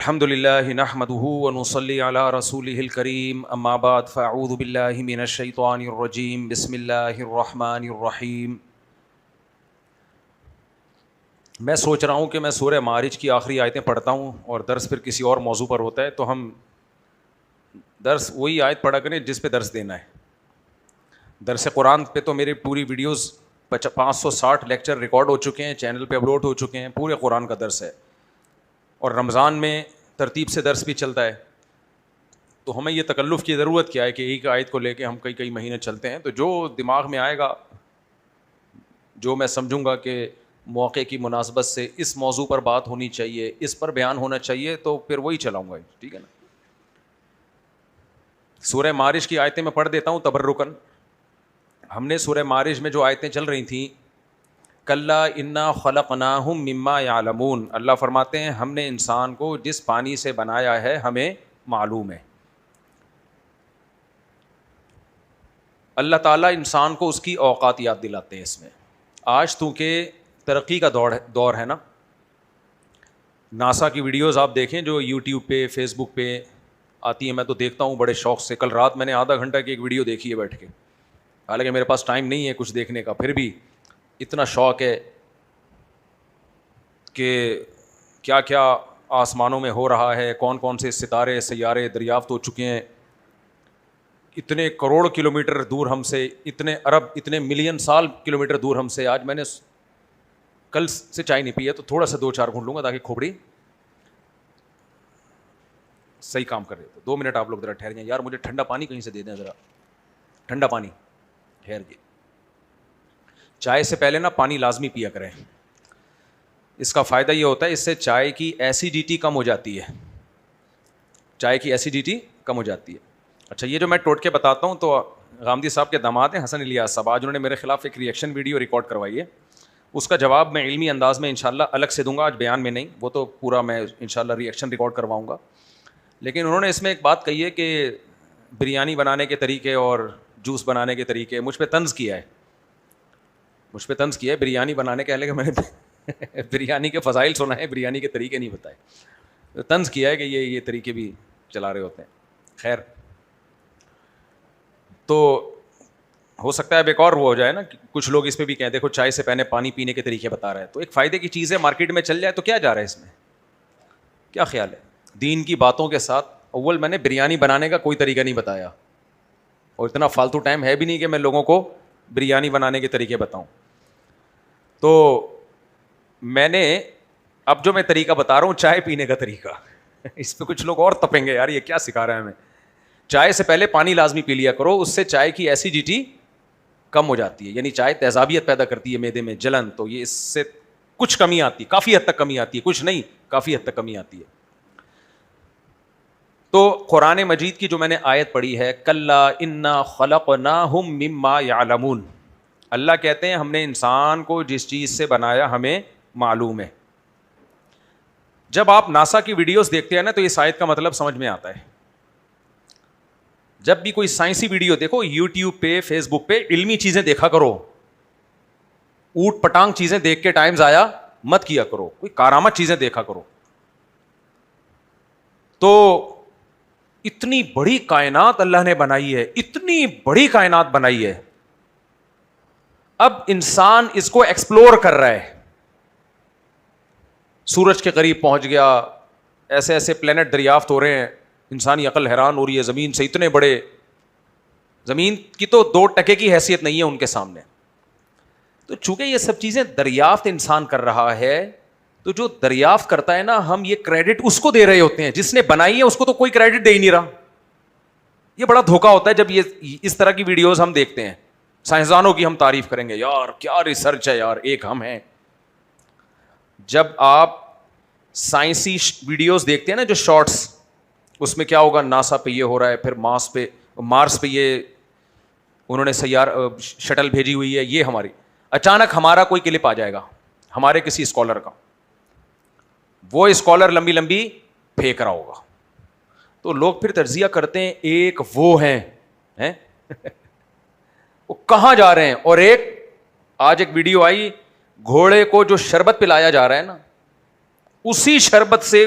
الحمد للہ نحمده ونصلی علی رسولہ الکریم اما بعد فاعوذ باللہ من الشیطان الرجیم بسم اللہ الرحمن الرحیم۔ میں سوچ رہا ہوں کہ میں سورہ معارج کی آخری آیتیں پڑھتا ہوں اور درس پھر کسی اور موضوع پر ہوتا ہے، تو ہم درس وہی آیت پڑھا کریں جس پہ درس دینا ہے۔ درس قرآن پہ تو میری پوری ویڈیوز 560 لیکچر ریکارڈ ہو چکے ہیں، چینل پہ اپلوڈ ہو چکے ہیں، پورے قرآن کا درس ہے، اور رمضان میں ترتیب سے درس بھی چلتا ہے، تو ہمیں یہ تکلف کی ضرورت کیا ہے کہ ایک آیت کو لے کے ہم کئی مہینے چلتے ہیں۔ تو جو دماغ میں آئے گا، جو میں سمجھوں گا کہ موقع کی مناسبت سے اس موضوع پر بات ہونی چاہیے، اس پر بیان ہونا چاہیے، تو پھر وہی چلاؤں گا، ٹھیک ہے نا۔ سورہ معارج کی آیتیں میں پڑھ دیتا ہوں تبرکن۔ ہم نے سورہ معارج میں جو آیتیں چل رہی تھیں، کلا انا خلقناہم مما یعلمون، اللہ فرماتے ہیں ہم نے انسان کو جس پانی سے بنایا ہے ہمیں معلوم ہے۔ اللہ تعالیٰ انسان کو اس کی اوقات یاد دلاتے ہیں اس میں۔ آج تو کہ ترقی کا دور ہے نا، ناسا کی ویڈیوز آپ دیکھیں جو یوٹیوب پہ فیس بک پہ آتی ہیں، میں تو دیکھتا ہوں بڑے شوق سے۔ کل رات میں نے آدھا گھنٹہ کی ایک ویڈیو دیکھی ہے بیٹھ کے، حالانکہ میرے پاس ٹائم نہیں ہے کچھ دیکھنے کا، پھر بھی اتنا شوق ہے کہ کیا کیا آسمانوں میں ہو رہا ہے، کون کون سے ستارے سیارے دریافت ہو چکے ہیں، اتنے کروڑ کلومیٹر دور ہم سے، اتنے ارب اتنے ملین سال کلومیٹر دور ہم سے۔ آج میں نے کل سے چائے نہیں پی ہے، تو تھوڑا سا 2-4 گھونٹ لوں گا تاکہ کھوپڑی صحیح کام کر رہے ہو۔ 2 منٹ آپ لوگ ذرا ٹھہر جائیں یار، مجھے ٹھنڈا پانی کہیں سے دے دیں ذرا، ٹھنڈا پانی ٹھہر کے۔ چائے سے پہلے نا پانی لازمی پیا کریں، اس کا فائدہ یہ ہوتا ہے اس سے چائے کی ایسیڈیٹی کم ہو جاتی ہے، چائے کی ایسیڈیٹی کم ہو جاتی ہے۔ اچھا، یہ جو میں ٹوٹکے بتاتا ہوں، تو غامدی صاحب کے داماد ہیں حسن الیاس صاحب، آج انہوں نے میرے خلاف ایک ریئیکشن ویڈیو ریکارڈ کروائی ہے، اس کا جواب میں علمی انداز میں انشاءاللہ الگ سے دوں گا، آج بیان میں نہیں، وہ تو پورا میں انشاءاللہ ریئیکشن ریکارڈ کرواؤں گا۔ لیکن انہوں نے اس میں ایک بات کہی ہے کہ بریانی بنانے کے طریقے اور جوس بنانے کے طریقے، مجھ پہ طنز کیا ہے بریانی بنانے کے، حالانکہ میں نے بریانی کے فضائل سنا ہے، بریانی کے طریقے نہیں بتائے، طنز کیا ہے کہ یہ طریقے بھی چلا رہے ہوتے ہیں۔ خیر، تو ہو سکتا ہے اب ایک اور وہ ہو جائے نا، کچھ لوگ اس پہ بھی کہیں دیکھو چائے سے پہلے پانی پینے کے طریقے بتا رہا ہے، تو ایک فائدے کی چیز ہے، مارکیٹ میں چل جائے تو کیا جا رہا ہے اس میں، کیا خیال ہے؟ دین کی باتوں کے ساتھ اول میں نے بریانی بنانے کا کوئی طریقہ نہیں بتایا، اور اتنا فالتو ٹائم ہے بھی نہیں کہ میں لوگوں کو بریانی بنانے کے طریقے بتاؤں۔ تو میں نے اب جو میں طریقہ بتا رہا ہوں چائے پینے کا طریقہ، اس پہ کچھ لوگ اور تپیں گے، یار یہ کیا سکھا رہا ہے ہمیں۔ چائے سے پہلے پانی لازمی پی لیا کرو، اس سے چائے کی ایسیڈیٹی کم ہو جاتی ہے، یعنی چائے تیزابیت پیدا کرتی ہے معدے میں، جلن، تو یہ اس سے کچھ کمی آتی ہے، کافی حد تک کمی آتی ہے، کچھ نہیں کافی حد تک کمی آتی ہے۔ تو قرآن مجید کی جو میں نے آیت پڑھی ہے، کلا انا خلقناہم مما یعلمون، اللہ کہتے ہیں ہم نے انسان کو جس چیز سے بنایا ہمیں معلوم ہے۔ جب آپ ناسا کی ویڈیوز دیکھتے ہیں نا تو اس آیت کا مطلب سمجھ میں آتا ہے۔ جب بھی کوئی سائنسی ویڈیو دیکھو، یوٹیوب پہ فیس بک پہ علمی چیزیں دیکھا کرو، اوٹ پٹانگ چیزیں دیکھ کے ٹائم ضائع مت کیا کرو، کوئی کارآمد چیزیں دیکھا کرو۔ تو اتنی بڑی کائنات اللہ نے بنائی ہے، اتنی بڑی کائنات بنائی ہے، اب انسان اس کو ایکسپلور کر رہا ہے، سورج کے قریب پہنچ گیا، ایسے ایسے پلینٹ دریافت ہو رہے ہیں، انسانی عقل حیران ہو رہی ہے، زمین سے اتنے بڑے، زمین کی تو 2% کی حیثیت نہیں ہے ان کے سامنے۔ تو چونکہ یہ سب چیزیں دریافت انسان کر رہا ہے، تو جو دریافت کرتا ہے نا، ہم یہ کریڈٹ اس کو دے رہے ہوتے ہیں، جس نے بنائی ہے اس کو تو کوئی کریڈٹ دے ہی نہیں رہا۔ یہ بڑا دھوکا ہوتا ہے جب یہ اس طرح کی ویڈیوز ہم دیکھتے ہیں، سائنسدانوں کی ہم تعریف کریں گے، یار کیا ریسرچ ہے یار، ایک ہم ہیں۔ جب آپ سائنسی ویڈیوز دیکھتے ہیں نا جو شارٹس، اس میں کیا ہوگا، ناسا پہ یہ ہو رہا ہے، پھر مارس پہ یہ انہوں نے شٹل بھیجی ہوئی ہے، یہ ہماری، اچانک ہمارا کوئی کلپ آ جائے گا ہمارے کسی اسکالر کا، وہ اسکالر لمبی لمبی پھینک رہا ہوگا، تو لوگ پھر تجزیہ کرتے ہیں، ایک وہ ہیں وہ کہاں جا رہے ہیں، اور ایک آج ایک ویڈیو آئی، گھوڑے کو جو شربت پلایا جا رہا ہے نا، اسی شربت سے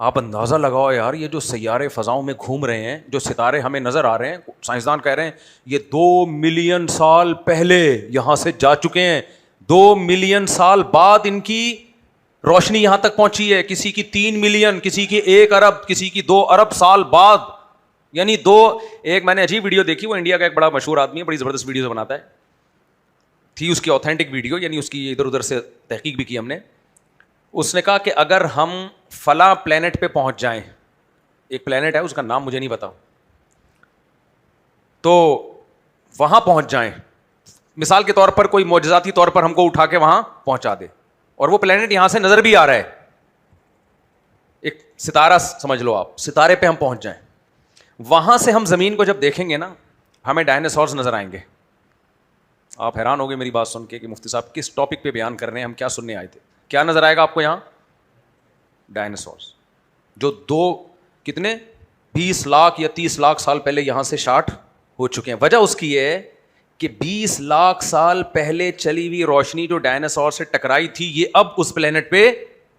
آپ اندازہ لگاؤ یار, یہ جو سیارے فضاؤں میں گھوم رہے ہیں, جو ستارے ہمیں نظر آ رہے ہیں, سائنسدان کہہ رہے ہیں یہ 2 ملین سال پہلے یہاں سے جا چکے ہیں, 2 ملین سال بعد ان کی روشنی یہاں تک پہنچی ہے, کسی کی 3 ملین, کسی کی 1 ارب, کسی کی 2 ارب سال بعد. یعنی ایک میں نے عجیب ویڈیو دیکھی, وہ انڈیا کا ایک بڑا مشہور آدمی ہے, بڑی زبردست ویڈیو بناتا ہے, تھی اس کی اوتھینٹک ویڈیو, یعنی اس کی ادھر ادھر سے تحقیق بھی کی ہم نے. اس نے کہا کہ اگر ہم فلاں پلینٹ پہ پہنچ جائیں, ایک پلینٹ ہے اس کا نام مجھے نہیں پتا, تو وہاں پہنچ جائیں, مثال کے طور پر کوئی معجزاتی طور پر ہم کو اٹھا کے وہاں پہنچا دے, اور وہ پلینٹ یہاں سے نظر بھی آ رہا ہے, ایک ستارہ سمجھ لو آپ, ستارے پہ ہم پہنچ جائیں, وہاں سے ہم زمین کو جب دیکھیں گے نا, ہمیں ڈائناسورز نظر آئیں گے. آپ حیران ہو گے میری بات سن کے کہ مفتی صاحب کس ٹاپک پہ بیان کر رہے ہیں, ہم کیا سننے آئے تھے. کیا نظر آئے گا آپ کو یہاں؟ ڈائناسورز, جو کتنے 20 لاکھ یا 30 لاکھ سال پہلے یہاں سے شارٹ ہو چکے ہیں. وجہ اس کی یہ ہے کہ 20 لاکھ سال پہلے چلی ہوئی روشنی جو ڈائناسور سے ٹکرائی تھی, یہ اب اس پلینٹ پہ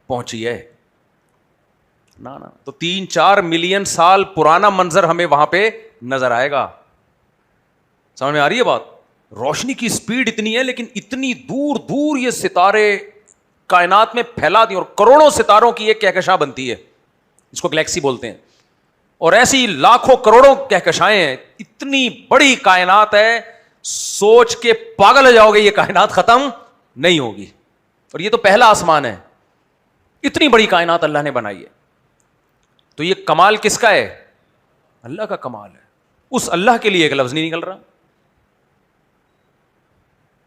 پہنچی ہے نا. تو 3-4 ملین سال پرانا منظر ہمیں وہاں پہ نظر آئے گا. سمجھ میں آ رہی ہے بات؟ روشنی کی سپیڈ اتنی ہے, لیکن اتنی دور دور یہ ستارے کائنات میں پھیلا دی, اور کروڑوں ستاروں کی ایک کہکشاں بنتی ہے, اس کو گلیکسی بولتے ہیں, اور ایسی لاکھوں کروڑوں کہکشائیں ہیں. اتنی بڑی کائنات ہے, سوچ کے پاگل ہو جاؤ گے, یہ کائنات ختم نہیں ہوگی. اور یہ تو پہلا آسمان ہے, اتنی بڑی کائنات اللہ نے بنائی ہے. تو یہ کمال کس کا ہے؟ اللہ کا کمال ہے. اس اللہ کے لیے ایک لفظ نہیں نکل رہا.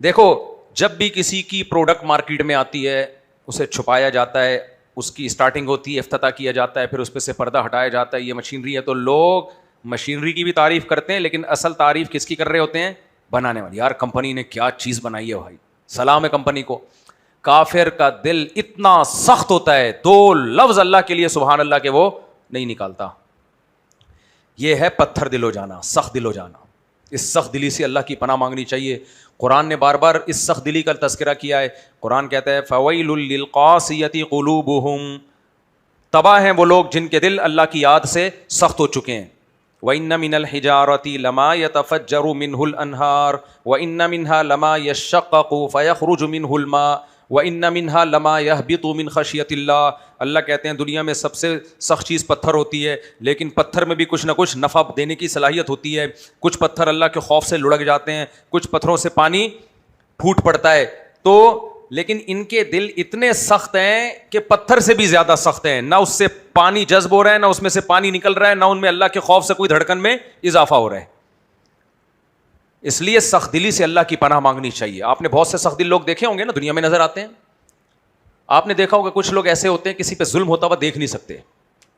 دیکھو, جب بھی کسی کی پروڈکٹ مارکیٹ میں آتی ہے, اسے چھپایا جاتا ہے, اس کی اسٹارٹنگ ہوتی ہے, افتتاح کیا جاتا ہے, پھر اس پہ سے پردہ ہٹایا جاتا ہے, یہ مشینری ہے. تو لوگ مشینری کی بھی تعریف کرتے ہیں, لیکن اصل تعریف کس کی کر رہے ہوتے ہیں؟ بنانے والی. یار کمپنی نے کیا چیز بنائی ہے بھائی, سلام ہے کمپنی کو. کافر کا دل اتنا سخت ہوتا ہے, 2 لفظ اللہ کے لیے سبحان اللہ کے وہ نہیں نکالتا. یہ ہے پتھر دل ہو جانا, سخت دل ہو جانا. اس سخت دلی سے اللہ کی پناہ مانگنی چاہیے. قرآن نے بار بار اس سخت دلی کا تذکرہ کیا ہے. قرآن کہتا ہے فویل للقاسیۃ قلوبہم, تباہ ہیں وہ لوگ جن کے دل اللہ کی یاد سے سخت ہو چکے ہیں. وَإِنَّ مِنَ الْحِجَارَةِ لَمَا يَتَفَجَّرُ مِنْهُ الْأَنْهَارُ وَإِنَّ مِنْهَا لَمَا يَشَّقَّقُ فَيَخْرُجُ مِنْهُ الْمَاءُ وَإِنَّ مِنْهَا لَمَا يَهْبِطُ مِنْ خَشْيَةِ اللَّهِ. اللہ کہتے ہیں دنیا میں سب سے سخت چیز پتھر ہوتی ہے, لیکن پتھر میں بھی کچھ نہ کچھ نفع دینے کی صلاحیت ہوتی ہے. کچھ پتھر اللہ کے خوف سے لڑک جاتے ہیں, کچھ پتھروں سے پانی پھوٹ پڑتا ہے. تو لیکن ان کے دل اتنے سخت ہیں کہ پتھر سے بھی زیادہ سخت ہیں. نہ اس سے پانی جذب ہو رہا ہے, نہ اس میں سے پانی نکل رہا ہے, نہ ان میں اللہ کے خوف سے کوئی دھڑکن میں اضافہ ہو رہا ہے. اس لیے سخت دلی سے اللہ کی پناہ مانگنی چاہیے. آپ نے بہت سے سخت دل لوگ دیکھے ہوں گے نا, دنیا میں نظر آتے ہیں. آپ نے دیکھا ہوگا کچھ لوگ ایسے ہوتے ہیں کسی پہ ظلم ہوتا ہوا دیکھ نہیں سکتے.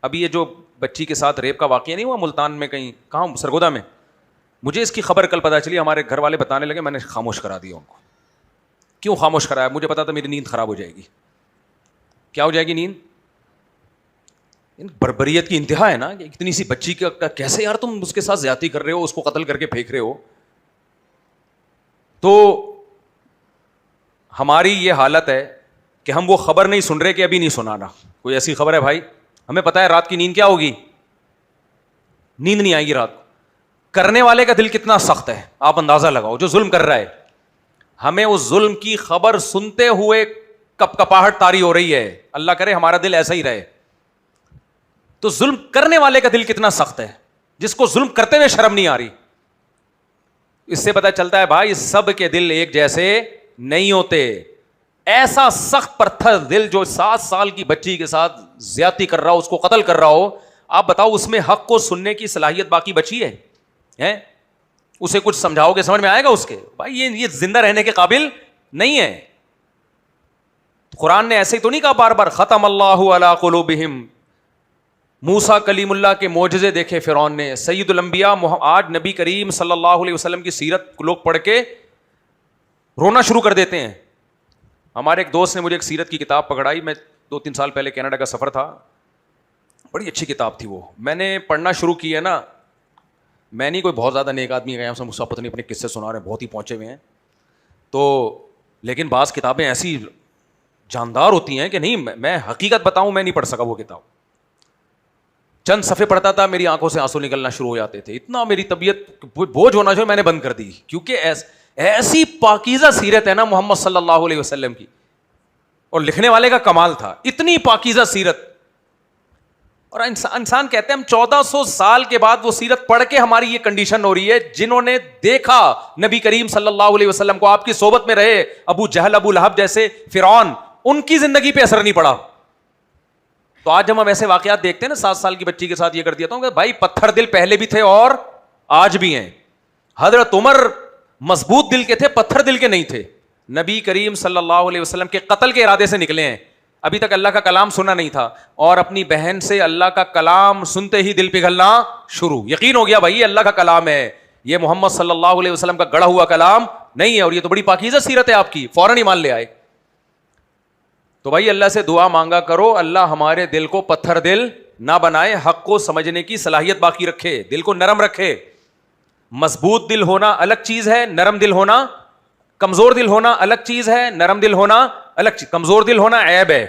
ابھی یہ جو بچی کے ساتھ ریپ کا واقعہ نہیں ہوا ملتان میں, کہیں کہاں سرگودا میں, مجھے اس کی خبر کل پتہ چلی, ہمارے گھر والے بتانے لگے, میں نے خاموش کرا دیا ان کو. کیوں خاموش کرایا؟ مجھے پتا تھا میری نیند خراب ہو جائے گی. کیا ہو جائے گی نیند؟ بربریت کی انتہا ہے نا, کہ اتنی سی بچی کا کیسے یار تم اس کے ساتھ زیادتی کر رہے ہو, اس کو قتل کر کے پھینک رہے ہو. تو ہماری یہ حالت ہے کہ ہم وہ خبر نہیں سن رہے کہ ابھی نہیں سنانا. کوئی ایسی خبر ہے بھائی, ہمیں پتا ہے رات کی نیند کیا ہوگی, نیند نہیں آئے گی رات کو. کرنے والے کا دل کتنا سخت ہے آپ اندازہ لگاؤ, جو ظلم کر رہا ہے. ہمیں اس ظلم کی خبر سنتے ہوئے کپ کپاہٹ طاری ہو رہی ہے. اللہ کرے ہمارا دل ایسا ہی رہے. تو ظلم کرنے والے کا دل کتنا سخت ہے, جس کو ظلم کرتے ہوئے شرم نہیں آ رہی. اس سے پتہ چلتا ہے بھائی سب کے دل ایک جیسے نہیں ہوتے. ایسا سخت پتھر دل جو 7 سال کی بچی کے ساتھ زیادتی کر رہا ہو, اس کو قتل کر رہا ہو, آپ بتاؤ اس میں حق کو سننے کی صلاحیت باقی بچی ہے؟ اسے کچھ سمجھاؤ گے سمجھ میں آئے گا اس کے؟ بھائی یہ زندہ رہنے کے قابل نہیں ہے. قرآن نے ایسے ہی تو نہیں کہا بار بار ختم اللہ علی قلوبہم. موسیٰ کلیم اللہ کے معجزے دیکھے فرعون نے, سید الانبیاء. آج نبی کریم صلی اللہ علیہ وسلم کی سیرت لوگ پڑھ کے رونا شروع کر دیتے ہیں. ہمارے ایک دوست نے مجھے ایک سیرت کی کتاب پکڑائی, میں 2-3 سال پہلے کینیڈا کا سفر تھا, بڑی اچھی کتاب تھی وہ, میں نے پڑھنا شروع کی ہے نا. میں نہیں کوئی بہت زیادہ نیک آدمی گیا سے مجھ پتہ نہیں اپنے قصے سنا رہے ہیں, بہت ہی پہنچے ہوئے ہیں تو, لیکن بعض کتابیں ایسی جاندار ہوتی ہیں کہ نہیں, میں حقیقت بتاؤں میں نہیں پڑھ سکا وہ کتاب. چند صفحے پڑھتا تھا میری آنکھوں سے آنسو نکلنا شروع ہو جاتے تھے, اتنا میری طبیعت بوجھ ہونا چاہیے, میں نے بند کر دی, کیونکہ ایسی پاکیزہ سیرت ہے نا محمد صلی اللہ علیہ وسلم کی, اور لکھنے والے کا کمال تھا, اتنی پاکیزہ سیرت. اور انسان کہتے ہیں ہم 1400 سال کے بعد وہ سیرت پڑھ کے ہماری یہ کنڈیشن ہو رہی ہے. جنہوں نے دیکھا نبی کریم صلی اللہ علیہ وسلم کو, آپ کی صحبت میں رہے, ابو جہل ابو لہب جیسے فرعون, ان کی زندگی پہ اثر نہیں پڑا. تو آج جب ہم ایسے واقعات دیکھتے ہیں نا, 7 سال کی بچی کے ساتھ یہ کر دیا تھا کہ بھائی پتھر دل پہلے بھی تھے اور آج بھی ہیں. حضرت عمر مضبوط دل کے تھے, پتھر دل کے نہیں تھے. نبی کریم صلی اللہ علیہ وسلم کے قتل کے ارادے سے نکلے ہیں, ابھی تک اللہ کا کلام سنا نہیں تھا, اور اپنی بہن سے اللہ کا کلام سنتے ہی دل پگھلنا شروع. یقین ہو گیا بھائی یہ اللہ کا کلام ہے, یہ محمد صلی اللہ علیہ وسلم کا گڑھا ہوا کلام نہیں ہے, اور یہ تو بڑی پاکیزہ سیرت ہے آپ کی, فوراً ایمان لے آئے. تو بھائی اللہ سے دعا مانگا کرو, اللہ ہمارے دل کو پتھر دل نہ بنائے, حق کو سمجھنے کی صلاحیت باقی رکھے, دل کو نرم رکھے. مضبوط دل ہونا الگ چیز ہے, نرم دل ہونا, کمزور دل ہونا الگ چیز ہے, نرم دل ہونا الگ چیز. کمزور دل ہونا عیب ہے.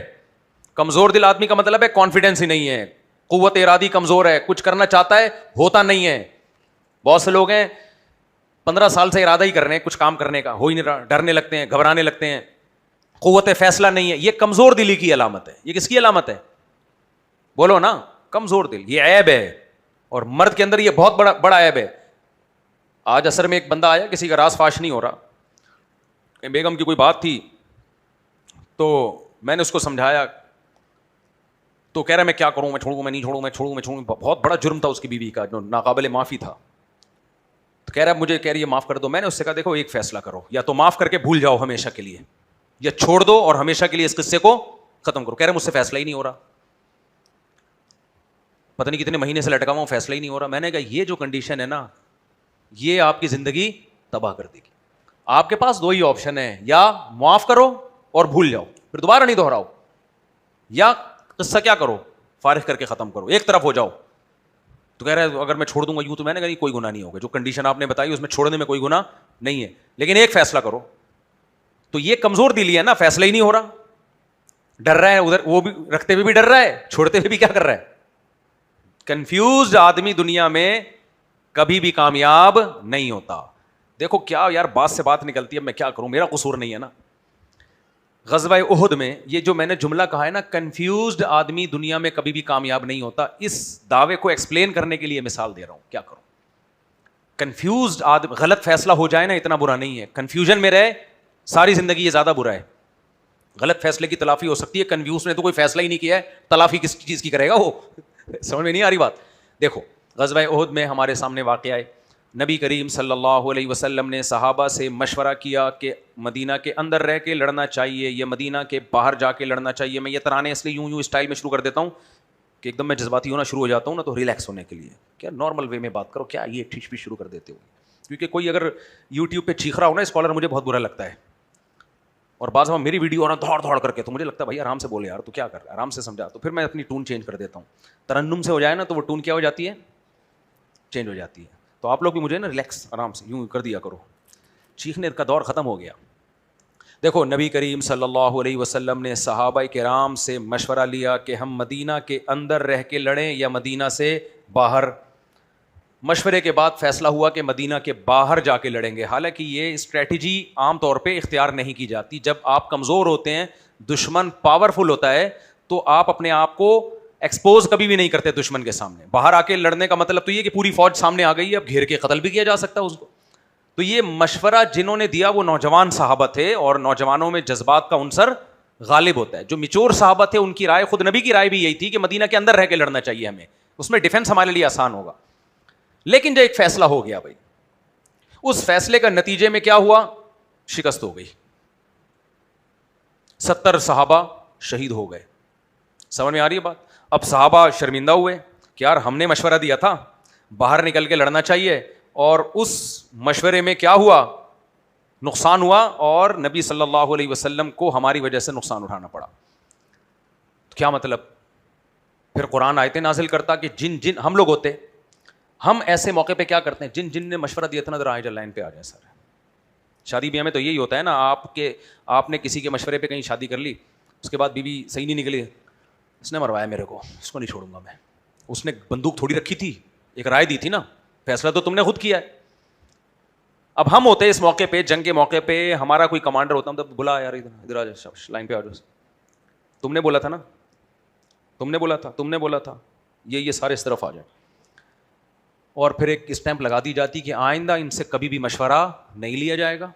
کمزور دل آدمی کا مطلب ہے کانفیڈینس ہی نہیں ہے, قوت ارادی کمزور ہے, کچھ کرنا چاہتا ہے ہوتا نہیں ہے. بہت سے لوگ ہیں 15 سال سے ارادہ ہی کر رہے ہیں کچھ کام کرنے کا, ہو ہی نہیں رہا, ڈرنے لگتے ہیں, گھبرانے لگتے ہیں, قوت فیصلہ نہیں ہے. یہ کمزور دلی کی علامت ہے. یہ کس کی علامت ہے؟ بولو نا, کمزور دل. یہ عیب ہے, اور مرد کے اندر یہ بہت بڑا عیب ہے. آج عصر میں ایک بندہ آیا, کسی کا راز فاش نہیں ہو رہا, بیگم کی کوئی بات تھی تو میں نے اس کو سمجھایا, تو کہہ رہا میں کیا کروں, میں چھوڑوں, میں نہیں چھوڑوں, میں چھوڑوں. بہت بڑا جرم تھا اس کی بیوی کا جو ناقابل معافی تھا. تو کہہ رہا مجھے, کہہ رہی ہے معاف کر دو. میں نے اس سے کہا دیکھو ایک فیصلہ کرو, یا تو معاف کر کے بھول جاؤ ہمیشہ کے لیے, یا چھوڑ دو اور ہمیشہ کے لیے اس قصے کو ختم کرو. کہہ رہا مجھ سے فیصلہ ہی نہیں ہو رہا, پتہ نہیں کتنے مہینے سے لٹکا ہوا ہوں, فیصلہ ہی نہیں ہو رہا. میں نے کہا یہ جو کنڈیشن ہے نا, یہ آپ کی زندگی تباہ کر دے گی. آپ کے پاس 2 ہی آپشن ہیں, یا معاف کرو اور بھول جاؤ, پھر دوبارہ نہیں دہراؤ, یا قصہ کیا کرو, فارغ کر کے ختم کرو, ایک طرف ہو جاؤ. تو کہہ رہا ہے اگر میں چھوڑ دوں گا یوں, تو میں نے کہا کوئی گناہ نہیں ہوگا, جو کنڈیشن آپ نے بتائی اس میں چھوڑنے میں کوئی گناہ نہیں ہے, لیکن ایک فیصلہ کرو. تو یہ کمزور دلی ہے نا, فیصلہ ہی نہیں ہو رہا, ڈر رہا ہے ادھر, وہ بھی رکھتے ہوئے بھی ڈر رہا ہے, چھوڑتے ہوئے بھی کیا کر رہا ہے. کنفیوزڈ آدمی دنیا میں کبھی بھی کامیاب نہیں ہوتا. دیکھو کیا یار بات سے بات نکلتی ہے, میں کیا کروں, میرا قصور نہیں ہے نا. غزوہ احد میں یہ جو میں نے جملہ کہا ہے نا, کنفیوزڈ آدمی دنیا میں کبھی بھی کامیاب نہیں ہوتا, اس دعوے کو ایکسپلین کرنے کے لیے مثال دے رہا ہوں. کیا کروں, کنفیوزڈ آدمی, غلط فیصلہ ہو جائے نا اتنا برا نہیں ہے, کنفیوژن میں رہے ساری زندگی یہ زیادہ برا ہے. غلط فیصلے کی تلافی ہو سکتی ہے, کنفیوز نے تو کوئی فیصلہ ہی نہیں کیا ہے, تلافی کس چیز کی کرے گا وہ, سمجھ میں نہیں آ رہی بات. دیکھو غزوہ احد میں ہمارے سامنے واقعہ ہے, نبی کریم صلی اللہ علیہ وسلم نے صحابہ سے مشورہ کیا کہ مدینہ کے اندر رہ کے لڑنا چاہیے یا مدینہ کے باہر جا کے لڑنا چاہیے. میں یہ ترانے اس لیے یوں اسٹائل میں شروع کر دیتا ہوں کہ ایک دم میں جذباتی ہونا شروع ہو جاتا ہوں نا, تو ریلیکس ہونے کے لیے. کیا نارمل وے میں بات کرو, کیا یہ ٹھیش بھی شروع کر دیتے ہو, کیونکہ کوئی اگر یوٹیوب پہ چیخ رہا ہو نا اسکالر, مجھے بہت برا لگتا ہے. اور بعض میں میری ویڈیو آنا دوڑ دوڑ کر کے, تو مجھے لگتا ہے بھائی آرام سے بولے یار, تو کیا کر رہا ہے, آرام سے سمجھا. تو پھر میں اپنی ٹون چینج کر دیتا ہوں. ترنم سے ہو جائے نا تو وہ ٹون کیا ہو جاتی ہے, چینج ہو جاتی ہے. تو آپ لوگ بھی مجھے نا ریلیکس آرام سے یوں کر دیا کرو, چیخنے کا دور ختم ہو گیا. دیکھو نبی کریم صلی اللہ علیہ وسلم نے صحابہ کرام سے مشورہ لیا کہ ہم مدینہ کے اندر رہ کے لڑیں یا مدینہ سے باہر. مشورے کے بعد فیصلہ ہوا کہ مدینہ کے باہر جا کے لڑیں گے. حالانکہ یہ اسٹریٹجی عام طور پہ اختیار نہیں کی جاتی. جب آپ کمزور ہوتے ہیں, دشمن پاورفل ہوتا ہے, تو آپ اپنے آپ کو ایکسپوز کبھی بھی نہیں کرتے دشمن کے سامنے. باہر آ کے لڑنے کا مطلب تو یہ کہ پوری فوج سامنے آ گئی ہے, اب گھیر کے قتل بھی کیا جا سکتا ہے اس کو. تو یہ مشورہ جنہوں نے دیا وہ نوجوان صحابہ تھے, اور نوجوانوں میں جذبات کا عنصر غالب ہوتا ہے. جو میچور صحابہ تھے ان کی رائے, خود نبی کی رائے بھی یہی تھی کہ مدینہ کے اندر رہ کے لڑنا چاہیے ہمیں, اس میں ڈیفینس ہمارے لیے آسان ہوگا. لیکن جو ایک فیصلہ ہو گیا بھائی, اس فیصلے کا نتیجے میں کیا ہوا, شکست ہو گئی. 70 صحابہ شہید ہو گئے. سمجھ میں آ رہی ہے بات. اب صحابہ شرمندہ ہوئے کہ یار ہم نے مشورہ دیا تھا باہر نکل کے لڑنا چاہیے, اور اس مشورے میں کیا ہوا, نقصان ہوا, اور نبی صلی اللہ علیہ وسلم کو ہماری وجہ سے نقصان اٹھانا پڑا. تو کیا مطلب, پھر قرآن آیتیں نازل کرتا کہ جن ہم لوگ ہوتے, ہم ایسے موقع پہ کیا کرتے ہیں, جن نے مشورہ دیا تھا نا ذرا آئے لائن پہ آ جائیں. سر شادی بیاہ میں تو یہی ہوتا ہے نا, آپ نے کسی کے مشورے پہ کہیں شادی کر لی, اس کے بعد بیوی صحیح نہیں نکلی, اس نے مروایا میرے کو, اس کو نہیں چھوڑوں گا میں, اس نے بندوق تھوڑی رکھی تھی, ایک رائے دی تھی نا, فیصلہ تو تم نے خود کیا ہے. اب ہم ہوتے اس موقع پہ, جنگ کے موقع پہ ہمارا کوئی کمانڈر ہوتا, ہم تو بلا یار ادھر آ جاؤ, لائن پہ آ جاؤ, تم نے بولا تھا نا, تم نے بولا تھا, یہ سارے اس طرف آ جائیں. اور پھر ایک اسٹیمپ لگا دی جاتی کہ آئندہ ان سے کبھی بھی مشورہ نہیں لیا جائے گا,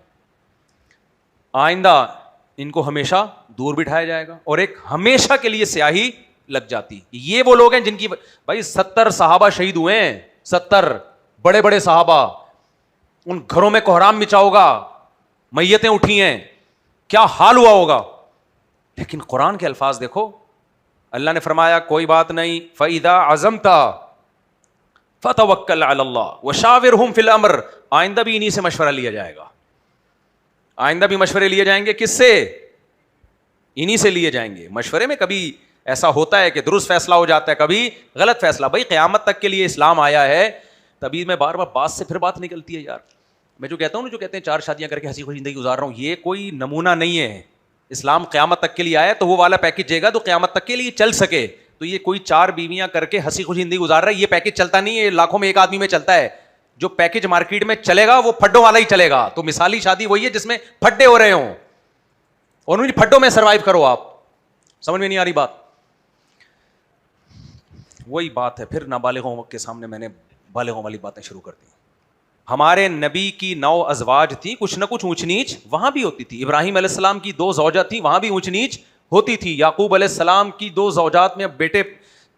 آئندہ ان کو ہمیشہ دور بٹھایا جائے گا, اور ایک ہمیشہ کے لیے سیاہی لگ جاتی. یہ وہ لوگ ہیں جن کی بھائی 70 صحابہ شہید ہوئے ہیں, 70 بڑے بڑے صحابہ, ان گھروں میں کوہرام مچا ہوگا, میتیں اٹھی ہیں, کیا حال ہوا ہوگا. لیکن قرآن کے الفاظ دیکھو, اللہ نے فرمایا کوئی بات نہیں, فَإِذَا عَزَمْتَ فَتَوَكَّلْ عَلَى اللَّهِ وَشَاوِرْهُمْ فِي الْأَمْرِ. آئندہ بھی انہی سے مشورہ لیا جائے گا, آئندہ بھی مشورے لیے جائیں گے. کس سے؟ انہی سے لیے جائیں گے. مشورے میں کبھی ایسا ہوتا ہے کہ درست فیصلہ ہو جاتا ہے, کبھی غلط فیصلہ. بھائی قیامت تک کے لیے اسلام آیا ہے, تبھی میں بار بار بات سے پھر بات نکلتی ہے یار. میں جو کہتا ہوں نا, جو کہتے ہیں 4 شادیاں کر کے ہنسی خوشی زندگی گزار رہا ہوں, یہ کوئی نمونہ نہیں ہے. اسلام قیامت تک کے لیے آیا تو وہ والا پیکج دے گا تو قیامت تک کے لیے چل سکے. تو یہ کوئی 4 بیویاں کر کے ہنسی خوشی زندگی گزار رہا ہے, یہ پیکج چلتا نہیں ہے. یہ لاکھوں میں ایک آدمی میں چلتا ہے. جو پیکج مارکیٹ میں چلے گا وہ پھڈوں والا ہی چلے گا. تو مثالی شادی وہی ہے جس میں پھڈے ہو رہے ہوں, اور ان پھڈوں میں سروائیو کرو. آپ سمجھ میں نہیں آ رہی بات؟ وہی بات ہے. پھر نابالغوں کے سامنے میں نے بالغوں والی باتیں شروع کر دی. ہمارے نبی کی 9 ازواج تھیں, کچھ نہ کچھ اونچ نیچ وہاں بھی ہوتی تھی. ابراہیم علیہ السلام کی 2 زوجہ تھیں, وہاں بھی اونچ نیچ ہوتی تھی. یعقوب علیہ السلام کی 2 زوجات میں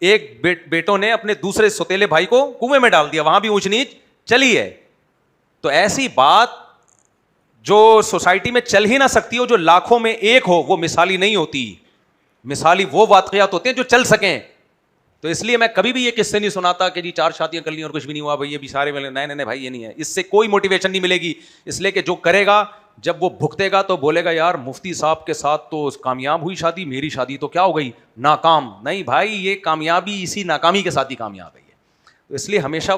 ایک بیٹوں نے اپنے دوسرے سوتیلے بھائی کو کنویں میں ڈال دیا, وہاں بھی اونچ نیچ چلی ہے. تو ایسی بات جو سوسائٹی میں چل ہی نہ سکتی ہو, جو لاکھوں میں ایک ہو, وہ مثالی نہیں ہوتی. مثالی وہ واقعات ہوتے ہیں جو چل سکیں. تو اس لیے میں کبھی بھی یہ قصے نہیں سناتا کہ جی 4 شادیاں کر لی اور کچھ بھی نہیں ہوا, بھائی یہ بھی سارے ملے. نہیں بھائی, یہ نہیں ہے. اس سے کوئی موٹیویشن نہیں ملے گی. اس لیے کہ جو کرے گا جب وہ بھگتے گا تو بولے گا یار مفتی صاحب کے ساتھ تو کامیاب ہوئی شادی, میری شادی تو کیا ہو گئی, ناکام. نہیں بھائی, یہ کامیابی اسی ناکامی کے ساتھ ہی کامیاب ہے. تو اس لیے ہمیشہ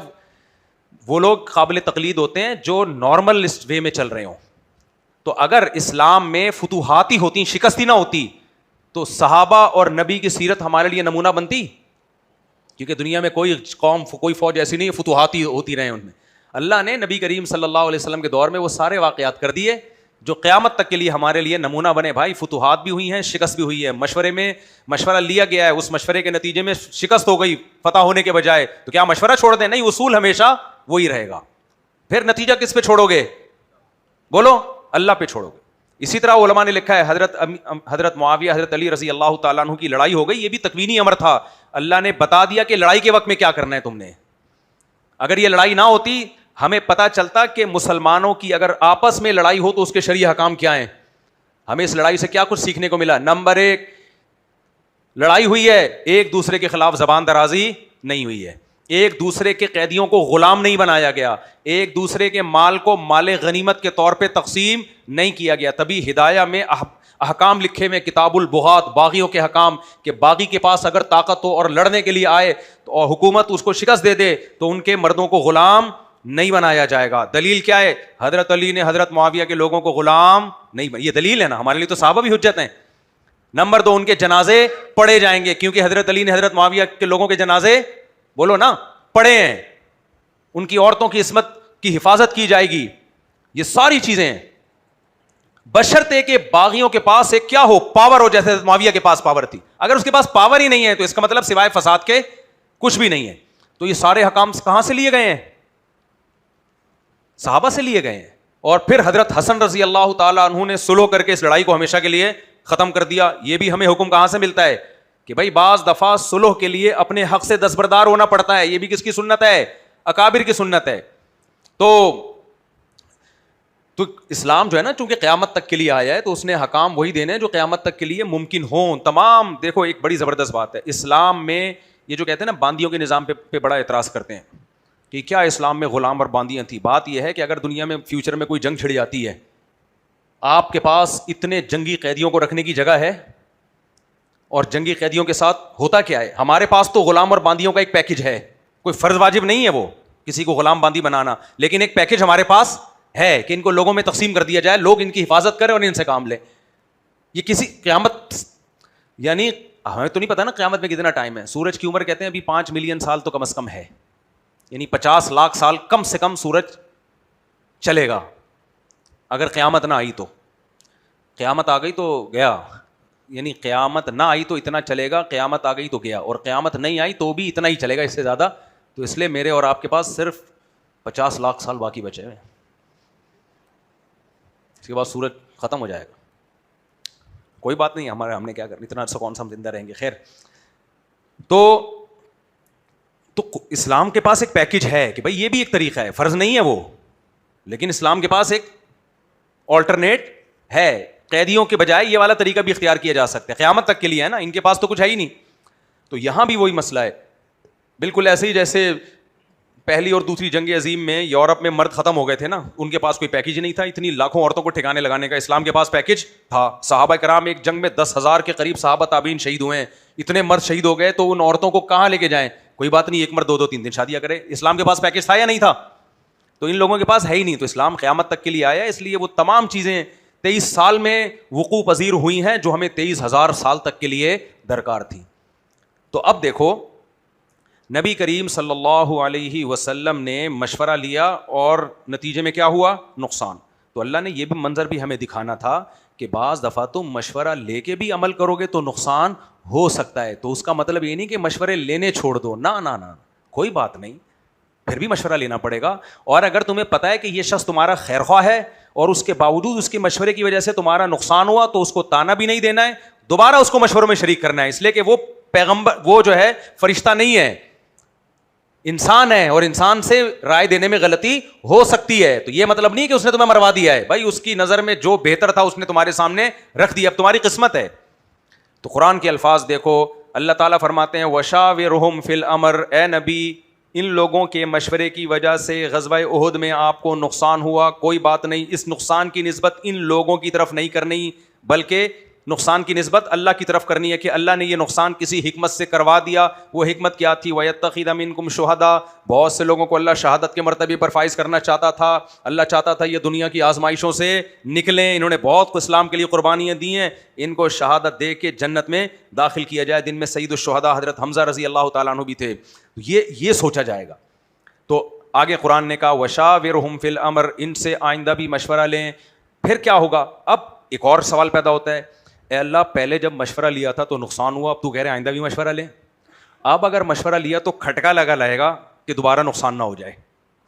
وہ لوگ قابل تقلید ہوتے ہیں جو نارمل وے میں چل رہے ہوں. تو اگر اسلام میں فتوحات ہی ہوتی, شکست ہی نہ ہوتی, تو صحابہ اور نبی کی سیرت ہمارے لیے نمونہ بنتی. کیونکہ دنیا میں کوئی قوم, کوئی فوج ایسی نہیں ہے فتوحات ہی ہوتی رہے ان میں. اللہ نے نبی کریم صلی اللہ علیہ وسلم کے دور میں وہ سارے واقعات کر دیے جو قیامت تک کے لیے ہمارے لیے نمونہ بنے. بھائی فتوحات بھی ہوئی ہیں, شکست بھی ہوئی ہے. مشورے میں مشورہ لیا گیا ہے, اس مشورے کے نتیجے میں شکست ہو گئی فتح ہونے کے بجائے, تو کیا مشورہ چھوڑ دیں؟ نہیں, اصول ہمیشہ وہی رہے گا. پھر نتیجہ کس پہ چھوڑو گے؟ بولو, اللہ پہ چھوڑو گے. اسی طرح علماء نے لکھا ہے حضرت معاویہ حضرت علی رضی اللہ تعالیٰ عنہ کی لڑائی ہو گئی, یہ بھی تکوینی امر تھا. اللہ نے بتا دیا کہ لڑائی کے وقت میں کیا کرنا ہے تم نے. اگر یہ لڑائی نہ ہوتی, ہمیں پتا چلتا کہ مسلمانوں کی اگر آپس میں لڑائی ہو تو اس کے شرعی حکام کیا ہیں. ہمیں اس لڑائی سے کیا کچھ سیکھنے کو ملا؟ نمبر 1, لڑائی ہوئی ہے, ایک دوسرے کے خلاف زبان درازی نہیں ہوئی ہے, ایک دوسرے کے قیدیوں کو غلام نہیں بنایا گیا, ایک دوسرے کے مال کو مال غنیمت کے طور پہ تقسیم نہیں کیا گیا. تبھی ہدایہ میں احکام لکھے میں کتاب البغات, باغیوں کے حکام, کہ باغی کے پاس اگر طاقت ہو اور لڑنے کے لیے آئے اور حکومت اس کو شکست دے دے تو ان کے مردوں کو غلام نہیں بنایا جائے گا. دلیل کیا ہے؟ حضرت علی نے حضرت معاویہ کے لوگوں کو غلام نہیں بنایا. یہ دلیل ہے نا, ہمارے لیے تو صحابہ بھی حجت ہیں. نمبر 2, ان کے جنازے پڑھے جائیں گے, کیونکہ حضرت علی نے حضرت معاویہ کے لوگوں کے جنازے, بولو نا, پڑھے ہیں. ان کی عورتوں کی عصمت کی حفاظت کی جائے گی. یہ ساری چیزیں ہیں, بشرطے کہ باغیوں کے پاس ایک کیا ہو, پاور ہو, جیسے معاویہ کے پاس پاور تھی. اگر اس کے پاس پاور ہی نہیں ہے تو اس کا مطلب سوائے فساد کے کچھ بھی نہیں ہے. تو یہ سارے حکام کہاں سے لیے گئے ہیں؟ صحابہ سے لیے گئے ہیں. اور پھر حضرت حسن رضی اللہ تعالیٰ عنہ نے سلو کر کے اس لڑائی کو ہمیشہ کے لیے ختم کر دیا. یہ بھی ہمیں حکم کہاں سے ملتا ہے کہ بھائی بعض دفعہ سلوح کے لیے اپنے حق سے دستبردار ہونا پڑتا ہے. یہ بھی کس کی سنت ہے؟ اکابر کی سنت ہے. تو اسلام جو ہے نا, چونکہ قیامت تک کے لیے آیا ہے تو اس نے حکام وہی دینے جو قیامت تک کے لیے ممکن ہوں. تمام دیکھو, ایک بڑی زبردست بات ہے اسلام میں, یہ جو کہتے ہیں نا باندیوں کے نظام پہ بڑا اعتراض کرتے ہیں کہ کیا اسلام میں غلام اور باندیاں تھیں. بات یہ ہے کہ اگر دنیا میں فیوچر میں کوئی جنگ چھڑ جاتی ہے, آپ کے پاس اتنے جنگی قیدیوں کو رکھنے کی جگہ ہے, اور جنگی قیدیوں کے ساتھ ہوتا کیا ہے, ہمارے پاس تو غلام اور باندیوں کا ایک پیکج ہے. کوئی فرض واجب نہیں ہے وہ کسی کو غلام باندی بنانا, لیکن ایک پیکج ہمارے پاس ہے کہ ان کو لوگوں میں تقسیم کر دیا جائے, لوگ ان کی حفاظت کریں اور ان سے کام لیں. یہ کسی قیامت یعنی ہمیں تو نہیں پتا نا قیامت میں کتنا ٹائم ہے. سورج کی عمر کہتے ہیں ابھی 5 ملین سال تو کم از کم ہے, یعنی 50 لاکھ سال کم سے کم سورج چلے گا اگر قیامت نہ آئی تو. قیامت آ گئی تو گیا, یعنی قیامت نہ آئی تو اتنا چلے گا, قیامت آ گئی تو گیا, اور قیامت نہیں آئی تو بھی اتنا ہی چلے گا, اس سے زیادہ. تو اس لیے میرے اور آپ کے پاس صرف 50 لاکھ سال باقی بچے ہوئے, اس کے بعد سورج ختم ہو جائے گا. کوئی بات نہیں, ہم نے کیا کرنا, اتنا عرصہ کون سا ہم زندہ رہیں گے. خیر, تو اسلام کے پاس ایک پیکج ہے کہ بھائی یہ بھی ایک طریقہ ہے, فرض نہیں ہے وہ, لیکن اسلام کے پاس ایک آلٹرنیٹ ہے. قیدیوں کے بجائے یہ والا طریقہ بھی اختیار کیا جا سکتا ہے, قیامت تک کے لیے ہے نا, ان کے پاس تو کچھ ہے ہی نہیں. تو یہاں بھی وہی مسئلہ ہے, بالکل ایسے ہی جیسے پہلی اور دوسری جنگ عظیم میں یورپ میں مرد ختم ہو گئے تھے نا, ان کے پاس کوئی پیکج نہیں تھا اتنی لاکھوں عورتوں کو ٹھکانے لگانے کا. اسلام کے پاس پیکج تھا. صحابہ کرام ایک جنگ میں 10,000 کے قریب صحابہ تابعین شہید ہوئے ہیں, اتنے مرد شہید ہو گئے, تو ان عورتوں کو کہاں لے کے جائیں؟ کوئی بات نہیں, ایک مرد 2-3 شادیاں کرے. اسلام کے پاس پیکج تھا یا نہیں تھا؟ تو ان لوگوں کے پاس ہے ہی نہیں. تو اسلام قیامت تک کے لیے آیا, اس لیے وہ تمام چیزیں 23 سال میں وقوع پذیر ہوئی ہیں جو ہمیں 23,000 سال تک کے لیے درکار تھی. تو اب دیکھو, نبی کریم صلی اللہ علیہ وسلم نے مشورہ لیا اور نتیجے میں کیا ہوا؟ نقصان. تو اللہ نے یہ بھی منظر بھی ہمیں دکھانا تھا کہ بعض دفعہ تم مشورہ لے کے بھی عمل کرو گے تو نقصان ہو سکتا ہے. تو اس کا مطلب یہ نہیں کہ مشورے لینے چھوڑ دو, نہ, کوئی بات نہیں, پھر بھی مشورہ لینا پڑے گا. اور اگر تمہیں پتہ ہے کہ یہ شخص تمہارا خیر خواہ ہے اور اس کے باوجود اس کے مشورے کی وجہ سے تمہارا نقصان ہوا, تو اس کو تانا بھی نہیں دینا ہے, دوبارہ اس کو مشوروں میں شریک کرنا ہے. اس لیے کہ وہ پیغمبر, وہ جو ہے فرشتہ نہیں ہے, انسان ہے, اور انسان سے رائے دینے میں غلطی ہو سکتی ہے. تو یہ مطلب نہیں کہ اس نے تمہیں مروا دیا ہے, بھائی اس کی نظر میں جو بہتر تھا اس نے تمہارے سامنے رکھ دیا, اب تمہاری قسمت ہے. تو قرآن کے الفاظ دیکھو, اللہ تعالیٰ فرماتے ہیں وَشَاوِرْهُمْ فِي الْأَمْرِ, اے نبی ان لوگوں کے مشورے کی وجہ سے غزوہ احد میں آپ کو نقصان ہوا, کوئی بات نہیں, اس نقصان کی نسبت ان لوگوں کی طرف نہیں کرنی, بلکہ نقصان کی نسبت اللہ کی طرف کرنی ہے کہ اللہ نے یہ نقصان کسی حکمت سے کروا دیا. وہ حکمت کیا تھی؟ وَيَتَّخِذَ مِنْكُمْ شُهَدَاءَ, بہت سے لوگوں کو اللہ شہادت کے مرتبے پر فائز کرنا چاہتا تھا. اللہ چاہتا تھا یہ دنیا کی آزمائشوں سے نکلیں, انہوں نے بہت کچھ اسلام کے لیے قربانیاں دی ہیں, ان کو شہادت دے کے جنت میں داخل کیا جائے. دن میں سید الشہداء حضرت حمزہ رضی اللہ تعالیٰ عنہ بھی تھے. یہ سوچا جائے گا. تو آگے قرآن نے کہا وَشَاوِرْهُمْ فِي الْأَمْرِ, ان سے آئندہ بھی مشورہ لیں. پھر کیا ہوگا؟ اب ایک اور سوال پیدا ہوتا ہے, اے اللہ پہلے جب مشورہ لیا تھا تو نقصان ہوا, اب تو کہہ رہے آئندہ بھی مشورہ لیں. اب اگر مشورہ لیا تو کھٹکا لگا لائے گا کہ دوبارہ نقصان نہ ہو جائے.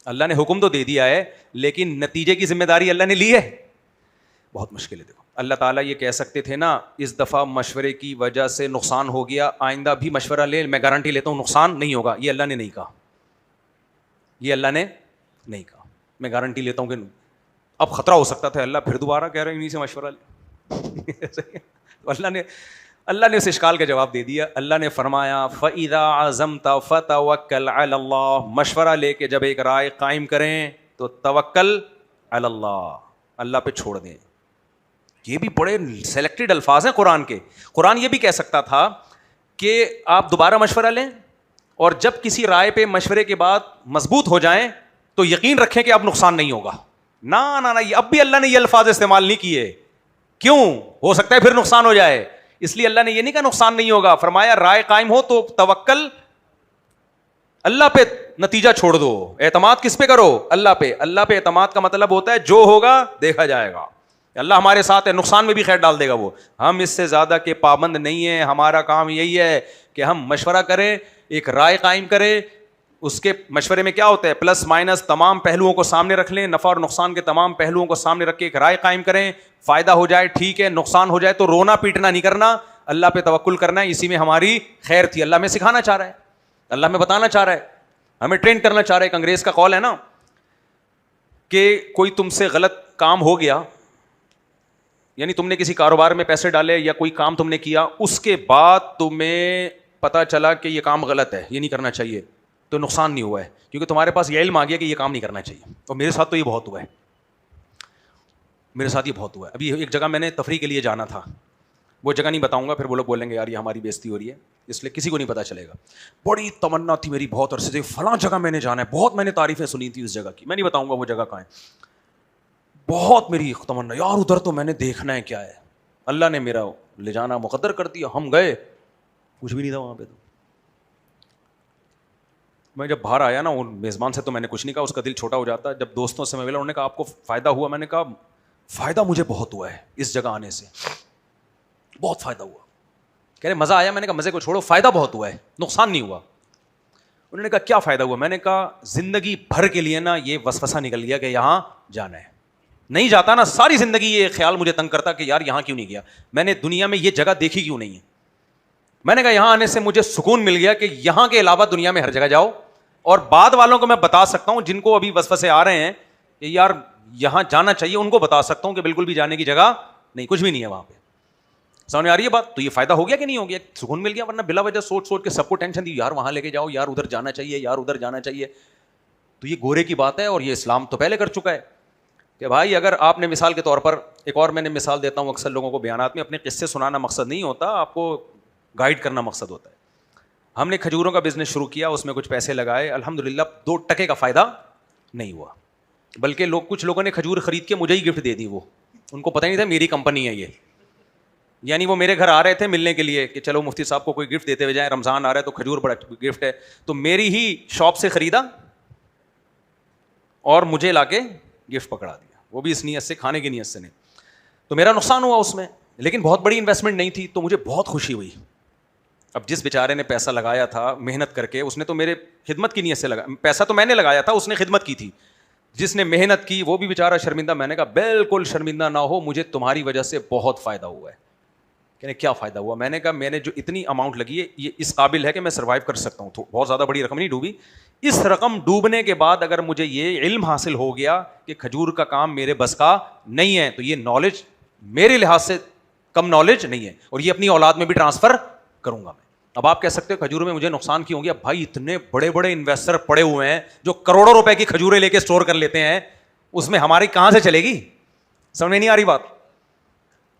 اللہ نے حکم تو دے دیا ہے, لیکن نتیجے کی ذمہ داری اللہ نے لی ہے. بہت مشکل ہے. دیکھو اللہ تعالیٰ یہ کہہ سکتے تھے نا, اس دفعہ مشورے کی وجہ سے نقصان ہو گیا, آئندہ بھی مشورہ لے, میں گارنٹی لیتا ہوں نقصان نہیں ہوگا. یہ اللہ نے نہیں کہا, یہ اللہ نے نہیں کہا, میں گارنٹی لیتا ہوں کہ اب خطرہ ہو سکتا تھا. اللہ پھر دوبارہ کہہ رہے ہیں انہیں سے مشورہ لے. اللہ نے اس اشکال کا جواب دے دیا. اللہ نے فرمایا فَإِذَا عَزَمْتَ فَتَوَكَّلْ عَلَى اللَّهِ, مشورہ لے کے جب ایک رائے قائم کریں تو توکل علی اللہ, اللہ پہ چھوڑ دیں. یہ بھی بڑے سلیکٹڈ الفاظ ہیں قرآن کے. قرآن یہ بھی کہہ سکتا تھا کہ آپ دوبارہ مشورہ لیں, اور جب کسی رائے پہ مشورے کے بعد مضبوط ہو جائیں تو یقین رکھیں کہ اب نقصان نہیں ہوگا. نہ, اب بھی اللہ نے یہ الفاظ استعمال نہیں کیے. کیوں؟ ہو سکتا ہے پھر نقصان ہو جائے, اس لیے اللہ نے یہ نہیں کہا نقصان نہیں ہوگا. فرمایا رائے قائم ہو تو توکل اللہ پہ, نتیجہ چھوڑ دو, اعتماد کس پہ کرو؟ اللہ پہ. اللہ پہ اعتماد کا مطلب ہوتا ہے جو ہوگا دیکھا جائے گا, اللہ ہمارے ساتھ ہے, نقصان میں بھی خیر ڈال دے گا وہ. ہم اس سے زیادہ کے پابند نہیں ہیں. ہمارا کام یہی ہے کہ ہم مشورہ کریں, ایک رائے قائم کریں, اس کے مشورے میں کیا ہوتا ہے پلس مائنس تمام پہلوؤں کو سامنے رکھ لیں, نفع اور نقصان کے تمام پہلوؤں کو سامنے رکھ کے ایک رائے قائم کریں. فائدہ ہو جائے ٹھیک ہے, نقصان ہو جائے تو رونا پیٹنا نہیں کرنا, اللہ پہ توکل کرنا ہے. اسی میں ہماری خیر تھی. اللہ میں سکھانا چاہ رہا ہے, اللہ میں بتانا چاہ رہا ہے, ہمیں ٹرین کرنا چاہ رہا ہے. ایک انگریز کا قول ہے نا کہ کوئی تم سے غلط کام ہو گیا, یعنی تم نے کسی کاروبار میں پیسے ڈالے یا کوئی کام تم نے کیا, اس کے بعد تمہیں پتا چلا کہ یہ کام غلط ہے, یہ نہیں کرنا چاہیے, تو نقصان نہیں ہوا ہے کیونکہ تمہارے پاس یہ علم آ گیا کہ یہ کام نہیں کرنا چاہیے. اور میرے ساتھ تو یہ بہت ہوا ہے, میرے ساتھ یہ بہت ہوا ہے. ابھی ایک جگہ میں نے تفریح کے لیے جانا تھا, وہ جگہ نہیں بتاؤں گا, پھر وہ لوگ بولیں گے یار یہ ہماری بےزتی ہو رہی ہے, اس لیے کسی کو نہیں پتا چلے گا. بڑی تمنا تھی میری بہت عرصے سے, فلاں جگہ میں نے جانا ہے, بہت میں نے تعریفیں سنی تھی اس جگہ کی, میں نہیں بتاؤں گا وہ جگہ کہاں ہے. بہت میری تمنا یار ادھر تو میں نے دیکھنا ہے کیا ہے. اللہ نے میرا لے جانا مقدر کر دیا, ہم گئے. کچھ بھی نہیں تھا وہاں پہ. تو میں جب باہر آیا نا وہ میزبان سے تو میں نے کچھ نہیں کہا, اس کا دل چھوٹا ہو جاتا. جب دوستوں سے میں ملا انہوں نے کہا آپ کو فائدہ ہوا؟ میں نے کہا فائدہ مجھے بہت ہوا ہے اس جگہ آنے سے, بہت فائدہ ہوا. کہہ رہے مزہ آیا؟ میں نے کہا مزے کو چھوڑو, فائدہ بہت ہوا ہے, نقصان نہیں ہوا. انہوں نے کہا کیا فائدہ ہوا؟ میں نے کہا زندگی بھر کے لیے نا یہ وسوسہ نکل گیا کہ یہاں جانا ہے, نہیں جاتا نا ساری زندگی یہ خیال مجھے تنگ کرتا کہ یار یہاں کیوں نہیں گیا, میں نے دنیا میں یہ جگہ دیکھی کیوں نہیں ہے. میں نے کہا یہاں آنے سے مجھے سکون مل گیا کہ یہاں کے علاوہ دنیا میں ہر جگہ جاؤ. اور بعد والوں کو میں بتا سکتا ہوں جن کو ابھی وسوسے آ رہے ہیں کہ یار یہاں جانا چاہیے, ان کو بتا سکتا ہوں کہ بالکل بھی جانے کی جگہ نہیں, کچھ بھی نہیں ہے وہاں پہ. سمجھ میں آ رہی ہے بات؟ تو یہ فائدہ ہو گیا کہ نہیں ہو گیا؟ سکون مل گیا. ورنہ بلا وجہ سوچ سوچ کے سب کو ٹینشن دی, یار وہاں لے کے جاؤ, یار ادھر جانا چاہیے, یار ادھر جانا چاہیے. تو یہ گورے کی بات ہے, اور یہ اسلام تو پہلے کر چکا ہے کہ بھائی اگر آپ نے مثال کے طور پر, ایک اور میں نے مثال دیتا ہوں اکثر لوگوں کو بیانات میں, اپنے قصے سنانا مقصد نہیں ہوتا, آپ کو گائیڈ کرنا مقصد ہوتا ہے. ہم نے کھجوروں کا بزنس شروع کیا, اس میں کچھ پیسے لگائے, الحمدللہ 2% کا فائدہ نہیں ہوا, بلکہ کچھ لوگوں نے کھجور خرید کے مجھے ہی گفٹ دے دی. وہ ان کو پتہ نہیں تھا میری کمپنی ہے یہ, یعنی وہ میرے گھر آ رہے تھے ملنے کے لیے کہ چلو مفتی صاحب کو کوئی گفٹ دیتے ہوئے جائیں, رمضان آ رہا ہے تو کھجور بڑا گفٹ ہے, تو میری ہی شاپ سے خریدا اور مجھے لا کے گفٹ پکڑا دیا, وہ بھی اس نیت سے, کھانے کی نیت سے نہیں. تو میرا نقصان ہوا اس میں, لیکن بہت بڑی انویسٹمنٹ نہیں تھی, تو مجھے بہت خوشی ہوئی. اب جس بیچارے نے پیسہ لگایا تھا محنت کر کے, اس نے تو میرے خدمت کی نیت سے لگا, پیسہ تو میں نے لگایا تھا, اس نے خدمت کی تھی. جس نے محنت کی وہ بھی بیچارہ شرمندہ. میں نے کہا بالکل شرمندہ نہ ہو, مجھے تمہاری وجہ سے بہت فائدہ ہوا ہے. کہنے کیا فائدہ ہوا؟ میں نے کہا میں نے جو اتنی اماؤنٹ لگی ہے یہ اس قابل ہے کہ میں سروائیو کر سکتا ہوں, تو بہت زیادہ بڑی رقم نہیں ڈوبی. اس رقم ڈوبنے کے بعد اگر مجھے یہ علم حاصل ہو گیا کہ کھجور کا کام میرے بس کا نہیں ہے, تو یہ نالج میرے لحاظ سے کم نالج نہیں ہے, اور یہ اپنی اولاد میں بھی ٹرانسفر کروں گا میں. اب آپ کہہ سکتے ہو کھجور میں مجھے نقصان کیوں ہو گیا؟ بھائی اتنے بڑے بڑے انویسٹر پڑے ہوئے ہیں جو کروڑوں روپے کی کھجوریں لے کے اسٹور کر لیتے ہیں, اس میں ہماری کہاں سے چلے گی؟ سمجھ میں نہیں آ رہی بات؟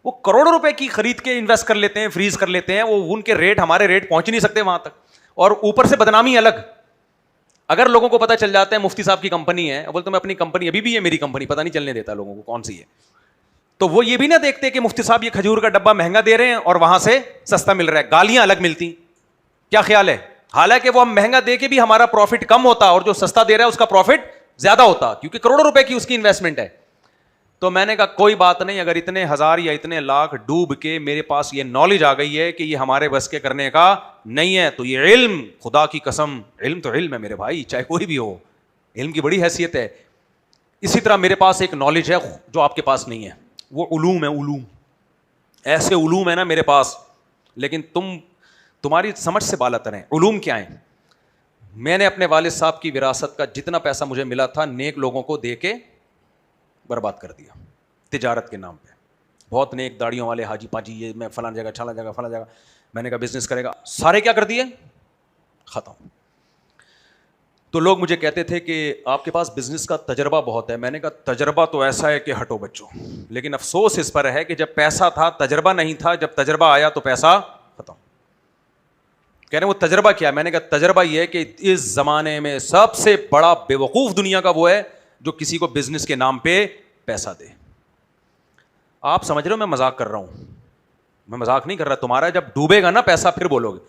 وہ کروڑوں روپے کی خرید کے انویسٹ کر لیتے ہیں, فریز کر لیتے ہیں, وہ ان کے ریٹ ہمارے ریٹ پہنچ نہیں سکتے وہاں تک, اور اوپر سے بدنامی الگ. اگر لوگوں کو پتہ چل جاتا ہے مفتی صاحب کی کمپنی ہے, بولتے میں اپنی کمپنی ابھی بھی ہے میری کمپنی, پتہ نہیں چلنے دیتا لوگوں کو کون سی ہے, تو وہ یہ بھی نہ دیکھتے کہ مفتی صاحب یہ کھجور کا ڈبہ مہنگا دے رہے ہیں اور وہاں سے سستا مل رہا ہے, گالیاں الگ ملتی. کیا خیال ہے؟ حالانکہ وہ ہم مہنگا دے کے بھی ہمارا پروفٹ کم ہوتا, اور جو سستا دے رہا ہے اس کا پروفٹ زیادہ ہوتا, کیونکہ کروڑوں روپے کی اس کی انویسٹمنٹ ہے. تو میں نے کہا کوئی بات نہیں, اگر اتنے ہزار یا اتنے لاکھ ڈوب کے میرے پاس یہ نالج آ گئی ہے کہ یہ ہمارے بس کے کرنے کا نہیں ہے, تو یہ علم, خدا کی قسم علم تو علم ہے میرے بھائی, چاہے کوئی بھی ہو, علم کی بڑی حیثیت ہے. اسی طرح میرے پاس ایک نالج ہے جو آپ کے پاس نہیں ہے, وہ علوم ہے. علوم, ایسے علوم ہے نا میرے پاس, لیکن تمہاری سمجھ سے بالا تر ہیں. علوم کیا ہیں؟ میں نے اپنے والد صاحب کی وراثت کا جتنا پیسہ مجھے ملا تھا نیک لوگوں کو دے کے برباد کر دیا, تجارت کے نام پہ. بہت نیک داڑیوں والے حاجی پاجی, یہ میں فلاں جگہ چھالا جگہ فلاں جگہ, میں نے کہا بزنس کرے گا, سارے کیا کر دیے؟ ختم. تو لوگ مجھے کہتے تھے کہ آپ کے پاس بزنس کا تجربہ بہت ہے. میں نے کہا تجربہ تو ایسا ہے کہ ہٹو بچوں, لیکن افسوس اس پر ہے کہ جب پیسہ تھا تجربہ نہیں تھا, جب تجربہ آیا تو پیسہ ختم. کہہ رہے وہ تجربہ کیا ہے؟ میں نے کہا تجربہ یہ ہے کہ اس زمانے میں سب سے بڑا بے وقوف دنیا کا وہ ہے جو کسی کو بزنس کے نام پہ پیسہ دے. آپ سمجھ رہے ہو میں مذاق کر رہا ہوں؟ میں مذاق نہیں کر رہا. تمہارا جب ڈوبے گا نا پیسہ پھر بولو گے.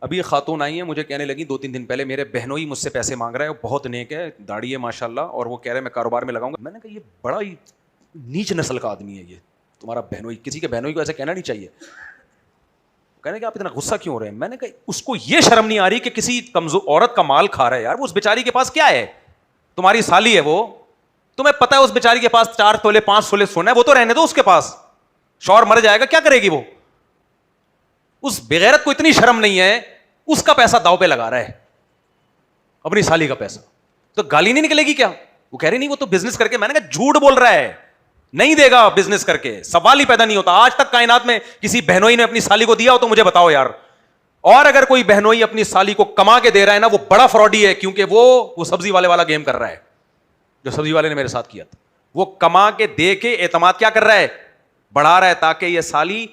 ابھی ایک خاتون آئی ہیں مجھے کہنے لگی 2-3 دن پہلے, میرے بہنوئی مجھ سے پیسے مانگ رہا ہے, وہ بہت نیک ہے, داڑھی ہے ماشاء اللہ, اور وہ کہہ رہے ہیں میں کاروبار میں لگاؤں گا. میں نے کہا یہ بڑا ہی نیچ نسل کا آدمی ہے یہ تمہارا بہنوئی, کسی کے بہنوئی کو ایسا کہنا نہیں چاہیے. کہنے کہ آپ اتنا غصہ کیوں ہو رہے ہیں؟ میں نے کہا اس کو یہ شرم نہیں آ رہی کہ کسی کمزور عورت کا مال کھا رہا ہے. یار وہ اس بیچاری کے پاس کیا ہے؟ تمہاری سالی ہے وہ, تمہیں پتا ہے اس بیچاری کے پاس 4 تولے 5 تولے سونا ہے, وہ تو رہنے دو اس کے پاس, شوہر مر جائے گا کیا کرے گی وہ؟ اس بغیرت کو اتنی شرم نہیں ہے, اس کا پیسہ داؤ پہ لگا رہا ہے, اپنی سالی کا پیسہ. تو گالی نہیں نکلے گی کیا؟ وہ کہہ رہی نہیں وہ تو بزنس کر کے. میں نے کہا جھوٹ بول رہا ہے, نہیں دے گا بزنس کر کے, سوال ہی پیدا نہیں ہوتا. آج تک کائنات میں کسی بہنوئی نے اپنی سالی کو دیا ہو تو مجھے بتاؤ یار. اور اگر کوئی بہنوئی اپنی سالی کو کما کے دے رہا ہے نا, وہ بڑا فراڈی ہے, کیونکہ وہ سبزی والے والا گیم کر رہا ہے جو سبزی والے نے میرے ساتھ کیا تھا. وہ کما کے دے کے اعتماد کیا کر رہا ہے؟ بڑھا رہا ہے, تاکہ یہ سالی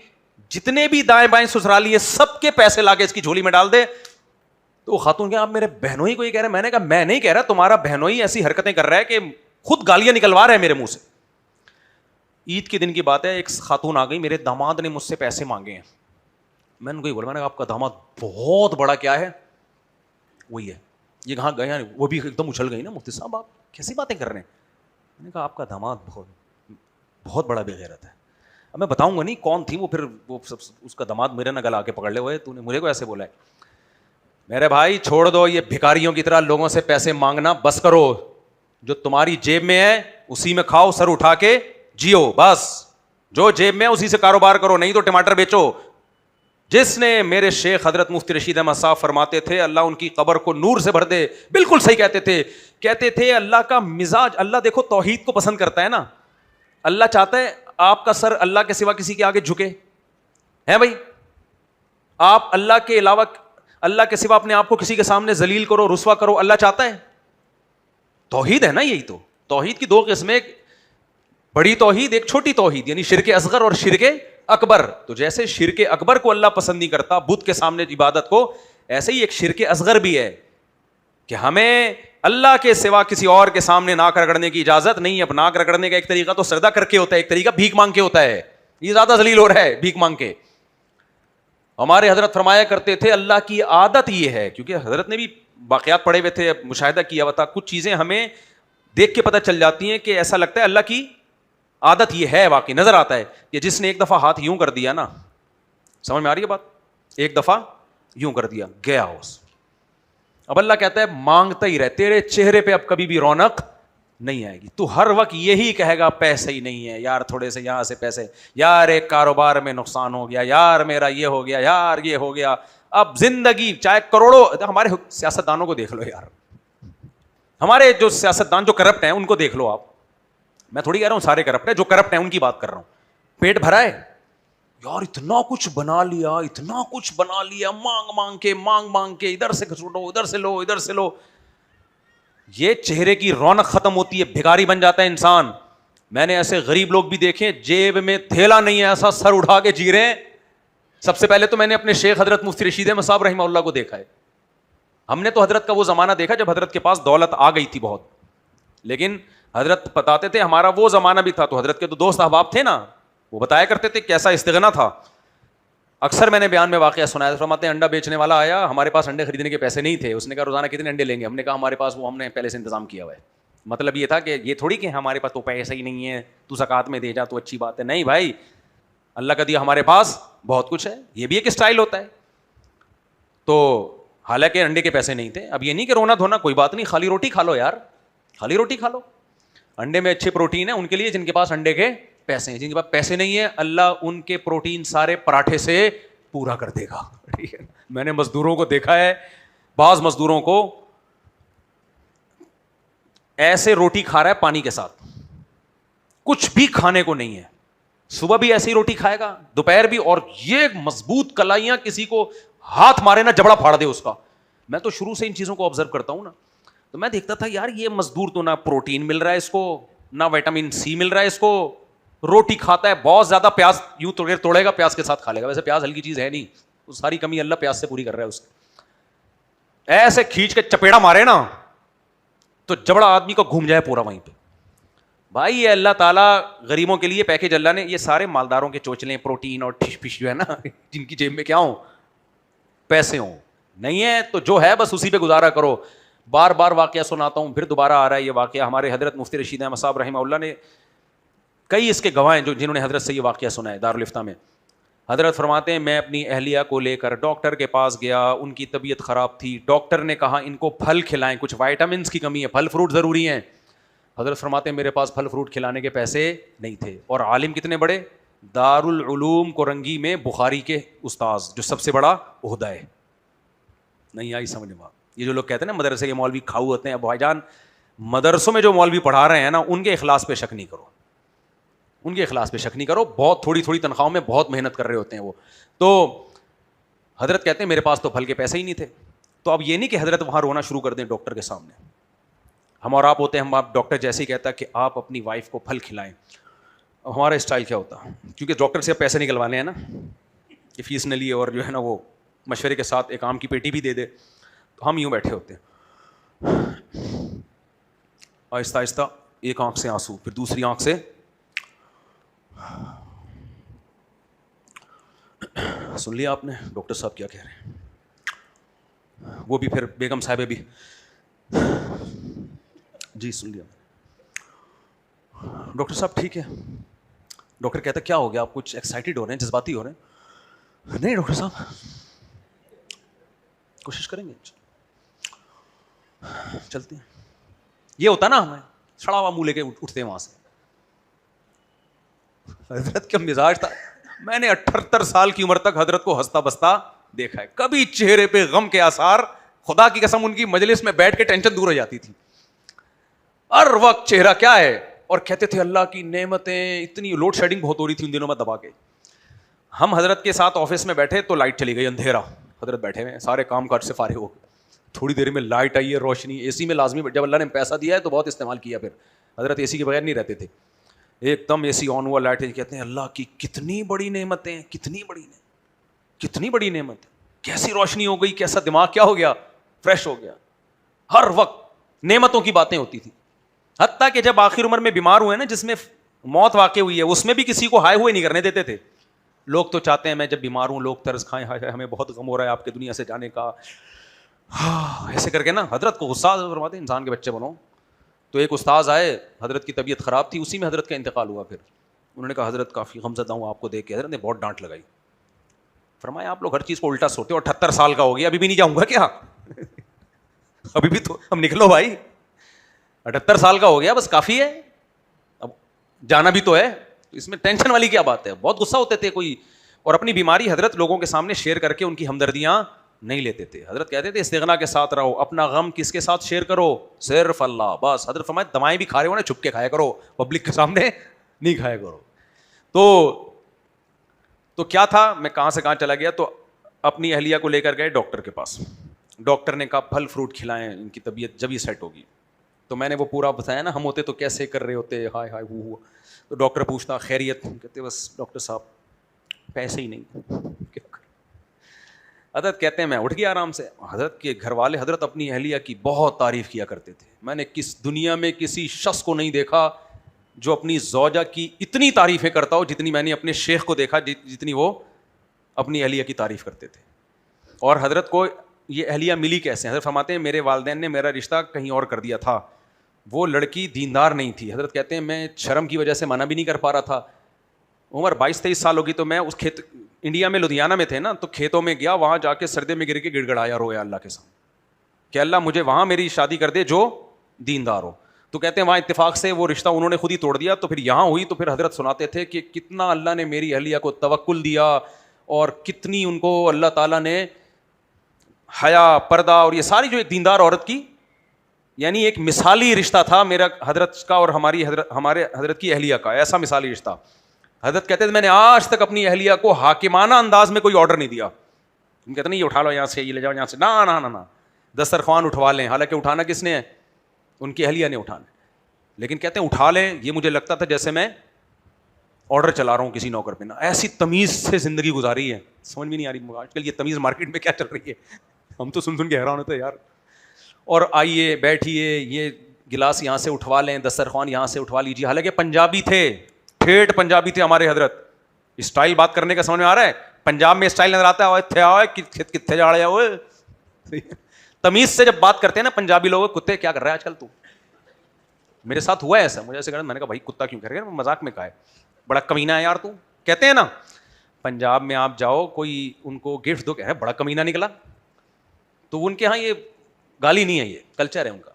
جتنے بھی دائیں بائیں سسرالی ہے سب کے پیسے لا کے اس کی جھولی میں ڈال دے. تو خاتون کیا آپ میرے بہنوئی کو یہ کہہ رہے ہیں؟ میں نے کہا میں نہیں کہہ رہا, تمہارا بہنوئی ایسی حرکتیں کر رہا ہے کہ خود گالیاں نکلوا رہا ہے میرے منہ سے. عید کے دن کی بات ہے, ایک خاتون آ گئی, میرے داماد نے مجھ سے پیسے مانگے ہیں, میں نے بولا، میں نے کہا آپ کا داماد بہت بڑا کیا ہے؟ وہی ہے. یہ کہاں گیا؟ وہ بھی ایک دم اچھل گئی نا، مفتی صاحب آپ کیسی باتیں کر رہے ہیں. میں نے کہا آپ کا داماد بہت بڑا بے غیرت ہے. اب میں بتاؤں گا نہیں کون تھی وہ، پھر وہ اس کا داماد میرے نہ گلا کے پکڑ لے ہوئے، تو نے مجھے کو ایسے بولا ہے. میرے بھائی چھوڑ دو یہ بھکاریوں کی طرح لوگوں سے پیسے مانگنا، بس کرو. جو تمہاری جیب میں ہے اسی میں کھاؤ، سر اٹھا کے جیو، بس. جو جیب میں ہے اسی سے کاروبار کرو، نہیں تو ٹماٹر بیچو. جس نے میرے شیخ حضرت مفتی رشید احمد صاحب فرماتے تھے اللہ ان کی قبر کو نور سے بھر دے، بالکل صحیح کہتے تھے اللہ کا مزاج، اللہ دیکھو توحید کو پسند کرتا ہے نا. اللہ چاہتا ہے آپ کا سر اللہ کے سوا کسی کے آگے جھکے ہیں بھائی؟ آپ اللہ کے علاوہ، اللہ کے سوا اپنے آپ کو کسی کے سامنے ذلیل کرو، رسوا کرو، اللہ چاہتا ہے؟ توحید ہے نا یہی تو. توحید کی دو قسمیں، ایک بڑی توحید، ایک چھوٹی توحید، یعنی شرک اصغر اور شرک اکبر. تو جیسے شرک اکبر کو اللہ پسند نہیں کرتا بت کے سامنے عبادت کو، ایسے ہی ایک شرک اصغر بھی ہے کہ ہمیں اللہ کے سوا کسی اور کے سامنے ناک رگڑنے کی اجازت نہیں ہے. اب ناک رگڑنے کا ایک طریقہ تو سجدہ کر کے ہوتا ہے، ایک طریقہ بھیک مانگ کے ہوتا ہے. یہ زیادہ ذلیل ہو رہا ہے بھیک مانگ کے. ہمارے حضرت فرمایا کرتے تھے اللہ کی عادت یہ ہے، کیونکہ حضرت نے بھی واقعات پڑھے ہوئے تھے، مشاہدہ کیا ہوا تھا، کچھ چیزیں ہمیں دیکھ کے پتہ چل جاتی ہیں کہ ایسا لگتا ہے اللہ کی عادت یہ ہے، واقعی نظر آتا ہے کہ جس نے ایک دفعہ ہاتھ یوں کر دیا نا، سمجھ میں آ رہی ہے بات، ایک دفعہ یوں کر دیا گیا اس. اب اللہ کہتا ہے مانگتا ہی رہ، تیرے چہرے پہ اب کبھی بھی رونق نہیں آئے گی. تو ہر وقت یہی کہے گا پیسے ہی نہیں ہے یار، تھوڑے سے یہاں سے پیسے، یار ایک کاروبار میں نقصان ہو گیا، یار میرا یہ ہو گیا، یار یہ ہو گیا. اب زندگی چاہے کروڑوں، ہمارے سیاستدانوں کو دیکھ لو یار، ہمارے جو سیاستدان جو کرپٹ ہیں ان کو دیکھ لو آپ. میں تھوڑی کہہ رہا ہوں سارے کرپٹ ہیں، جو کرپٹ ہیں ان کی بات کر رہا ہوں. پیٹ بھرا ہے یار، اتنا کچھ بنا لیا، اتنا کچھ بنا لیا، مانگ مانگ کے ادھر سے چھوڑو، ادھر سے لو، ادھر سے لو. یہ چہرے کی رونق ختم ہوتی ہے، بھکاری بن جاتا ہے انسان. میں نے ایسے غریب لوگ بھی دیکھے جیب میں تھیلا نہیں ہے، ایسا سر اٹھا کے جی رہے ہیں. سب سے پہلے تو میں نے اپنے شیخ حضرت مفتی رشید احمد صاحب رحمہ اللہ کو دیکھا ہے. ہم نے تو حضرت کا وہ زمانہ دیکھا جب حضرت کے پاس دولت آ گئی تھی بہت، لیکن حضرت بتاتے تھے ہمارا وہ زمانہ بھی تھا. تو حضرت کے تو دوست احباب تھے نا، وہ بتایا کرتے تھے کیسا استغنا تھا. اکثر میں نے بیان میں واقعہ سنایا، فرماتے ہیں انڈا بیچنے والا آیا، ہمارے پاس انڈے خریدنے کے پیسے نہیں تھے. اس نے کہا روزانہ کتنے انڈے لیں گے؟ ہم نے کہا ہمارے پاس وہ ہم نے پہلے سے انتظام کیا ہوا ہے. مطلب یہ تھا کہ یہ تھوڑی کہ ہمارے پاس تو پیسے ہی نہیں ہے، تو زکوٰۃ میں دے جا تو اچھی بات ہے. نہیں بھائی، اللہ کا دیا ہمارے پاس بہت کچھ ہے. یہ بھی ایک اسٹائل ہوتا ہے. تو حالانکہ انڈے کے پیسے نہیں تھے. اب یہ نہیں کہ رونا دھونا، کوئی بات نہیں، خالی روٹی کھا لو یار، خالی روٹی کھا لو. انڈے میں اچھے پروٹین ہے ان کے لیے جن کے پاس انڈے کے پیسے ہیں. جن کے پاس پیسے نہیں ہے اللہ ان کے پروٹین سارے پراٹھے سے پورا کر دے گا. ٹھیک ہے، میں نے مزدوروں کو دیکھا ہے، بعض مزدوروں کو ایسے روٹی کھا رہا ہے پانی کے ساتھ، کچھ بھی کھانے کو نہیں ہے. صبح بھی ایسی روٹی کھائے گا، دوپہر بھی، اور یہ مضبوط کلائیاں کسی کو ہاتھ مارے نا جبڑا پھاڑ دے اس کا. میں تو شروع سے ان چیزوں کو آبزرو کرتا ہوں نا، تو میں دیکھتا تھا یار یہ مزدور تو نہ پروٹین مل رہا ہے اس کو، نہ وٹامن سی مل رہا ہے اس کو، روٹی کھاتا ہے بہت زیادہ، پیاز یوں توڑے گا پیاز کے ساتھ کھا لے گا. ویسے پیاز ہلکی چیز ہے نہیں، وہ ساری کمی اللہ پیاز سے پوری کر رہا ہے اس کی. ایسے کھینچ کے چپیڑا مارے نا تو جبڑا آدمی کو گھوم جائے پورا وہیں پہ. بھائی یہ اللہ تعالیٰ غریبوں کے لیے پیکیج اللہ نے، یہ سارے مالداروں کے چوچلے پروٹین اور ٹھش پش جو ہے نا، جن کی جیب میں کیا ہوں پیسے ہوں، نہیں ہے تو جو ہے بس اسی پہ گزارا کرو. بار بار واقعہ سناتا ہوں، پھر دوبارہ آ رہا ہے یہ واقعہ. ہمارے حضرت مفتی رشید احمد صاحب رحمہ اللہ نے، کئی اس کے گواہ ہیں جنہوں نے حضرت سے یہ واقعہ سنا ہے دارالفتہ میں. حضرت فرماتے ہیں میں اپنی اہلیہ کو لے کر ڈاکٹر کے پاس گیا، ان کی طبیعت خراب تھی. ڈاکٹر نے کہا ان کو پھل کھلائیں، کچھ وائٹامنس کی کمی ہے، پھل فروٹ ضروری ہیں. حضرت فرماتے ہیں میرے پاس پھل فروٹ کھلانے کے پیسے نہیں تھے. اور عالم کتنے بڑے، دارالعلوم کورنگی میں بخاری کے استاذ، جو سب سے بڑا عہدہ ہے. نہیں آئی سمجھ میں؟ یہ جو لوگ کہتے ہیں نا مدرسے کے مولوی کھاؤ ہوتے ہیں، بھائی جان مدرسوں میں جو مولوی پڑھا رہے ہیں نا ان کے اخلاص پہ شک نہیں کرو، ان کے اخلاص پہ شک نہیں کرو. بہت تھوڑی تھوڑی تنخواہوں میں بہت محنت کر رہے ہوتے ہیں وہ. تو حضرت کہتے ہیں میرے پاس تو پھل کے پیسے ہی نہیں تھے. تو اب یہ نہیں کہ حضرت وہاں رونا شروع کر دیں ڈاکٹر کے سامنے. ہم اور آپ ہوتے ہیں، ہم آپ ڈاکٹر جیسے ہی کہتا کہ آپ اپنی وائف کو پھل کھلائیں. اب ہمارا اسٹائل کیا ہوتا، کیونکہ ڈاکٹر سے پیسے نکلوانے ہیں نا کہ فیس نہ لیے اور جو ہے نا وہ مشورے کے ساتھ ایک آم کی پیٹی بھی دے دے. تو ہم یوں بیٹھے ہوتے ہیں، آہستہ آہستہ ایک آنکھ سے آنسو، پھر دوسری آنکھ سے سن لیا آپ نے ڈاکٹر صاحب کیا کہہ رہے ہیں؟ وہ بھی پھر بیگم صاحبہ بھی جی سن لیا ڈاکٹر صاحب ٹھیک ہے. ڈاکٹر کہتا کیا ہو گیا, آپ کچھ ایکسائٹیڈ ہو رہے ہیں, جذباتی ہو رہے ہیں؟ نہیں ڈاکٹر صاحب کوشش کریں گے, چلتے ہیں. یہ ہوتا نا ہمیں سڑا ہوا منہ لے کے اٹھتے ہیں وہاں سے. حضرت کا مزاج تھا, میں نے 78 سال کی عمر تک حضرت کو ہنستا بستا دیکھا ہے, کبھی چہرے پہ غم کے آثار, خدا کی قسم ان کی مجلس میں بیٹھ کے ٹینشن دور ہو جاتی تھی. ہر وقت چہرہ کیا ہے, اور کہتے تھے اللہ کی نعمتیں. اتنی لوڈ شیڈنگ بہت ہو رہی تھی ان دنوں میں دبا کے. ہم حضرت کے ساتھ آفس میں بیٹھے تو لائٹ چلی گئی, اندھیرا, حضرت بیٹھے ہوئے سارے کام کاج سے فارغ ہو گئے. تھوڑی دیر میں لائٹ آئی ہے, روشنی, اے سی میں لازمی, جب اللہ نے پیسہ دیا ہے تو بہت استعمال کیا. پھر حضرت اے سی کے بغیر نہیں رہتے تھے, ایک دم اے سی آن ہوا, لائٹ, کہتے ہیں اللہ کی کتنی بڑی نعمتیں, کتنی بڑی نعمت, کیسی روشنی ہو گئی, کیسا دماغ کیا ہو گیا, فریش ہو گیا. ہر وقت نعمتوں کی باتیں ہوتی تھی. حتیٰ کہ جب آخر عمر میں بیمار ہوئے نا, جس میں موت واقع ہوئی ہے, اس میں بھی کسی کو ہائے ہوئے نہیں کرنے دیتے تھے. لوگ تو چاہتے ہیں میں جب بیمار ہوں لوگ طرز کھائیں, ہائے ہمیں بہت غم ہو رہا ہے آپ کے دنیا سے جانے کا, ایسے کر کے نا. حضرت کو غصہ فرماتے ہیں انسان کے بچے بنو. تو ایک استاذ آئے, حضرت کی طبیعت خراب تھی, اسی میں حضرت کا انتقال ہوا. پھر انہوں نے کہا حضرت کافی غمزدہ ہوں آپ کو دیکھ کے. حضرت نے بہت ڈانٹ لگائی, فرمایا آپ لوگ ہر چیز کو الٹا سوچتے ہو, 78 سال کا ہو گیا, ابھی بھی نہیں جاؤں گا کیا؟ ابھی بھی تو ہم نکلو بھائی, 78 سال کا ہو گیا, بس کافی ہے, اب جانا بھی تو ہے, اس میں ٹینشن والی کیا بات ہے. بہت غصہ ہوتے تھے کوئی, اور اپنی بیماری حضرت لوگوں کے سامنے شیئر کر کے ان کی ہمدردیاں نہیں لیتے تھے. حضرت کہتے تھے استغنا کے ساتھ رہو, اپنا غم کس کے ساتھ شیئر کرو, صرف اللہ بس. حضرت فرمایا دوائیں بھی کھا رہے ہو نا, چھپ کے کھایا کرو, پبلک کے سامنے نہیں کھایا کرو. تو کیا تھا, میں کہاں سے کہاں چلا گیا. تو اپنی اہلیہ کو لے کر گئے ڈاکٹر کے پاس. ڈاکٹر نے کہا پھل فروٹ کھلائیں, ان کی طبیعت جب ہی سیٹ ہوگی. تو میں نے وہ پورا بتایا نا, ہم ہوتے تو کیسے کر رہے ہوتے, ہائے ہائے ہوا. تو ڈاکٹر پوچھتا خیریت, کہتے بس ڈاکٹر صاحب پیسے ہی نہیں. حضرت کہتے ہیں میں اٹھ گیا آرام سے. حضرت کے گھر والے, حضرت اپنی اہلیہ کی بہت تعریف کیا کرتے تھے. میں نے دنیا میں کسی شخص کو نہیں دیکھا جو اپنی زوجہ کی اتنی تعریفیں کرتا ہو جتنی میں نے اپنے شیخ کو دیکھا, جتنی وہ اپنی اہلیہ کی تعریف کرتے تھے. اور حضرت کو یہ اہلیہ ملی کیسے؟ حضرت فرماتے ہیں میرے والدین نے میرا رشتہ کہیں اور کر دیا تھا, وہ لڑکی دیندار نہیں تھی. حضرت کہتے ہیں میں شرم کی وجہ سے منع بھی نہیں کر پا رہا تھا. عمر 22-23 سال ہوگی, تو میں اس کھیت, انڈیا میں لدھیانہ میں تھے نا, تو کھیتوں میں گیا, وہاں جا کے سردے میں گر کے گڑ گڑایا, رویا اللہ کے سامنے کہ اللہ مجھے وہاں میری شادی کر دے جو دیندار ہو. تو کہتے ہیں وہاں اتفاق سے وہ رشتہ انہوں نے خود ہی توڑ دیا. تو پھر یہاں ہوئی, تو پھر حضرت سناتے تھے کہ کتنا اللہ نے میری اہلیہ کو توکل دیا, اور کتنی ان کو اللہ تعالیٰ نے حیا, پردہ, اور یہ ساری جو ایک دیندار عورت کی, یعنی ایک مثالی رشتہ تھا میرا حضرت کا اور ہمارے حضرت کی اہلیہ کا, ایسا مثالی رشتہ. حضرت کہتے ہیں میں نے آج تک اپنی اہلیہ کو حاکمانہ انداز میں کوئی آرڈر نہیں دیا. تم کہتے نہیں یہ اٹھا لو یہاں سے, یہ لے جاؤ یہاں سے, نہ دسترخوان اٹھوا لیں. حالانکہ اٹھانا کس نے ہے, ان کی اہلیہ نے اٹھانا. لیکن کہتے ہیں اٹھا لیں, یہ مجھے لگتا تھا جیسے میں آرڈر چلا رہا ہوں کسی نوکر پہ. نا ایسی تمیز سے زندگی گزاری ہے, سمجھ بھی نہیں آ رہی آج کل یہ تمیز مارکیٹ میں کیا چل رہی ہے. ہم تو سن کے حیران ہوتے ہیں یار. اور آئیے بیٹھیے, یہ گلاس یہاں سے اٹھوا لیں, دسترخوان یہاں سے اٹھوا لیجیے. حالانکہ پنجابی تھے, ٹھیٹ پنجابی تھے ہمارے حضرت. اسٹائل بات کرنے کا سمجھ میں آ رہا ہے, پنجاب میں اسٹائل نظر آتا ہے, کتنے جا رہے ہوئے. تمیز سے جب بات کرتے ہیں نا پنجابی لوگ, کتے کیا کر رہا ہے آج کل تو. میرے ساتھ ہوا ہے ایسا, مجھے ایسے کہا, میں نے کہا بھائی کتا کیوں کر رہے ہیں, مذاق میں کہا ہے, بڑا کمینہ ہے یار تو. کہتے ہیں نا پنجاب میں آپ جاؤ, کوئی ان کو گفٹ دو, کہ بڑا کمینہ نکلا, تو ان کے ہاں یہ گالی نہیں ہے, یہ کلچر ہے ان کا.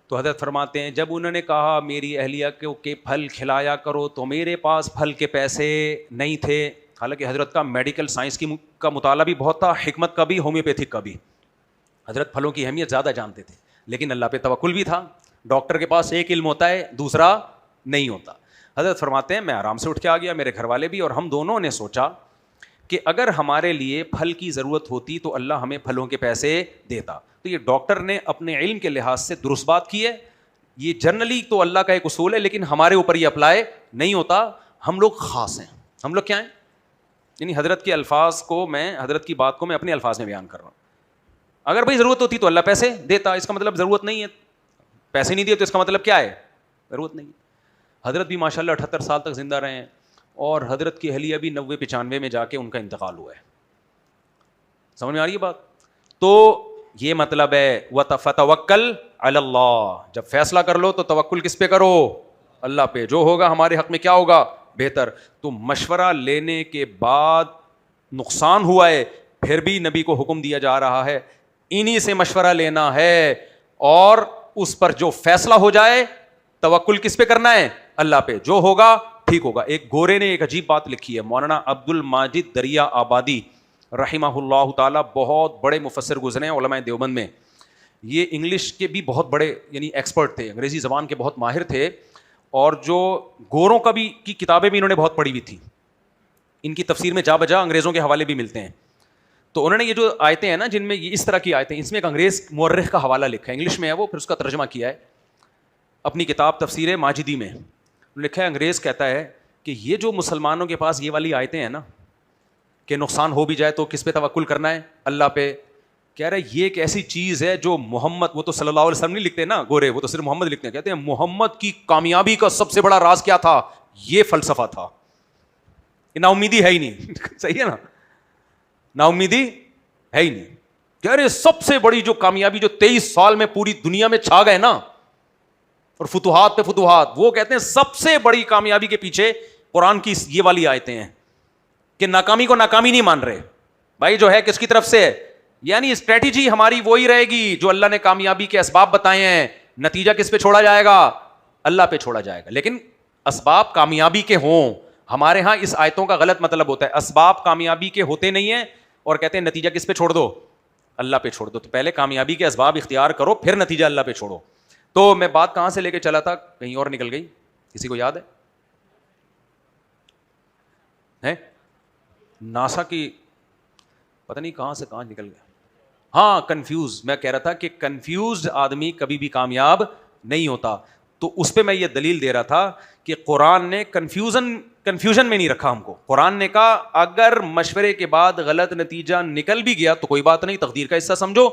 تو حضرت فرماتے ہیں جب انہوں نے کہا میری اہلیہ کو کہ پھل کھلایا کرو, تو میرے پاس پھل کے پیسے نہیں تھے. حالانکہ حضرت کا میڈیکل سائنس کا مطالعہ بھی بہت تھا, حکمت کا بھی, ہومیوپیتھک کا بھی. حضرت پھلوں کی اہمیت زیادہ جانتے تھے, لیکن اللہ پہ توکل بھی تھا. ڈاکٹر کے پاس ایک علم ہوتا ہے, دوسرا نہیں ہوتا. حضرت فرماتے ہیں میں آرام سے اٹھ کے آ گیا, میرے گھر والے بھی, اور ہم دونوں نے سوچا کہ اگر ہمارے لیے پھل کی ضرورت ہوتی تو اللہ ہمیں پھلوں کے پیسے دیتا. تو یہ ڈاکٹر نے اپنے علم کے لحاظ سے درست بات کی ہے. یہ جنرلی تو اللہ کا ایک اصول ہے, لیکن ہمارے اوپر یہ اپلائی نہیں ہوتا. ہم لوگ خاص ہیں. ہم لوگ کیا ہیں, یعنی حضرت کے الفاظ کو میں, حضرت کی بات کو میں اپنے الفاظ میں بیان کر رہا ہوں. اگر بھائی ضرورت ہوتی تو اللہ پیسے دیتا, اس کا مطلب ضرورت نہیں ہے. پیسے نہیں دیے تو اس کا مطلب کیا ہے, ضرورت نہیں. حضرت بھی ماشاء اللہ 78 سال تک زندہ رہے ہیں, اور حضرت کی اہلیہ بھی 90-95 میں جا کے ان کا انتقال ہوا ہے. سمجھ میں آ رہی ہے بات؟ تو یہ مطلب ہے وَتَفَتَوَكَّلْ عَلَى اللَّهِ، جب فیصلہ کر لو تو توکل کس پہ کرو؟ اللہ پہ. جو ہوگا ہمارے حق میں کیا ہوگا؟ بہتر. تو مشورہ لینے کے بعد نقصان ہوا ہے پھر بھی نبی کو حکم دیا جا رہا ہے انہی سے مشورہ لینا ہے، اور اس پر جو فیصلہ ہو جائے توکل کس پہ کرنا ہے؟ اللہ پہ. جو ہوگا ٹھیک ہوگا. ایک گورے نے ایک عجیب بات لکھی ہے، مولانا عبد الماجد دریا آبادی رحمہ اللہ تعالی، بہت بڑے مفسر گزرے ہیں علماء دیوبند میں. یہ انگلش کے بھی بہت بڑے یعنی ایکسپرٹ تھے، انگریزی زبان کے بہت ماہر تھے، اور جو گوروں کا بھی کی کتابیں بھی انہوں نے بہت پڑھی ہوئی تھی. ان کی تفسیر میں جا بجا انگریزوں کے حوالے بھی ملتے ہیں. تو انہوں نے یہ جو آیتیں ہیں نا جن میں یہ اس طرح کی آیتیں، اس میں ایک انگریز مورخ کا حوالہ لکھا ہے، انگلش میں ہے وہ، پھر اس کا ترجمہ کیا ہے اپنی کتاب تفسیر ماجدی میں. لکھا ہے انگریز کہتا ہے کہ یہ جو مسلمانوں کے پاس یہ والی آیتیں ہیں نا کہ نقصان ہو بھی جائے تو کس پہ توکل کرنا ہے؟ اللہ پہ. کہہ رہے یہ ایک ایسی چیز ہے جو محمد، وہ تو صلی اللہ علیہ وسلم نہیں لکھتے نا گورے، وہ تو صرف محمد لکھتے ہیں. کہتے ہیں محمد کی کامیابی کا سب سے بڑا راز کیا تھا؟ یہ فلسفہ تھا. نا امیدی ہے ہی نہیں. صحیح ہے نا، نا امیدی ہے ہی نہیں. کہہ رہے سب سے بڑی جو کامیابی جو 23 سال میں پوری دنیا میں چھا گئے نا، اور فتوحات پہ فتوحات، وہ کہتے ہیں سب سے بڑی کامیابی کے پیچھے قرآن کی یہ والی آیتیں ہیں کہ ناکامی کو ناکامی نہیں مان رہے بھائی، جو ہے کس کی طرف سے ہے؟ یعنی اسٹریٹجی ہماری وہی رہے گی جو اللہ نے کامیابی کے اسباب بتائے ہیں، نتیجہ کس پہ چھوڑا جائے گا؟ اللہ پہ چھوڑا جائے گا. لیکن اسباب کامیابی کے ہوں. ہمارے ہاں اس آیتوں کا غلط مطلب ہوتا ہے، اسباب کامیابی کے ہوتے نہیں ہیں اور کہتے ہیں نتیجہ کس پہ چھوڑ دو؟ اللہ پہ چھوڑ دو. تو پہلے کامیابی کے اسباب اختیار کرو، پھر نتیجہ اللہ پہ چھوڑو. تو میں بات کہاں سے لے کے چلا تھا، کہیں اور نکل گئی، کسی کو یاد ہے؟ ناسا کی پتہ نہیں کہاں سے کہاں نکل گیا. ہاں کنفیوز، میں کہہ رہا تھا کہ کنفیوزڈ آدمی کبھی بھی کامیاب نہیں ہوتا. تو اس پہ میں یہ دلیل دے رہا تھا کہ قرآن نے کنفیوژن میں نہیں رکھا ہم کو. قرآن نے کہا اگر مشورے کے بعد غلط نتیجہ نکل بھی گیا تو کوئی بات نہیں، تقدیر کا حصہ سمجھو،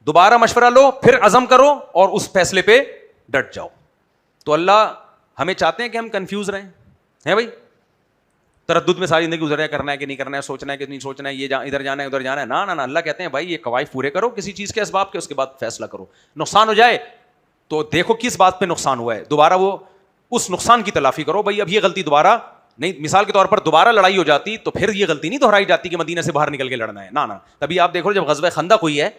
دوبارہ مشورہ لو، پھر عزم کرو اور اس فیصلے پہ ڈٹ جاؤ. تو اللہ ہمیں چاہتے ہیں کہ ہم کنفیوز رہیں، ہیں بھائی، تردد میں ساری زندگی گزرنا، کرنا ہے کہ نہیں کرنا ہے، سوچنا ہے کہ نہیں سوچنا ہے، یہ ادھر جانا ہے ادھر جانا ہے. نہ اللہ کہتے ہیں بھائی یہ قواعد پورے کرو کسی چیز کے اسباب کے، اس کے بعد فیصلہ کرو. نقصان ہو جائے تو دیکھو کس بات پہ نقصان ہوا ہے، دوبارہ وہ اس نقصان کی تلافی کرو. بھائی اب یہ غلطی دوبارہ نہیں، مثال کے طور پر دوبارہ لڑائی ہو جاتی تو پھر یہ غلطی نہیں دہرائی جاتی کہ مدینہ سے باہر نکل کے لڑنا ہے. نہ تبھی آپ دیکھو جب غزوہ خندق ہوئی ہے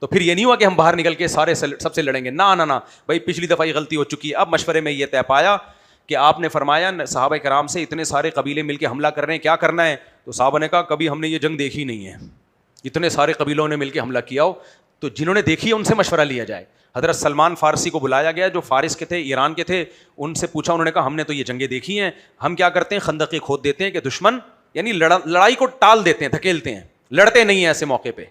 تو پھر یہ نہیں ہوا کہ ہم باہر نکل کے سارے سب سے لڑیں گے. نہ بھائی پچھلی دفعہ یہ غلطی ہو چکی ہے. اب مشورے میں یہ طے پایا کہ آپ نے فرمایا صحابہ کرام سے اتنے سارے قبیلے مل کے حملہ کر رہے ہیں، کیا کرنا ہے؟ تو صحابہ نے کہا کبھی ہم نے یہ جنگ دیکھی نہیں ہے، اتنے سارے قبیلوں نے مل کے حملہ کیا ہو. تو جنہوں نے دیکھی ہے ان سے مشورہ لیا جائے. حضرت سلمان فارسی کو بلایا گیا جو فارس کے تھے، ایران کے تھے. ان سے پوچھا، انہوں نے کہا ہم نے تو یہ جنگیں دیکھی ہیں، ہم کیا کرتے ہیں خندقیں کھود دیتے ہیں کہ دشمن یعنی لڑائی کو ٹال دیتے ہیں، دھکیلتے ہیں، لڑتے نہیں ہیں ایسے موقع پہ،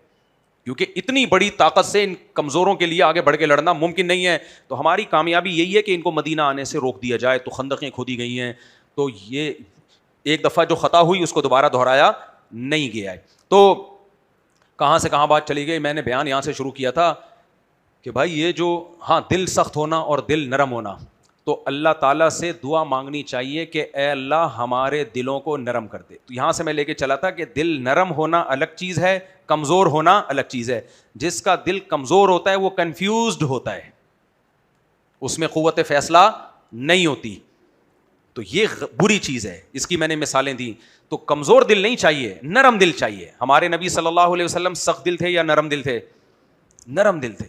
کیونکہ اتنی بڑی طاقت سے ان کمزوروں کے لیے آگے بڑھ کے لڑنا ممکن نہیں ہے. تو ہماری کامیابی یہی ہے کہ ان کو مدینہ آنے سے روک دیا جائے. تو خندقیں کھودی گئی ہیں. تو یہ ایک دفعہ جو خطا ہوئی اس کو دوبارہ دہرایا نہیں گیا ہے. تو کہاں سے کہاں بات چلی گئی؟ میں نے بیان یہاں سے شروع کیا تھا کہ بھائی یہ جو دل سخت ہونا اور دل نرم ہونا، تو اللہ تعالیٰ سے دعا مانگنی چاہیے کہ اے اللہ ہمارے دلوں کو نرم کر دے. تو یہاں سے میں لے کے چلا تھا کہ دل نرم ہونا الگ چیز ہے، کمزور ہونا الگ چیز ہے. جس کا دل کمزور ہوتا ہے وہ کنفیوزڈ ہوتا ہے، اس میں قوت فیصلہ نہیں ہوتی. تو یہ بری چیز ہے. اس کی میں نے مثالیں دی. تو کمزور دل نہیں چاہیے، نرم دل چاہیے. ہمارے نبی صلی اللہ علیہ وسلم سخت دل تھے یا نرم دل تھے؟ نرم دل تھے.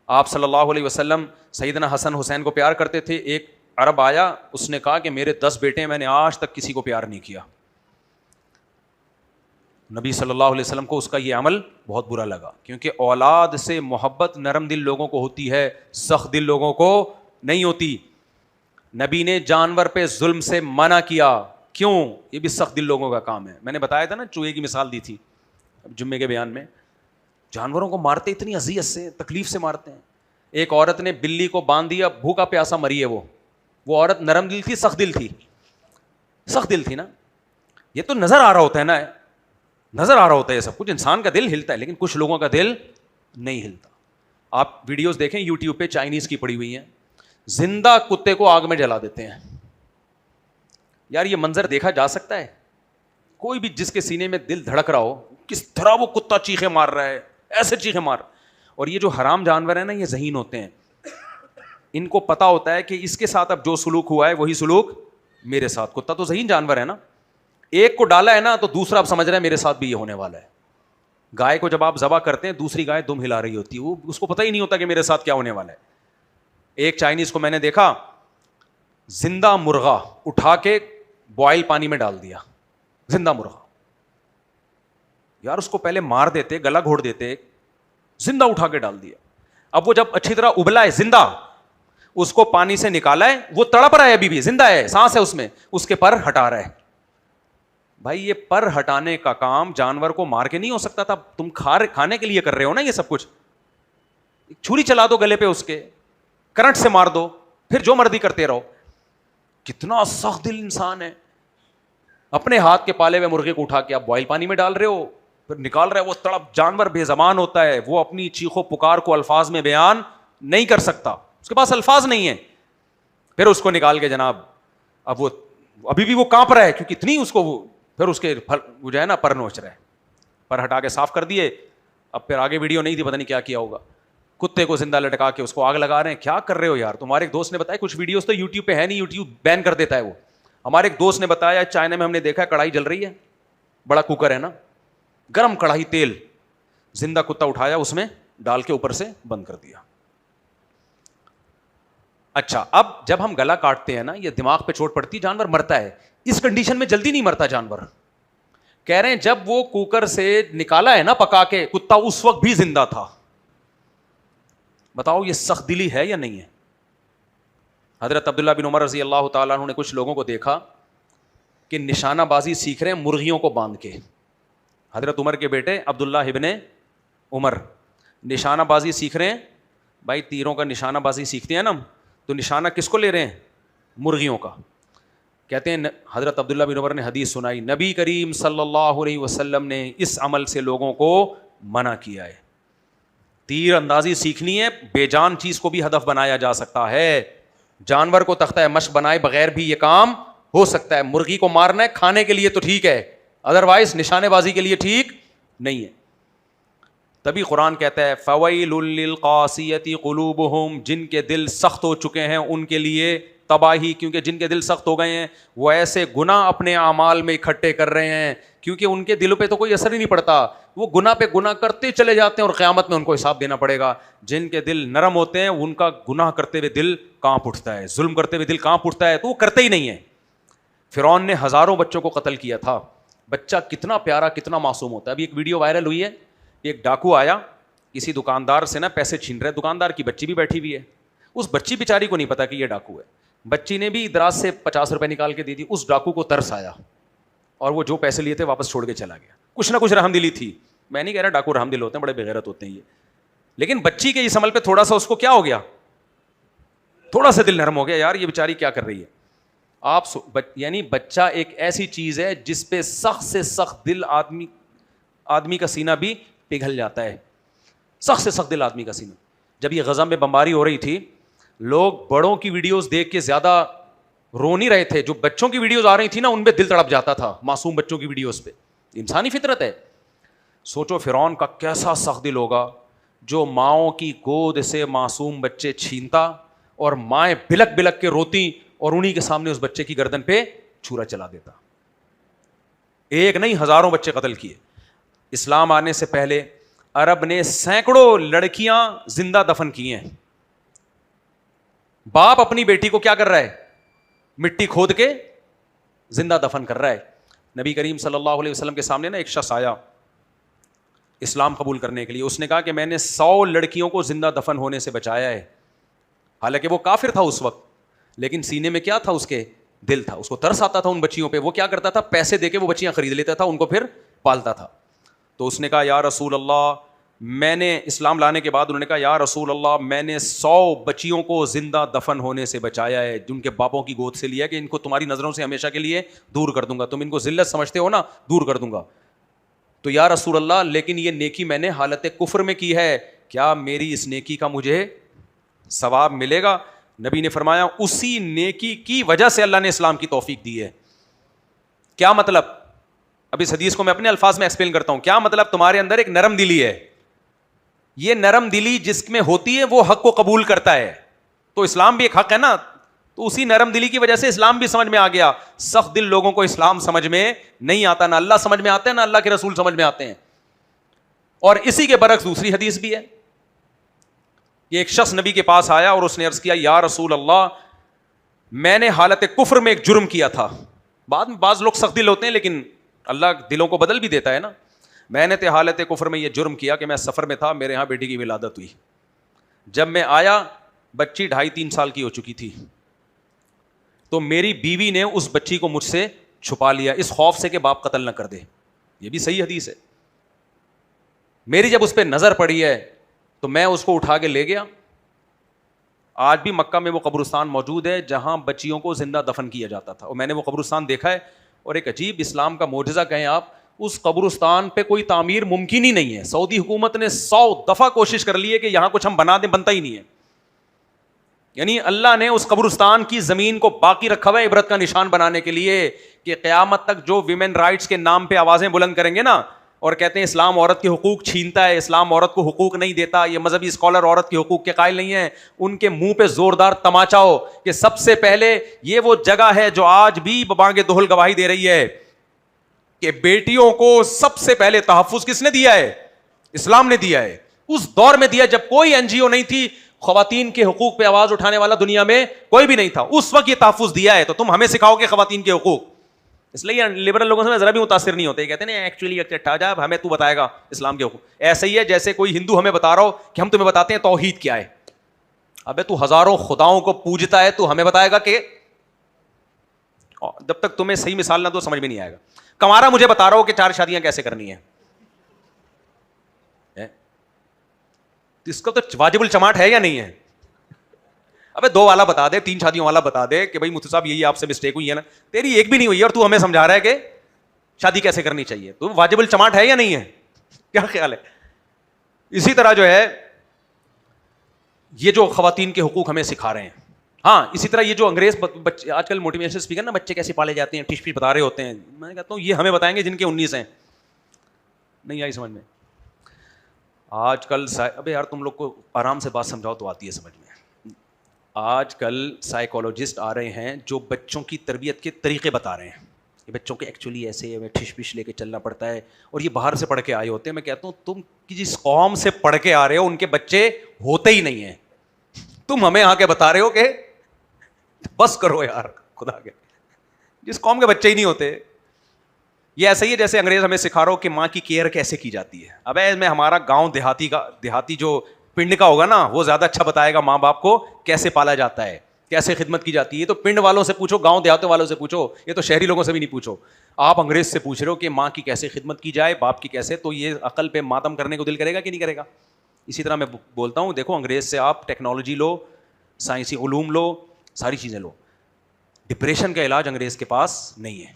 آپ صلی اللہ علیہ وسلم سیدنا حسن حسین کو پیار کرتے تھے. ایک عرب آیا، اس نے کہا کہ میرے 10 بیٹے ہیں، میں نے آج تک کسی کو پیار نہیں کیا. نبی صلی اللہ علیہ وسلم کو اس کا یہ عمل بہت برا لگا، کیونکہ اولاد سے محبت نرم دل لوگوں کو ہوتی ہے، سخت دل لوگوں کو نہیں ہوتی. نبی نے جانور پہ ظلم سے منع کیا. کیوں؟ یہ بھی سخت دل لوگوں کا کام ہے. میں نے بتایا تھا نا، چوہے کی مثال دی تھی جمعے کے بیان میں. جانوروں کو مارتے اتنی اذیت سے، تکلیف سے مارتے ہیں. ایک عورت نے بلی کو باندھ دیا، بھوکا پیاسا مری ہے. وہ عورت نرم دل تھی سخت دل تھی؟ سخت دل تھی نا. یہ تو نظر آ رہا ہوتا ہے نا، نظر آ رہا ہوتا ہے یہ سب کچھ. انسان کا دل ہلتا ہے لیکن کچھ لوگوں کا دل نہیں ہلتا. آپ ویڈیوز دیکھیں یوٹیوب پہ، چائنیز کی پڑی ہوئی ہیں، زندہ کتے کو آگ میں جلا دیتے ہیں. یار یہ منظر دیکھا جا سکتا ہے؟ کوئی بھی جس کے سینے میں دل دھڑک رہا ہو کس طرح وہ کتا چیخے مار رہا ہے, ایسے چیخے مار. اور یہ جو حرام جانور ہیں نا, یہ ذہین ہوتے ہیں, ان کو پتا ہوتا ہے کہ اس کے ساتھ اب جو سلوک ہوا ہے وہی سلوک میرے ساتھ. کتا تو ذہین جانور ہے نا, ایک کو ڈالا ہے نا تو دوسرا اب سمجھ رہا ہے میرے ساتھ بھی یہ ہونے والا ہے. گائے کو جب آپ ذبح کرتے ہیں, دوسری گائے دم ہلا رہی ہوتی ہے, وہ اس کو پتہ ہی نہیں ہوتا کہ میرے ساتھ کیا ہونے والا ہے. ایک چائنیز کو میں نے دیکھا, زندہ مرغا اٹھا کے بوائل پانی میں ڈال دیا, زندہ مرغا. یار اس کو پہلے مار دیتے, گلا گھوڑ دیتے, زندہ اٹھا کے ڈال دیا. اب وہ جب اچھی طرح ابلا ہے زندہ, اس کو پانی سے نکالا ہے, وہ تڑپ رہا ہے, ابھی بھی زندہ ہے, سانس ہے اس میں, اس کے پر ہٹا رہا ہے. بھائی یہ پر ہٹانے کا کام جانور کو مار کے نہیں ہو سکتا تھا, تم کھانے کے لیے کر رہے ہو نا یہ سب کچھ. چھری چلا دو گلے پہ اس کے, کرنٹ سے مار دو, پھر جو مرضی کرتے رہو. کتنا سخت دل انسان ہے. اپنے ہاتھ کے پالے ہوئے مرغے کو اٹھا کے آپ بوائل پانی میں ڈال رہے ہو, پھر نکال رہے ہو. وہ تڑپ, جانور بے زبان ہوتا ہے, وہ اپنی چیخو پکار کو الفاظ میں بیان نہیں کر سکتا, اس کے پاس الفاظ نہیں ہیں. پھر اس کو نکال کے جناب, اب وہ ابھی بھی وہ کانپ رہا ہے کیونکہ اتنی اس کو, پھر اس کے وہ جو ہے نا پر نوچ رہے, پر ہٹا کے صاف کر دیے. اب پھر آگے ویڈیو نہیں تھی, پتہ نہیں کیا کیا ہوگا. کتے کو زندہ لٹکا کے اس کو آگ لگا رہے ہیں. کیا کر رہے ہو یار. تمہارے ایک دوست نے بتایا, کچھ ویڈیوز تو یوٹیوب پہ ہے نہیں, یوٹیوب بین کر دیتا ہے وہ. ہمارے ایک دوست نے بتایا چائنا میں ہم نے دیکھا ہے کڑھائی جل رہی ہے, بڑا کوکر ہے نا, گرم کڑھائی, تیل, زندہ کتا اٹھایا, اس میں ڈال کے اوپر سے بند کر دیا. اچھا, اب جب ہم گلا کاٹتے ہیں نا, یہ دماغ پہ چوٹ پڑتی, جانور مرتا ہے. اس کنڈیشن میں جلدی نہیں مرتا جانور. کہہ رہے ہیں جب وہ کوکر سے نکالا ہے نا پکا کے, کتا اس وقت بھی زندہ تھا. بتاؤ یہ سخت دلی ہے یا نہیں ہے. حضرت عبداللہ بن عمر رضی اللہ تعالیٰ عنہ نے کچھ لوگوں کو دیکھا کہ نشانہ بازی سیکھ رہے ہیں مرغیوں کو باندھ کے. حضرت عمر کے بیٹے عبداللہ ابن عمر نشانہ بازی سیکھ رہے ہیں. بھائی تیروں کا نشانہ بازی سیکھتے ہیں نا, تو نشانہ کس کو لے رہے ہیں, مرغیوں کا. کہتے ہیں حضرت عبداللہ بن عمر نے حدیث سنائی, نبی کریم صلی اللہ علیہ وسلم نے اس عمل سے لوگوں کو منع کیا ہے. تیر اندازی سیکھنی ہے, بے جان چیز کو بھی ہدف بنایا جا سکتا ہے. جانور کو تختہ مشق بنائے بغیر بھی یہ کام ہو سکتا ہے. مرغی کو مارنا ہے کھانے کے لیے تو ٹھیک ہے, ادروائز نشانے بازی کے لیے ٹھیک نہیں ہے. تبھی قرآن کہتا ہے فَوَيْلٌ لِّلْقَاسِيَةِ قُلُوبُهُمْ, جن کے دل سخت ہو چکے ہیں ان کے لیے تباہی, کیونکہ جن کے دل سخت ہو گئے ہیں وہ ایسے گناہ اپنے اعمال میں اکٹھے کر رہے ہیں, کیونکہ ان کے دلوں پہ تو کوئی اثر ہی نہیں پڑتا, وہ گناہ پہ گناہ کرتے چلے جاتے ہیں اور قیامت میں ان کو حساب دینا پڑے گا. جن کے دل نرم ہوتے ہیں ان کا گناہ کرتے ہوئے دل کانپ اٹھتا ہے, ظلم کرتے ہوئے دل کانپ اٹھتا ہے, تو وہ کرتے ہی نہیں ہیں. فرعون نے ہزاروں بچوں کو قتل کیا تھا. بچہ کتنا پیارا کتنا معصوم ہوتا ہے. ابھی ایک ویڈیو وائرل ہوئی ہے, ایک ڈاکو آیا کسی دکاندار سے نا پیسے چھین رہے, دکاندار کی بچی بھی بیٹھی ہوئی ہے. اس بچی بیچاری کو نہیں پتا کہ یہ ڈاکو ہے. بچی نے بھی دراز سے 50 روپے نکال کے دی تھی. اس ڈاکو کو ترس آیا اور وہ جو پیسے لیے تھے واپس چھوڑ کے چلا گیا. کچھ نہ کچھ رحم دلی تھی. میں نہیں کہہ رہا ڈاکو رحم دل ہوتے ہیں, بڑے بغیرت ہوتے ہیں یہ, لیکن بچی کے اس عمل پہ تھوڑا سا اس کو کیا ہو گیا, تھوڑا سا دل نرم ہو گیا, یار یہ بیچاری کیا کر رہی ہے. آپ یعنی بچہ ایک ایسی چیز ہے جس پہ سخت سے سخت دل آدمی کا سینہ بھی پگھل جاتا ہے. سخت سے سخت دل آدمی کا سینہ. جب یہ غزہ میں بمباری ہو رہی تھی, لوگ بڑوں کی ویڈیوز دیکھ کے زیادہ رو نہیں رہے تھے, جو بچوں کی ویڈیوز آ رہی تھی نا ان پہ دل تڑپ جاتا تھا, معصوم بچوں کی ویڈیوز پہ. انسانی فطرت ہے. سوچو فرعون کا کیسا سخت دل ہوگا جو ماؤں کی گود سے معصوم بچے چھینتا اور مائیں بلک بلک کے روتی اور انہی کے سامنے اس بچے کی گردن پہ چھرا چلا دیتا. ایک نہیں ہزاروں بچے قتل کیے. اسلام آنے سے پہلے عرب نے سینکڑوں لڑکیاں زندہ دفن کی ہیں. باپ اپنی بیٹی کو کیا کر رہا ہے, مٹی کھود کے زندہ دفن کر رہا ہے. نبی کریم صلی اللہ علیہ وسلم کے سامنے نا ایک شخص آیا اسلام قبول کرنے کے لیے. اس نے کہا کہ میں نے 100 لڑکیوں کو زندہ دفن ہونے سے بچایا ہے. حالانکہ وہ کافر تھا اس وقت, لیکن سینے میں کیا تھا, اس کے دل تھا. اس کو ترس آتا تھا ان بچیوں پہ. وہ کیا کرتا تھا, پیسے دے کے وہ بچیاں خرید لیتا تھا, ان کو پھر پالتا تھا. تو اس نے کہا یا رسول اللہ, میں نے اسلام لانے کے بعد انہوں نے کہا یا رسول اللہ, میں نے 100 بچیوں کو زندہ دفن ہونے سے بچایا ہے, جن کے باپوں کی گود سے لیا کہ ان کو تمہاری نظروں سے ہمیشہ کے لیے دور کر دوں گا, تم ان کو ذلت سمجھتے ہو نا, دور کر دوں گا. تو یا رسول اللہ, لیکن یہ نیکی میں نے حالت کفر میں کی ہے, کیا میری اس نیکی کا مجھے ثواب ملے گا؟ نبی نے فرمایا اسی نیکی کی وجہ سے اللہ نے اسلام کی توفیق دی ہے. کیا مطلب؟ اب اس حدیث کو میں اپنے الفاظ میں ایکسپلین کرتا ہوں. کیا مطلب؟ تمہارے اندر ایک نرم دلی ہے. یہ نرم دلی جس میں ہوتی ہے وہ حق کو قبول کرتا ہے. تو اسلام بھی ایک حق ہے نا, تو اسی نرم دلی کی وجہ سے اسلام بھی سمجھ میں آ گیا. سخت دل لوگوں کو اسلام سمجھ میں نہیں آتا, نہ اللہ سمجھ میں آتے ہیں, نہ اللہ کے رسول سمجھ میں آتے ہیں. اور اسی کے برعکس دوسری حدیث بھی ہے کہ ایک شخص نبی کے پاس آیا اور اس نے عرض کیا, یا رسول اللہ, میں نے حالت کفر میں ایک جرم کیا تھا. بعد میں بعض لوگ سخت دل ہوتے ہیں لیکن اللہ دلوں کو بدل بھی دیتا ہے نا. میں نے حالت کفر میں یہ جرم کیا کہ میں سفر میں تھا, میرے یہاں بیٹی کی ولادت ہوئی. جب میں آیا بچی 2.5-3 سال کی ہو چکی تھی, تو میری بیوی نے اس بچی کو مجھ سے چھپا لیا اس خوف سے کہ باپ قتل نہ کر دے. یہ بھی صحیح حدیث ہے. میری جب اس پہ نظر پڑی ہے تو میں اس کو اٹھا کے لے گیا. آج بھی مکہ میں وہ قبرستان موجود ہے جہاں بچیوں کو زندہ دفن کیا جاتا تھا, اور میں نے وہ قبرستان دیکھا ہے. اور ایک عجیب اسلام کا معجزہ کہیں آپ, اس قبرستان پہ کوئی تعمیر ممکن ہی نہیں ہے. سعودی حکومت نے 100 دفعہ کوشش کر لی ہے کہ یہاں کچھ ہم بنا دیں, بنتا ہی نہیں ہے. یعنی اللہ نے اس قبرستان کی زمین کو باقی رکھا ہوا ہے عبرت کا نشان بنانے کے لیے کہ قیامت تک جو ویمن رائٹس کے نام پہ آوازیں بلند کریں گے نا, اور کہتے ہیں اسلام عورت کے حقوق چھینتا ہے, اسلام عورت کو حقوق نہیں دیتا, یہ مذہبی اسکالر عورت کے حقوق کے قائل نہیں ہیں, ان کے منہ پہ زوردار تماچا ہو کہ سب سے پہلے یہ وہ جگہ ہے جو آج بھی بانگ دہل گواہی دے رہی ہے کہ بیٹیوں کو سب سے پہلے تحفظ کس نے دیا ہے؟ اسلام نے دیا ہے. اس دور میں دیا جب کوئی NGO نہیں تھی, خواتین کے حقوق پہ آواز اٹھانے والا دنیا میں کوئی بھی نہیں تھا, اس وقت یہ تحفظ دیا ہے. تو تم ہمیں سکھاؤ کہ خواتین کے حقوق. اس لیے لبرل لوگوں سے میں ذرا بھی متاثر نہیں ہوتے, کہتے ہیں ایکچولی اٹھا جا, ہمیں تو بتائے گا اسلام کے حقوق. ایسے ہی ہے جیسے کوئی ہندو ہمیں بتا رہا ہو کہ ہم تمہیں بتاتے ہیں توحید کیا ہے. ابے تو ہزاروں خداؤں کو پوجتا ہے, تو ہمیں بتائے گا کہ, جب تک تمہیں صحیح مثال نہ دو سمجھ میں نہیں آئے گا. کمارا مجھے بتا رہا ہو کہ 4 شادیاں کیسے کرنی ہیں, اس کا تو واجب الچماٹ ہے یا نہیں ہے؟ ابے 2 والا بتا دے, 3 شادیوں والا بتا دے کہ بھائی مفتی صاحب یہی آپ سے مسٹیک ہوئی ہے نا, تیری ایک بھی نہیں ہوئی اور تو ہمیں سمجھا رہا ہے کہ شادی کیسے کرنی چاہیے. تو واجب الچماٹ ہے یا نہیں ہے؟ کیا خیال ہے؟ اسی طرح جو ہے یہ جو خواتین کے حقوق ہمیں سکھا رہے ہیں, ہاں اسی طرح یہ جو انگریز بچے آج کل موٹیویشن اسپیکر نا, بچے کیسے پالے جاتے ہیں, ٹش پش بتا رہے ہوتے ہیں. میں کہتا ہوں یہ ہمیں بتائیں گے جن کے 19 ہیں. نہیں آئی سمجھ میں؟ آج کل ابے یار تم لوگ کو آرام سے بات سمجھاؤ تو آتی ہے سمجھ میں. آج کل سائیکالوجسٹ آ رہے ہیں جو بچوں کی تربیت کے طریقے بتا رہے ہیں کہ بچوں کے ایکچولی ایسے ٹھش پش لے کے چلنا پڑتا ہے, اور یہ باہر سے پڑھ کے آئے ہوتے ہیں. میں کہتا ہوں تم جس قوم سے پڑھ کے آ رہے ہو ان کے بچے ہوتے ہی نہیں ہیں, تم ہمیں آ کے بتا رہے ہو کہ بس کرو یار خدا کے, جس قوم کے بچے ہی نہیں ہوتے. یہ ایسا ہی ہے جیسے انگریز ہمیں سکھا رہا ہو کہ ماں کی کیئر کیسے کی جاتی ہے. اب میں ہمارا گاؤں دیہاتی جو پنڈ کا ہوگا نا وہ زیادہ اچھا بتائے گا ماں باپ کو کیسے پالا جاتا ہے, کیسے خدمت کی جاتی ہے. تو پنڈ والوں سے پوچھو, گاؤں دیہاتوں والوں سے پوچھو, یہ تو شہری لوگوں سے بھی نہیں پوچھو. آپ انگریز سے پوچھ رہے ہو کہ ماں کی کیسے خدمت کی جائے, باپ کی کیسے, تو یہ عقل پہ ماتم کرنے کو دل کرے گا کہ نہیں کرے گا؟ اسی طرح میں بولتا ہوں دیکھو انگریز سے آپ ٹیکنالوجی لو, سائنسی علوم لو, ساری چیزیں لو, ڈپریشن کا علاج انگریز کے پاس نہیں ہے.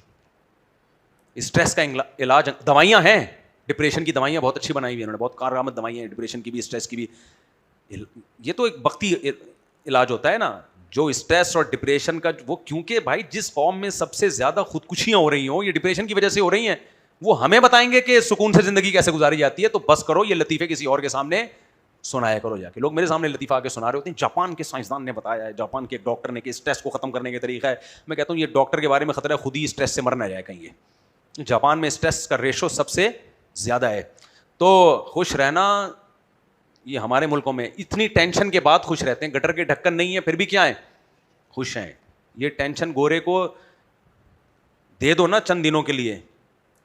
اسٹریس کا علاج دوائیاں ہیں, ڈپریشن کی دوائیاں بہت اچھی بنائی ہوئی ہیں انہوں نے, بہت کارآمد دوائیاں ہیں ڈپریشن کی بھی, اسٹریس کی بھی. یہ تو ایک وقتی علاج ہوتا ہے نا جو اسٹریس اور ڈپریشن کا, وہ کیونکہ بھائی جس قوم میں سب سے زیادہ خودکشیاں ہو رہی ہوں یہ ڈپریشن کی وجہ سے ہو رہی ہیں, وہ ہمیں بتائیں گے کہ سکون سے زندگی کیسے گزاری جاتی ہے. تو بس کرو یہ لطیفے کسی اور کے سامنے سنایا کرو جا کے. لوگ میرے سامنے لطیفہ آ کے سنا رہے ہوتے ہیں جاپان کے سائنسدان نے بتایا ہے, جاپان کے ایک ڈاکٹر نے کہ اسٹریس کو ختم کرنے کا طریقہ ہے. میں کہتا ہوں یہ ڈاکٹر کے بارے میں خطرہ ہے, خود ہی اسٹریس سے مر نہ جائے کہیں. یہ جاپان میں اسٹریس کا ریشو سب سے زیادہ ہے. تو خوش رہنا, یہ ہمارے ملکوں میں اتنی ٹینشن کے بعد خوش رہتے ہیں, گٹر کے ڈھکن نہیں ہے پھر بھی کیا ہے خوش ہیں. یہ ٹینشن گورے کو دے دو نا چند دنوں کے لیے,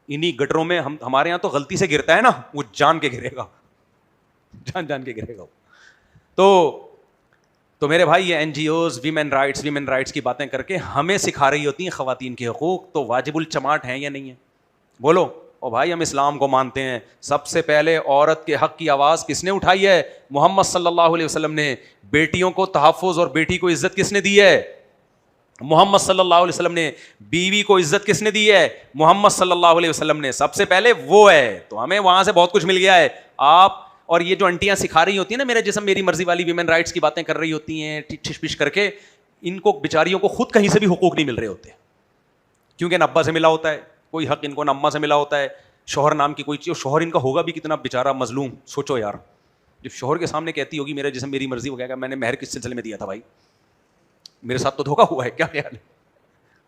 انہی گٹروں میں ہمارے یہاں تو غلطی سے گرتا ہے نا وہ جان کے گرے گا, جان کے گرے گا. تو میرے بھائی یہ NGOs ویمن رائٹس کی باتیں کر کے ہمیں سکھا رہی ہوتی ہیں خواتین کے حقوق. تو واجب الچماٹ ہیں یا نہیں ہے؟ بولو. اور بھائی ہم اسلام کو مانتے ہیں, سب سے پہلے عورت کے حق کی آواز کس نے اٹھائی ہے؟ محمد صلی اللہ علیہ وسلم نے. بیٹیوں کو تحفظ اور بیٹی کو عزت کس نے دی ہے؟ محمد صلی اللہ علیہ وسلم نے. بیوی کو عزت کس نے دی ہے؟ محمد صلی اللہ علیہ وسلم نے. سب سے پہلے وہ ہے. تو ہمیں وہاں سے بہت کچھ مل گیا ہے. آپ اور یہ جو انٹیاں سکھا رہی ہوتی ہیں نا میرے جسم میری مرضی والی ویمن رائٹس کی باتیں کر رہی ہوتی ہیں ٹھش پش کر کے, ان کو بیچاریوں کو خود کہیں سے بھی حقوق نہیں مل رہے ہوتے, کیونکہ نہ ابا سے ملا ہوتا ہے, کوئی حق ان کو نہ اماں سے ملا ہوتا ہے, شوہر نام کی کوئی چیز, شوہر ان کا ہوگا بھی کتنا بیچارہ مظلوم. سوچو یار, جب شوہر کے سامنے کہتی ہوگی میرے جسم میری مرضی, وہ کہے گا میں نے مہر کس سلسلے میں دیا تھا بھائی, میرے ساتھ تو دھوکا ہوا ہے, کیا خیال ہے.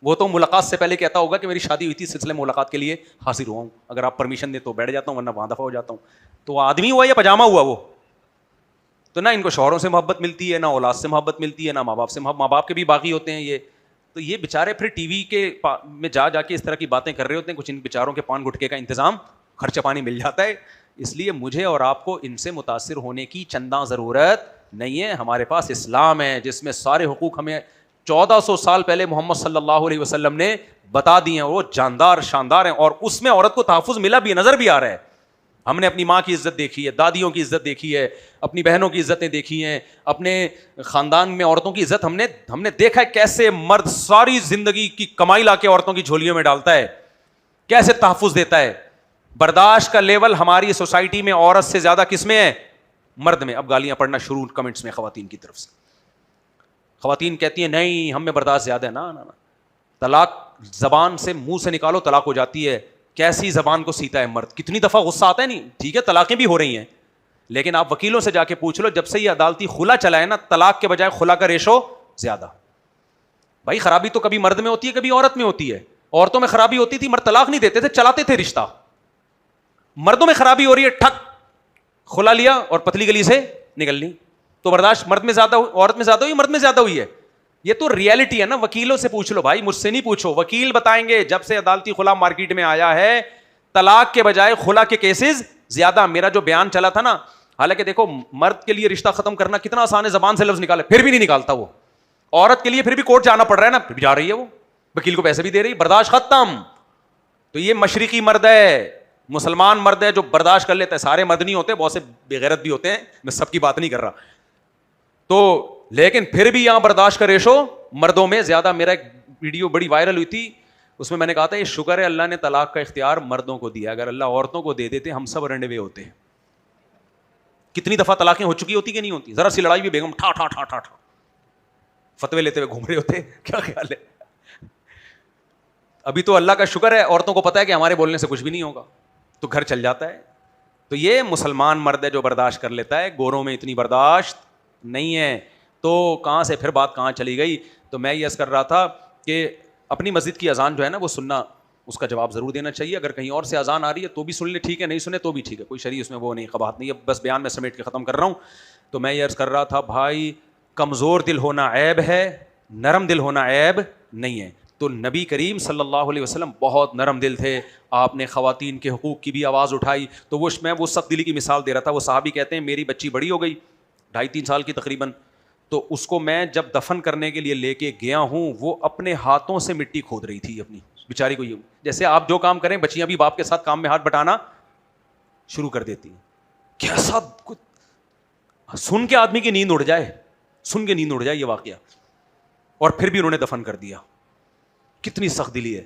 وہ تو ملاقات سے پہلے کہتا ہوگا کہ میری شادی ہوئی تھی, سلسلے میں ملاقات کے لیے حاضر ہوا ہوں, اگر آپ پرمیشن دیں تو بیٹھ جاتا ہوں, ورنہ وہاں دفعہ ہو جاتا ہوں. تو آدمی ہوا یا پجامہ ہوا وہ؟ تو نہ ان کو شوہروں سے محبت ملتی ہے, نہ اولاد سے محبت ملتی ہے, نہ ماں باپ سے. ماں باپ کے بھی باقی ہوتے ہیں یہ. تو یہ بیچارے پھر ٹی وی کے میں جا کے اس طرح کی باتیں کر رہے ہوتے ہیں. کچھ ان بیچاروں کے پان گٹکے کا انتظام, خرچہ پانی مل جاتا ہے. اس لیے مجھے اور آپ کو ان سے متاثر ہونے کی چنداں ضرورت نہیں ہے. ہمارے پاس اسلام ہے جس میں سارے حقوق ہمیں 1400 سال پہلے محمد صلی اللہ علیہ وسلم نے بتا دیے ہیں, وہ جاندار شاندار ہیں. اور اس میں عورت کو تحفظ ملا بھی, نظر بھی آ رہا ہے. ہم نے اپنی ماں کی عزت دیکھی ہے, دادیوں کی عزت دیکھی ہے, اپنی بہنوں کی عزتیں دیکھی ہیں, اپنے خاندان میں عورتوں کی عزت ہم نے دیکھا ہے کیسے مرد ساری زندگی کی کمائی لا کے عورتوں کی جھولیوں میں ڈالتا ہے, کیسے تحفظ دیتا ہے. برداشت کا لیول ہماری سوسائٹی میں عورت سے زیادہ کس میں ہے؟ مرد میں. اب گالیاں پڑھنا شروع کمنٹس میں خواتین کی طرف سے. خواتین کہتی ہیں نہیں ہم میں برداشت زیادہ ہے. نا طلاق زبان سے, منہ سے نکالو طلاق ہو جاتی ہے. کیسی زبان کو سیتا ہے مرد, کتنی دفعہ غصہ آتا ہے. نہیں ٹھیک ہے طلاقیں بھی ہو رہی ہیں, لیکن آپ وکیلوں سے جا کے پوچھ لو, جب سے یہ عدالتی خلا چلا ہے نا, طلاق کے بجائے خلا کا ریشو زیادہ. بھائی خرابی تو کبھی مرد میں ہوتی ہے کبھی عورت میں ہوتی ہے. عورتوں میں خرابی ہوتی تھی, مرد طلاق نہیں دیتے تھے, چلاتے تھے رشتہ. مردوں میں خرابی ہو رہی ہے, ٹھک خلا لیا اور پتلی گلی سے نکل لی. تو برداشت مرد میں زیادہ عورت میں زیادہ ہوئی, مرد میں زیادہ ہوئی ہے. یہ تو ریالٹی ہے نا. وکیلوں سے پوچھ لو بھائی, مجھ سے نہیں پوچھو, وکیل بتائیں گے. جب سے عدالتی خلا مارکیٹ میں آیا ہے, طلاق کے بجائے خلا کے کیسز زیادہ. میرا جو بیان چلا تھا نا, حالانکہ دیکھو مرد کے لیے رشتہ ختم کرنا کتنا آسان ہے, زبان سے لفظ نکالے, پھر بھی نہیں نکالتا وہ. عورت کے لیے پھر بھی کورٹ جانا پڑ رہا ہے نا, پھر بھی جا رہی ہے, وہ وکیل کو پیسے بھی دے رہی, برداشت ختم. تو یہ مشرقی مرد ہے, مسلمان مرد ہے جو برداشت کر لیتا ہے. سارے مرد نہیں ہوتے, بہت سے بے غیرت بھی ہوتے ہیں, میں سب کی بات نہیں کر رہا. تو لیکن پھر بھی یہاں برداشت کا ریشو مردوں میں زیادہ. میرا ایک ویڈیو بڑی وائرل ہوئی تھی, اس میں نے کہا تھا یہ شکر ہے اللہ نے طلاق کا اختیار مردوں کو دیا, اگر اللہ عورتوں کو دے دیتے ہم سب رنڈے ہوئے ہوتے. کتنی دفعہ طلاقیں ہو چکی ہوتی کہ نہیں ہوتی, ذرا سی لڑائی بھی بیگم ٹھا ٹھا ٹھا ٹھا ٹھا فتوے لیتے ہوئے گھوم رہے ہوتے. کیا خیال ہے؟ ابھی تو اللہ کا شکر ہے عورتوں کو پتا ہے کہ ہمارے بولنے سے کچھ بھی نہیں ہوگا, تو گھر چل جاتا ہے. تو یہ مسلمان مرد ہے جو برداشت کر لیتا ہے, گوروں میں اتنی برداشت نہیں ہے. تو کہاں سے پھر بات کہاں چلی گئی. تو میں یہ عرض کر رہا تھا کہ اپنی مسجد کی اذان جو ہے نا وہ سننا, اس کا جواب ضرور دینا چاہیے. اگر کہیں اور سے اذان آ رہی ہے تو بھی سن لے, ٹھیک ہے, نہیں سنے تو بھی ٹھیک ہے, کوئی شرعی اس میں وہ نہیں, قباحت نہیں ہے. بس بیان میں سمیٹ کے ختم کر رہا ہوں. تو میں یہ عرض کر رہا تھا بھائی, کمزور دل ہونا عیب ہے, نرم دل ہونا عیب نہیں ہے. تو نبی کریم صلی اللہ علیہ وسلم بہت نرم دل تھے. آپ نے خواتین کے حقوق کی بھی آواز اٹھائی. تو میں وہ سخت دلی کی مثال دے رہا تھا. وہ صحابی کہتے ہیں میری بچی بڑی ہو گئی, 2.5-3 سال کی تقریباً, تو اس کو میں جب دفن کرنے کے لیے لے کے گیا ہوں, وہ اپنے ہاتھوں سے مٹی کھود رہی تھی اپنی بیچاری کو. یہ جیسے آپ جو کام کریں بچیاں بھی باپ کے ساتھ کام میں ہاتھ بٹانا شروع کر دیتی ہیں. کیسا سن کے آدمی کی نیند اڑ جائے, سن کے نیند اڑ جائے یہ واقعہ. اور پھر بھی انہوں نے دفن کر دیا. کتنی سخت دلی ہے.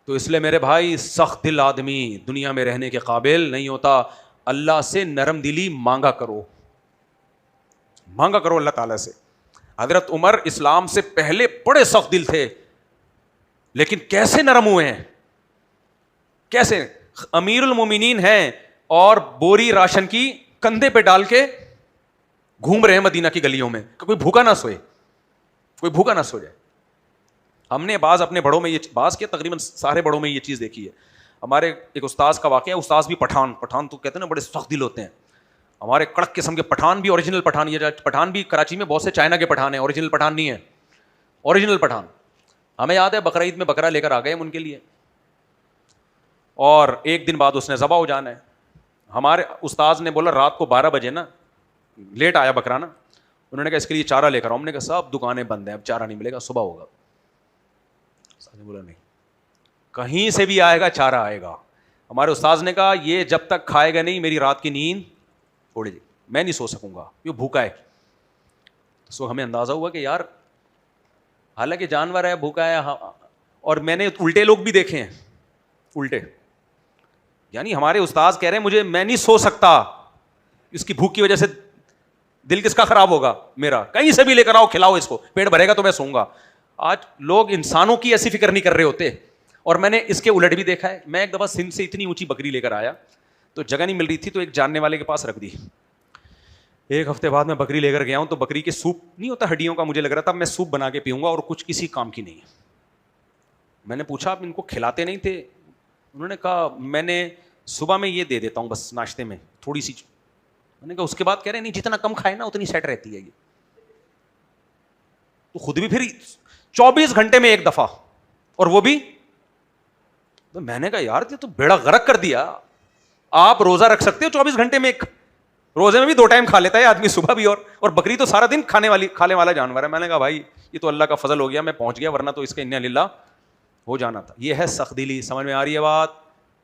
تو اس لیے میرے بھائی, سخت دل آدمی دنیا میں رہنے کے قابل نہیں ہوتا. اللہ سے نرم دلی مانگا کرو, مانگا کرو اللہ تعالیٰ سے. حضرت عمر اسلام سے پہلے بڑے سخت دل تھے, لیکن کیسے نرم ہوئے ہیں, کیسے امیر المومنین ہیں اور بوری راشن کی کندھے پہ ڈال کے گھوم رہے ہیں مدینہ کی گلیوں میں, کوئی بھوکا نہ سوئے, کوئی بھوکا نہ سو جائے. ہم نے بعض اپنے بڑوں میں یہ بعض کے تقریباً سارے بڑوں میں یہ چیز دیکھی ہے. ہمارے ایک استاذ کا واقعہ ہے, استاذ بھی پٹھان تو کہتے ہیں نا بڑے سخت دل ہوتے ہیں. ہمارے کڑک قسم کے پٹھان بھی, اوریجنل پٹھان, یہ پٹھان بھی کراچی میں بہت سے چائنا کے پٹھان ہیں, اوریجنل پٹھان نہیں ہے, اوریجنل پٹھان. ہمیں یاد ہے بقرعید میں بکرا لے کر آ گئے ہم ان کے لیے, اور ایک دن بعد اس نے ذبح ہو جانا ہے. ہمارے استاذ نے بولا رات کو 12 بجے نا, لیٹ آیا بکرا نا, انہوں نے کہا اس کے لیے چارہ لے کر آؤ. ہم نے کہا صاحب دکانیں بند ہیں, اب چارہ نہیں ملے گا, صبح ہوگا. استاذ نے بولا نہیں, کہیں سے بھی آئے گا چارہ آئے گا. ہمارے استاذ نے کہا یہ جب تک کھائے گا نہیں میری رات کی نیند اڑ جائے, میں نہیں سو سکوں گا, یہ بھوکا ہے. سو ہمیں اندازہ ہوا کہ یار حالانکہ جانور ہے, بھوکا ہے. اور میں نے الٹے لوگ بھی دیکھے ہیں, الٹے, یعنی ہمارے استاذ کہہ رہے ہیں مجھے, میں نہیں سو سکتا, اس کی بھوک کی وجہ سے دل کس کا خراب ہوگا میرا, کہیں سے بھی لے کر آؤ کھلاؤ اس کو, پیٹ بھرے گا تو میں سوؤں گا. آج لوگ انسانوں کی ایسی فکر نہیں کر رہے ہوتے, اور میں نے اس کے الٹ بھی دیکھا ہے. میں ایک دفعہ سندھ سے اتنی اونچی بکری لے کر آیا تو جگہ نہیں مل رہی تھی, تو ایک جاننے والے کے پاس رکھ دی. ایک ہفتے بعد میں بکری لے کر گیا ہوں تو بکری کے سوپ نہیں ہوتا ہڈیوں کا, مجھے لگ رہا تھا میں سوپ بنا کے پیوں گا اور کچھ کسی کام کی نہیں ہے. میں نے پوچھا آپ ان کو کھلاتے نہیں تھے؟ انہوں نے کہا میں نے صبح میں یہ دے دیتا ہوں بس ناشتے میں تھوڑی سی. میں نے کہا اس کے بعد کہہ رہے نہیں جتنا کم کھائے نا اتنی سیٹ رہتی ہے یہ. تو خود بھی پھر 24 گھنٹے میں ایک دفعہ, اور وہ بھی. تو میں نے کہا یار یہ تو بیڑا غرق کر دیا. آپ روزہ رکھ سکتے ہو 24 گھنٹے میں ایک, روزے میں بھی 2 ٹائم کھا لیتا ہے آدمی صبح بھی, اور بکری تو سارا دن کھانے والا جانور ہے. میں نے کہا بھائی یہ تو اللہ کا فضل ہو گیا, میں پہنچ گیا, ورنہ تو اس کے انا للہ ہو جانا تھا. یہ ہے سخت دلی. سمجھ میں آ رہی ہے بات؟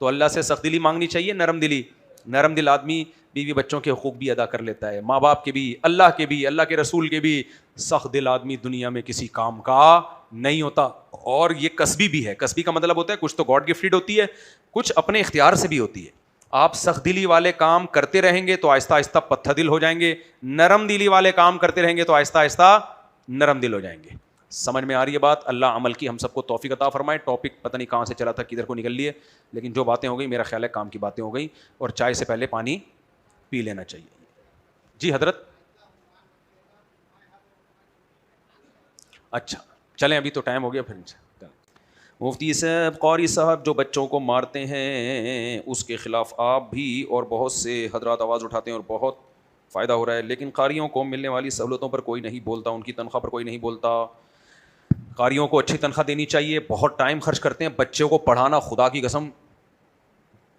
تو اللہ سے سخت دلی مانگنی چاہیے. نرم دلی, نرم دل آدمی بیوی بچوں کے حقوق بھی ادا کر لیتا ہے, ماں باپ کے بھی, اللہ کے بھی, اللہ کے رسول کے بھی. سخت دل آدمی دنیا میں کسی کام کا نہیں ہوتا. اور یہ کسبی بھی ہے. کسبی کا مطلب ہوتا ہے کچھ تو گاڈ گفٹڈ ہوتی ہے, کچھ اپنے اختیار سے بھی ہوتی ہے. آپ سخت دلی والے کام کرتے رہیں گے تو آہستہ آہستہ پتھر دل ہو جائیں گے, نرم دلی والے کام کرتے رہیں گے تو آہستہ آہستہ نرم دل ہو جائیں گے. سمجھ میں آ رہی ہے بات؟ اللہ عمل کی ہم سب کو توفیق عطا فرمائے. ٹاپک پتہ نہیں کہاں سے چلا تھا, کدھر کو نکل لیے, لیکن جو باتیں ہو گئی میرا خیال ہے کام کی باتیں ہو گئی. اور چائے سے پہلے پانی پی لینا چاہیے. جی حضرت. اچھا چلیں ابھی تو ٹائم ہو گیا پھر. مفتی صاحب, قاری صاحب جو بچوں کو مارتے ہیں اس کے خلاف آپ بھی اور بہت سے حضرات آواز اٹھاتے ہیں اور بہت فائدہ ہو رہا ہے, لیکن قاریوں کو ملنے والی سہولتوں پر کوئی نہیں بولتا, ان کی تنخواہ پر کوئی نہیں بولتا. قاریوں کو اچھی تنخواہ دینی چاہیے, بہت ٹائم خرچ کرتے ہیں. بچوں کو پڑھانا خدا کی قسم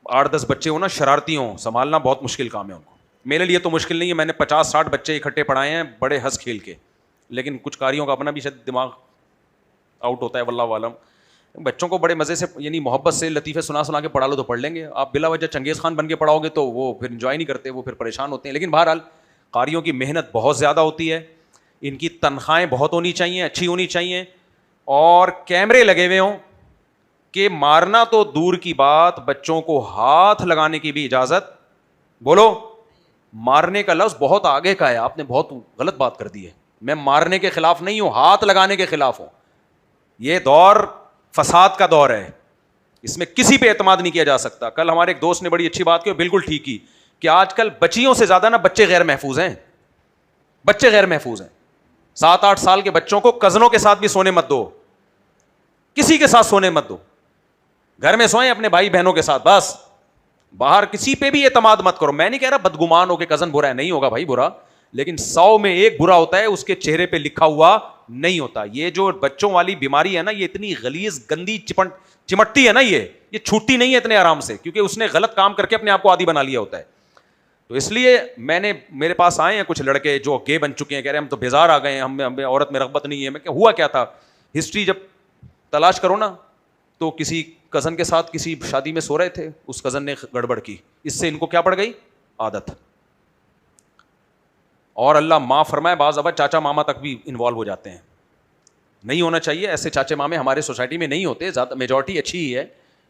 8-10 بچے ہوں نا, شرارتی ہوں, سنبھالنا بہت مشکل کام ہے ان کو. میرے لیے تو مشکل نہیں ہے, میں نے 50-60 بچے اکٹھے پڑھائے ہیں بڑے ہنس کھیل کے, لیکن کچھ قاریوں کا اپنا بھی شاید دماغ آؤٹ ہوتا ہے واللہ عالم. بچوں کو بڑے مزے سے یعنی محبت سے لطیفے سنا کے پڑھا لو تو پڑھ لیں گے. آپ بلا وجہ چنگیز خان بن کے پڑھاؤ گے تو وہ پھر انجوائے نہیں کرتے, وہ پھر پریشان ہوتے ہیں. لیکن بہرحال قاریوں کی محنت بہت زیادہ ہوتی ہے, ان کی تنخواہیں بہت ہونی چاہیے, اچھی ہونی چاہیے, اور کیمرے لگے ہوئے ہوں کہ مارنا تو دور کی بات, بچوں کو ہاتھ لگانے کی بھی اجازت. بولو, مارنے کا لفظ بہت آگے کا ہے, آپ نے بہت غلط بات کر دی ہے. میں مارنے کے خلاف نہیں ہوں, ہاتھ لگانے کے خلاف ہوں. یہ دور فساد کا دور ہے, اس میں کسی پہ اعتماد نہیں کیا جا سکتا. کل ہمارے ایک دوست نے بڑی اچھی بات کی, بالکل ٹھیک کی, کہ آج کل بچیوں سے زیادہ نا بچے غیر محفوظ ہیں. بچے غیر محفوظ ہیں. 7-8 سال کے بچوں کو کزنوں کے ساتھ بھی سونے مت دو, کسی کے ساتھ سونے مت دو. گھر میں سوئیں اپنے بھائی بہنوں کے ساتھ بس, باہر کسی پہ بھی اعتماد مت کرو. میں نہیں کہہ رہا بدگمان ہو کہ کزن برا ہے, نہیں ہوگا بھائی برا, لیکن 100 میں 1 برا ہوتا ہے, اس کے چہرے پہ لکھا ہوا نہیں ہوتا. یہ جو بچوں والی بیماری ہے نا, یہ اتنی غلیظ گندی چمٹتی ہے نا, یہ چھوٹتی نہیں ہے اتنے آرام سے, کیونکہ اس نے غلط کام کر کے اپنے آپ کو عادی بنا لیا ہوتا ہے. تو اس لیے میرے پاس آئے ہیں کچھ لڑکے جو گے بن چکے ہیں, کہہ رہے ہیں ہم تو بیزار آ گئے ہیں, ہمیں عورت میں رغبت نہیں ہے. میں کہ ہوا کیا تھا, ہسٹری جب تلاش کرو نا تو کسی کزن کے ساتھ کسی شادی میں سو رہے تھے, اس کزن نے گڑبڑ کی, اس سے ان کو کیا پڑ گئی, عادت. اور اللہ معاف فرمائے بعض دفعہ چاچا ماما تک بھی انوالو ہو جاتے ہیں. نہیں ہونا چاہیے, ایسے چاچے مامے ہمارے سوسائٹی میں نہیں ہوتے, زیادہ میجورٹی اچھی ہی ہے,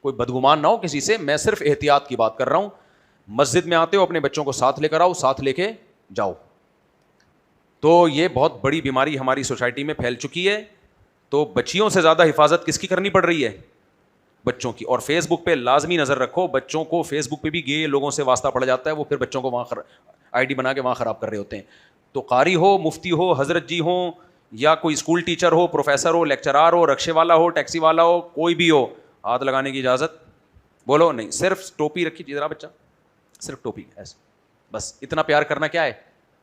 کوئی بدگمان نہ ہو کسی سے. میں صرف احتیاط کی بات کر رہا ہوں. مسجد میں آتے ہو اپنے بچوں کو ساتھ لے کر آؤ, ساتھ لے کے جاؤ. تو یہ بہت بڑی بیماری ہماری سوسائٹی میں پھیل چکی ہے. تو بچیوں سے زیادہ حفاظت کس کی کرنی پڑ رہی ہے, بچوں کی. اور فیس بک پہ لازمی نظر رکھو, بچوں کو فیس بک پہ بھی گے لوگوں سے واسطہ پڑ جاتا ہے, وہ پھر بچوں کو وہاں آئی ڈی بنا کے وہاں خراب کر رہے ہوتے ہیں. تو قاری ہو, مفتی ہو, حضرت جی ہوں, یا کوئی اسکول ٹیچر ہو, پروفیسر ہو, لیکچرار ہو, رکشے والا ہو, ٹیکسی والا ہو, کوئی بھی ہو, ہاتھ لگانے کی اجازت بولو نہیں. صرف ٹوپی رکھی ذرا بچہ, صرف ٹوپی ایسے بس, اتنا پیار کرنا کیا ہے,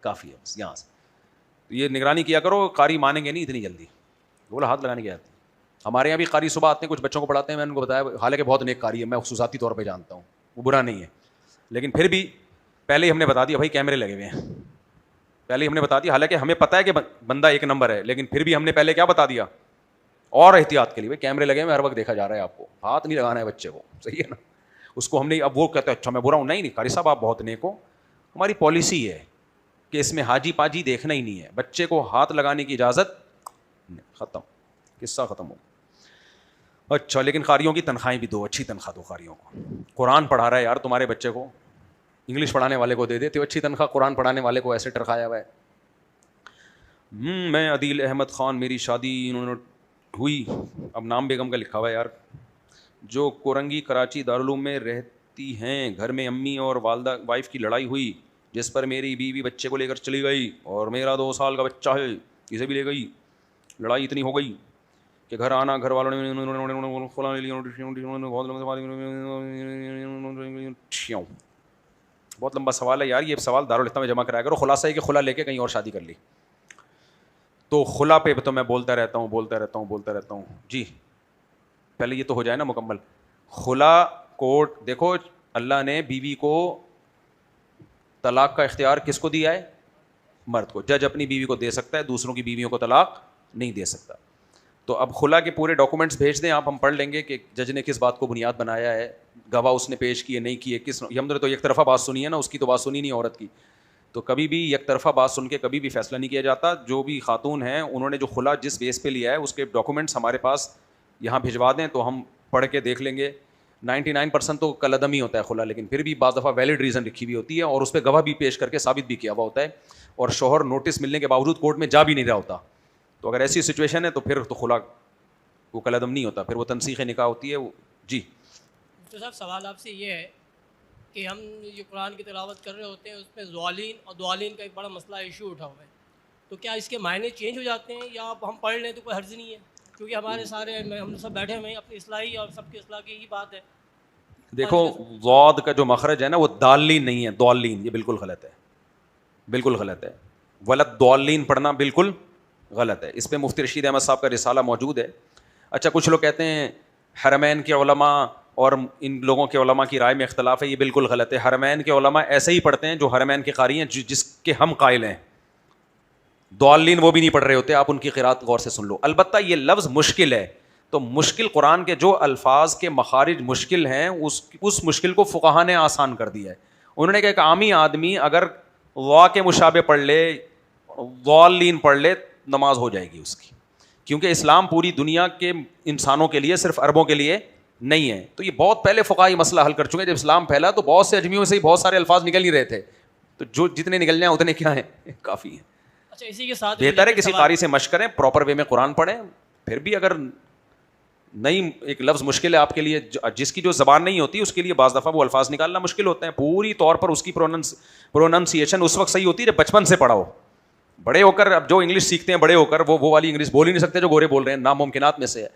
کافی ہے بس. یہاں سے یہ نگرانی کیا کرو, قاری مانیں گے نہیں اتنی جلدی. بولا ہاتھ لگانے کی آتی. ہمارے یہاں بھی قاری صبح آتے ہیں, کچھ بچوں کو پڑھاتے ہیں, میں نے ان کو بتایا, حالانکہ بہت نیک قاری ہے, میں خصوصاتی طور پہ جانتا ہوں, وہ برا نہیں ہے, لیکن پھر بھی پہلے ہی ہم نے بتا دیا بھائی کیمرے لگے ہوئے ہیں, پہلے ہی ہم نے بتا دیا. حالانکہ ہمیں پتہ ہے کہ بندہ ایک نمبر ہے, لیکن پھر بھی ہم نے پہلے کیا بتا دیا, اور احتیاط کے لیے, بھائی کیمرے لگے ہوئے, ہر وقت دیکھا جا رہا ہے, آپ کو ہاتھ نہیں لگانا ہے بچے کو, صحیح ہے نا. اس کو ہم نے, اب وہ کہتے ہیں اچھا میں برا ہوں, نہیں قاری صاحب آپ بہت نیک ہو. ہماری پالیسی ہے کہ اس میں حاجی پاجی دیکھنا ہی نہیں ہے, بچے کو ہاتھ لگانے کی اجازت نہیں. ختم, قصہ ختم ہو. اچھا لیکن قاریوں کی تنخواہیں بھی دو, اچھی تنخواہ دو قاریوں کو. قرآن پڑھا رہا ہے یار تمہارے بچے کو, انگلش پڑھانے والے کو دے دیتے ہو اچھی تنخواہ, قرآن پڑھانے والے کو ایسے ٹرکایا ہوا ہے. میں عدیل احمد خان, میری شادی انہوں نے ہوئی, اب نام بیگم کا لکھا ہوا ہے یار, جو کورنگی کراچی دارالعلوم میں رہتی ہیں, گھر میں امی اور والدہ وائف کی لڑائی ہوئی جس پر میری بیوی بچے کو لے کر چلی گئی اور میرا 2 سال کا بچہ ہے, اسے بھی لے گئی. لڑائی اتنی ہو گئی کہ گھر آنا, گھر والوں نے بہت لمبا سوال ہے یار, یہ سوال دارالفتہ میں جمع کرایا کرو. خلاصہ ہے کہ خلا لے کے کہیں اور شادی کر لی. تو خلا پہ تو میں بولتا رہتا ہوں. جی پہلے یہ تو ہو جائے نا مکمل. خلا کوٹ دیکھو, اللہ نے بیوی کو طلاق کا اختیار کس کو دیا ہے؟ مرد کو. جج اپنی بیوی کو دے سکتا ہے, دوسروں کی بیویوں کو طلاق نہیں دے سکتا. تو اب خلا کے پورے ڈاکومنٹس بھیج دیں آپ, ہم پڑھ لیں گے کہ جج نے کس بات کو بنیاد بنایا ہے, گواہ اس نے پیش کیے نہیں کیے, کس ہم نے تو ایک طرفہ بات سنی ہے نا, اس کی تو بات سنی نہیں عورت کی. تو کبھی بھی یک طرفہ بات سن کے کبھی بھی فیصلہ نہیں کیا جاتا. جو بھی خاتون ہیں انہوں نے جو خلا جس بیس پہ لیا ہے اس کے ڈاکومنٹس ہمارے پاس یہاں بھجوا دیں تو ہم پڑھ کے دیکھ لیں گے. 99% تو کل عدم ہی ہوتا ہے خلا, لیکن پھر بھی بعض دفعہ ویلڈ ریزن لکھی ہوئی ہوتی ہے اور اس پہ گواہ بھی پیش کر کے ثابت بھی کیا ہوا ہوتا ہے, اور شوہر نوٹس ملنے کے باوجود کورٹ میں جا بھی نہیں رہا ہوتا. تو اگر ایسی سچویشن ہے تو پھر تو خلا وہ کل عدم نہیں ہوتا, پھر وہ تنسیخ نکاح ہوتی ہے. جی تو صاحب سوال آپ سے یہ ہے کہ ہم یہ قرآن کی تلاوت کر رہے ہوتے ہیں, اس میں ضوالین اور دوالین کا ایک بڑا مسئلہ ایشو اٹھا ہوا ہے, تو کیا اس کے معنی چینج ہو جاتے ہیں یا ہم پڑھ لیں تو کوئی حرج نہیں ہے؟ کیونکہ ہمارے سارے ہم سب بیٹھے ہوئے ہیں, اپنی اصلاحی اور سب کی اصلاح کی ہی بات ہے. دیکھو ضاد کا جو مخرج ہے نا وہ دالین نہیں ہے, دوالین, یہ بالکل غلط ہے, بالکل غلط ہے. ولد دوالین پڑھنا بالکل غلط ہے. اس پہ مفتی رشید احمد صاحب کا رسالہ موجود ہے. اچھا کچھ لوگ کہتے ہیں حرمین کے علماء اور ان لوگوں کے علماء کی رائے میں اختلاف ہے, یہ بالکل غلط ہے. حرمین کے علماء ایسے ہی پڑھتے ہیں جو حرمین کے قاری ہیں, جس کے ہم قائل ہیں. دوالین وہ بھی نہیں پڑھ رہے ہوتے, آپ ان کی قرات غور سے سن لو. البتہ یہ لفظ مشکل ہے, تو مشکل قرآن کے جو الفاض کے مخارج مشکل ہیں اس مشکل کو فقہا نے آسان کر دیا ہے. انہوں نے کہا کہ عامی آدمی اگر وا کے مشابہ پڑھ لے, ضالین پڑھ لے, نماز ہو جائے گی اس کی, کیونکہ اسلام پوری دنیا کے انسانوں کے لیے, صرف عربوں کے لیے نہیں ہے. تو یہ بہت پہلے فقہائی مسئلہ حل کر چکے. جب اسلام پھیلا تو بہت سے اجمیوں سے ہی بہت سارے الفاظ نکل ہی رہے تھے, تو جو جتنے نکل جائیں اتنے کیا ہیں, کافی ہیں. اچھا اسی کے ساتھ بہتر ہے کسی قاری سے مشق کریں, پراپر وے میں قرآن پڑھیں. پھر بھی اگر نہیں ایک لفظ مشکل ہے آپ کے لیے, جس کی جو زبان نہیں ہوتی اس کے لیے بعض دفعہ وہ الفاظ نکالنا مشکل ہوتے ہیں. پوری طور پر اس کی پروننسیشن اس وقت صحیح ہوتی ہے جب بچپن سے پڑھا ہو. بڑے ہو کر اب جو انگلش سیکھتے ہیں بڑے ہو کر وہ والی انگلش بول ہی نہیں سکتے جو گورے بول رہے ہیں, ناممکنات میں سے ہے.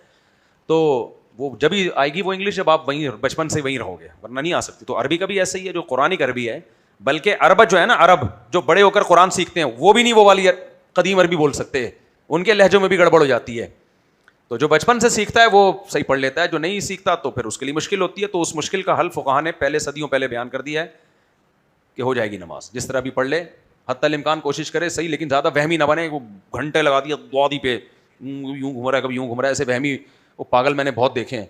تو وہ جب ہی آئے گی وہ انگلش جب آپ وہیں بچپن سے وہیں رہو گے, ورنہ نہیں آ سکتی. تو عربی کا بھی ایسا ہی ہے جو قرآنک عربی ہے, بلکہ عرب جو ہے نا, عرب جو بڑے ہو کر قرآن سیکھتے ہیں وہ بھی نہیں وہ والی قدیم عربی بول سکتے, ان کے لہجوں میں بھی گڑبڑ ہو جاتی ہے. تو جو بچپن سے سیکھتا ہے وہ صحیح پڑھ لیتا ہے, جو نہیں سیکھتا تو پھر اس کے لیے مشکل ہوتی ہے. تو اس مشکل کا حل فقہا نے پہلے صدیوں پہلے بیان کر دیا ہے کہ ہو جائے گی نماز, جس طرح بھی پڑھ لے. حتی الامکان کوشش کرے صحیح, لیکن زیادہ وہمی نہ بنے. وہ گھنٹے لگا دیا دوادی پہ, یوں گھوم رہا ہے کبھی یوں گھوم رہا ہے, ایسے وہمی وہ پاگل میں نے بہت دیکھے ہیں.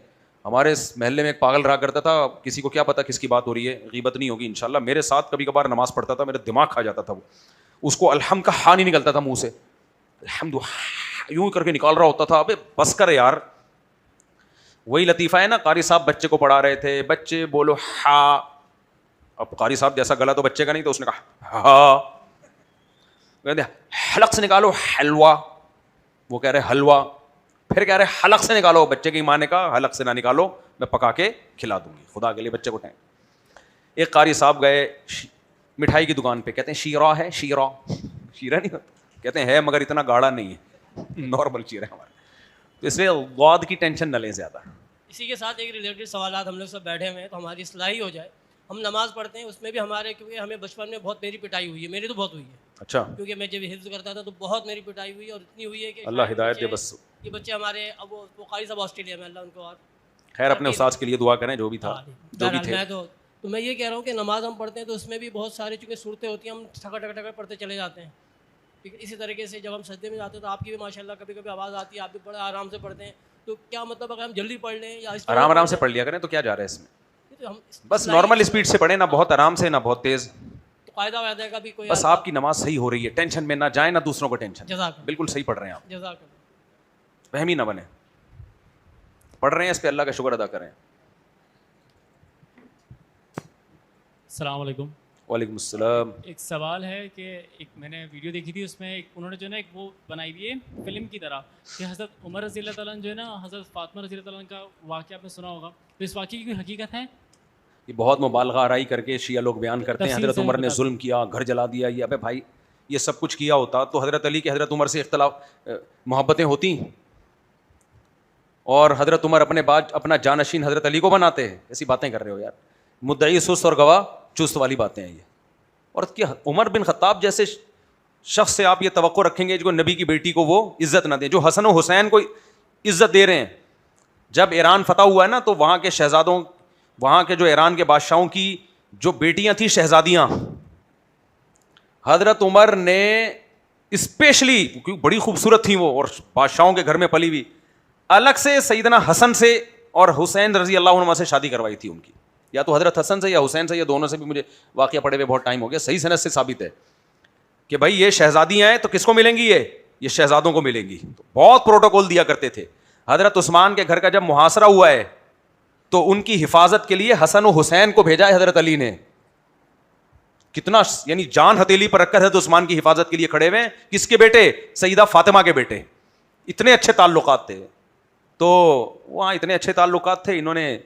ہمارے محلے میں ایک پاگل رہا کرتا تھا, کسی کو کیا پتا کس کی بات ہو رہی ہے, غیبت نہیں ہوگی انشاءاللہ. میرے ساتھ کبھی کبھار نماز پڑھتا تھا, میرا دماغ کھا جاتا تھا. وہ اس کو الحمد کا ہا نہیں نکلتا تھا منہ سے, الحمد یوں کر کے نکال رہا ہوتا تھا. ابے بس کر یار. وہی لطیفہ ہے نا, قاری صاحب بچے کو پڑھا رہے تھے, بچے بولو ہا. اب قاری صاحب جیسا گلا تو بچے کا نہیں, تو اس نے کہا ہا. کہتے حلق سے نکالو حلوا, وہ کہہ رہے حلوا. پھر کہہ رہے حلق سے نکالو, بچے کی ماں نے کہا حلق سے نہ نکالو, میں پکا کے کھلا دوں گی, خدا کے لیے بچے کو ٹائم. ایک قاری صاحب گئے مٹھائی کی دکان پہ, کہتے ہیں شیرہ ہے, شیرہ شیرہ نہیں ہوتا, کہتے ہیں ہے مگر اتنا گاڑھا نہیں ہے, نارمل شیرہ ہے ہمارا. تو اس لیے غاد کی ٹینشن نہ لیں زیادہ. اسی کے ساتھ ایک ریلیٹڈ سوالات, ہم لوگ سب بیٹھے ہوئے ہیں تو ہماری اصلاحی ہو جائے. ہم نماز پڑھتے ہیں اس میں بھی ہمارے, کیونکہ ہمیں بچپن میں بہت میری پٹائی ہوئی ہے, میری تو بہت ہوئی ہے. اچھا, کیونکہ میں جب حفظ کرتا تھا تو بہت میری پٹائی ہوئی, اور اتنی ہوئی ہے کہ اللہ ہدایت دے. بس یہ بچے ہمارے اب وہ قاری صاحب آسٹریلیا میں, اللہ ان کو اور خیر اپنے استاد کے لیے دعا کریں, جو بھی تھا جو بھی تھے. میں تو میں یہ کہہ رہا ہوں کہ نماز ہم پڑھتے ہیں تو اس میں بھی بہت ساری چونکہ صورتیں ہوتی ہیں, ہم ٹھکا ٹھکا ٹھکا پڑھتے چلے جاتے ہیں. اسی طریقے سے جب ہم سجدے میں جاتے ہیں تو آپ کی بھی ماشاء اللہ کبھی کبھی آواز آتی ہے, آپ بھی بڑے آرام سے پڑھتے ہیں. تو کیا مطلب اگر ہم جلدی پڑھ لیں یا آرام آرام سے پڑھ لیا کریں, تو کیا جا رہا ہے اس میں, بس نارمل اسپیڈ سے پڑھیں, نہ بہت آرام سے نہ بہت تیز. تو قاعدہ وعدہ کا بھی کوئی, بس آپ کی نماز صحیح ہو رہی ہے, ٹینشن میں نہ جائیں نہ دوسروں کو ٹینشن. بالکل صحیح پڑھ رہے ہیں آپ, جزاک وہمی نہ بنے, پڑھ رہے ہیں اس پہ اللہ کا شکر ادا کریں. السلام علیکم. وعلیکم السلام. ایک سوال ہے کہ ایک میں نے ویڈیو دیکھی تھی, اس میں ایک انہوں نے جو ہے نا ایک وہ بنائی ہوئی ہے فلم کی طرح کہ حضرت عمر رضی اللہ تعالیٰ جو ہے نا حضرت فاطمہ رضی اللہ تعالیٰ کا واقعہ آپ نے سنا ہوگا تو اس واقعے کی کوئی حقیقت ہے؟ یہ بہت مبالغہ آرائی کر کے شیعہ لوگ بیان کرتے ہیں تفصیل حضرت سے عمر نے بتا ظلم کیا, گھر جلا دیا. یہ ابے بھائی یہ سب کچھ کیا ہوتا تو حضرت علی کے حضرت عمر سے اختلاف محبتیں ہوتی, اور حضرت عمر اپنے بعد اپنا جانشین حضرت علی کو بناتے ہیں. ایسی باتیں کر رہے ہو یار, مدعی سست اور گواہ چست والی باتیں ہیں یہ. اور کیا عمر بن خطاب جیسے شخص سے آپ یہ توقع رکھیں گے جو نبی کی بیٹی کو وہ عزت نہ دیں, جو حسن و حسین کو عزت دے رہے ہیں. جب ایران فتح ہوا ہے نا تو وہاں کے شہزادوں, وہاں کے جو ایران کے بادشاہوں کی جو بیٹیاں تھیں شہزادیاں, حضرت عمر نے اسپیشلی, کیونکہ بڑی خوبصورت تھیں وہ اور بادشاہوں کے گھر میں پلی ہوئی, الگ سے سیدنا حسن سے اور حسین رضی اللہ عنہ سے شادی کروائی تھی ان کی. یا تو حضرت حسن سے یا حسین سے, یا دونوں سے بھی, مجھے واقعہ پڑھے ہوئے بہت ٹائم ہو گیا, صحیح سند سے ثابت ہے کہ بھائی یہ شہزادیاں ہیں تو کس کو ملیں گی, یہ شہزادوں کو ملیں گی. تو بہت پروٹوکول دیا کرتے تھے. حضرت عثمان کے گھر کا جب محاصرہ ہوا ہے تو ان کی حفاظت کے لیے حسن و حسین کو بھیجا ہے حضرت علی نے. کتنا یعنی جان ہتھیلی پر رکھ کر حضرت عثمان کی حفاظت کے لیے کھڑے ہوئے. کس کے بیٹے؟ سیدہ فاطمہ کے بیٹے. اتنے اچھے تعلقات تھے. تو وہاں اتنے اچھے تعلقات تھے, انہوں نے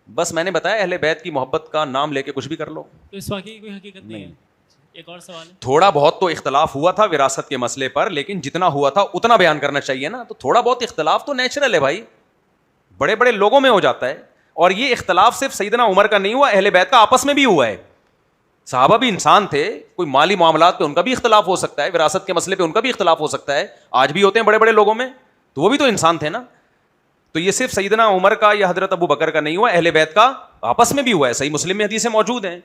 بس میں نے بتایا اہل بیت کی محبت کا نام لے کے کچھ بھی کر لو. تو اس واقعے کی کوئی حقیقت نہیں ہے. ایک اور سوال ہے, تھوڑا بہت تو اختلاف ہوا تھا وراثت کے مسئلے پر, لیکن جتنا ہوا تھا اتنا بیان کرنا چاہیے نا. تو تھوڑا بہت اختلاف تو نیچرل ہے بھائی, بڑے بڑے لوگوں میں ہو جاتا ہے. اور یہ اختلاف صرف سیدنا عمر کا نہیں ہوا, اہل بیت کا آپس میں بھی ہوا ہے. صحابہ بھی انسان تھے, کوئی مالی معاملات پہ ان کا بھی اختلاف ہو سکتا ہے, وراثت کے مسئلے پہ ان کا بھی اختلاف ہو سکتا ہے, آج بھی ہوتے ہیں بڑے بڑے لوگوں میں, تو وہ بھی تو انسان تھے نا. تو یہ صرف سیدنا عمر کا یا حضرت ابو بکر کا نہیں ہوا, اہل بیت کا آپس میں بھی ہوا ہے. صحیح مسلم میں حدیثیں موجود ہیں.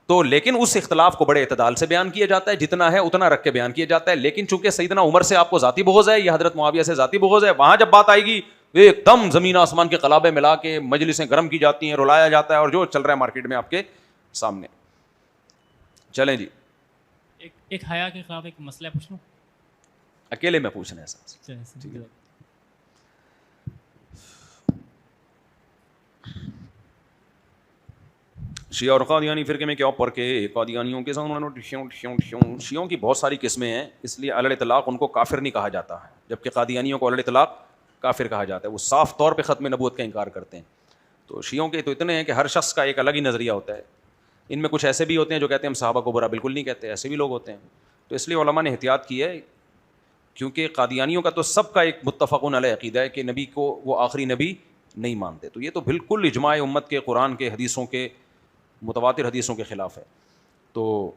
تو لیکن اس اختلاف کو بڑے اعتدال سے بیان کیا جاتا ہے, جتنا ہے اتنا رکھ کے بیان کیا جاتا ہے. لیکن چونکہ سیدنا عمر سے آپ کو ذاتی بغض ہے یا حضرت معاویہ سے ذاتی بغض ہے, وہاں جب بات آئے گی ایک دم زمین آسمان کے قلابے ملا کے مجلسیں گرم کی جاتی ہیں, رلایا جاتا ہے, اور جو چل رہا ہے مارکیٹ میں آپ کے سامنے. چلیں جی, ایک حیا کے خلاف ایک مسئلہ پوچھ لوں, اکیلے میں پوچھنا ہے سر. شیعہ اور قادیانی فرقے میں کیا پر کے قادیانیوں کے شیعوں کی بہت ساری قسمیں ہیں, اس لیے علی الاطلاق ان کو کافر نہیں کہا جاتا ہے, جبکہ قادیانیوں کو علی الاطلاق کافر کہا جاتا ہے. وہ صاف طور پہ ختم نبوت کا انکار کرتے ہیں. تو شیعوں کے تو اتنے ہیں کہ ہر شخص کا ایک الگ ہی نظریہ ہوتا ہے. ان میں کچھ ایسے بھی ہوتے ہیں جو کہتے ہیں ہم صحابہ کو برا بالکل نہیں کہتے, ایسے بھی لوگ ہوتے ہیں. تو اس لیے علماء نے احتیاط کی ہے, کیونکہ قادیانیوں کا تو سب کا ایک متفقون علیہ عقیدہ ہے کہ نبی کو وہ آخری نبی نہیں مانتے. تو یہ تو بالکل اجماع امت کے, قرآن کے, حدیثوں کے, متواتر حدیثوں کے خلاف ہے. تو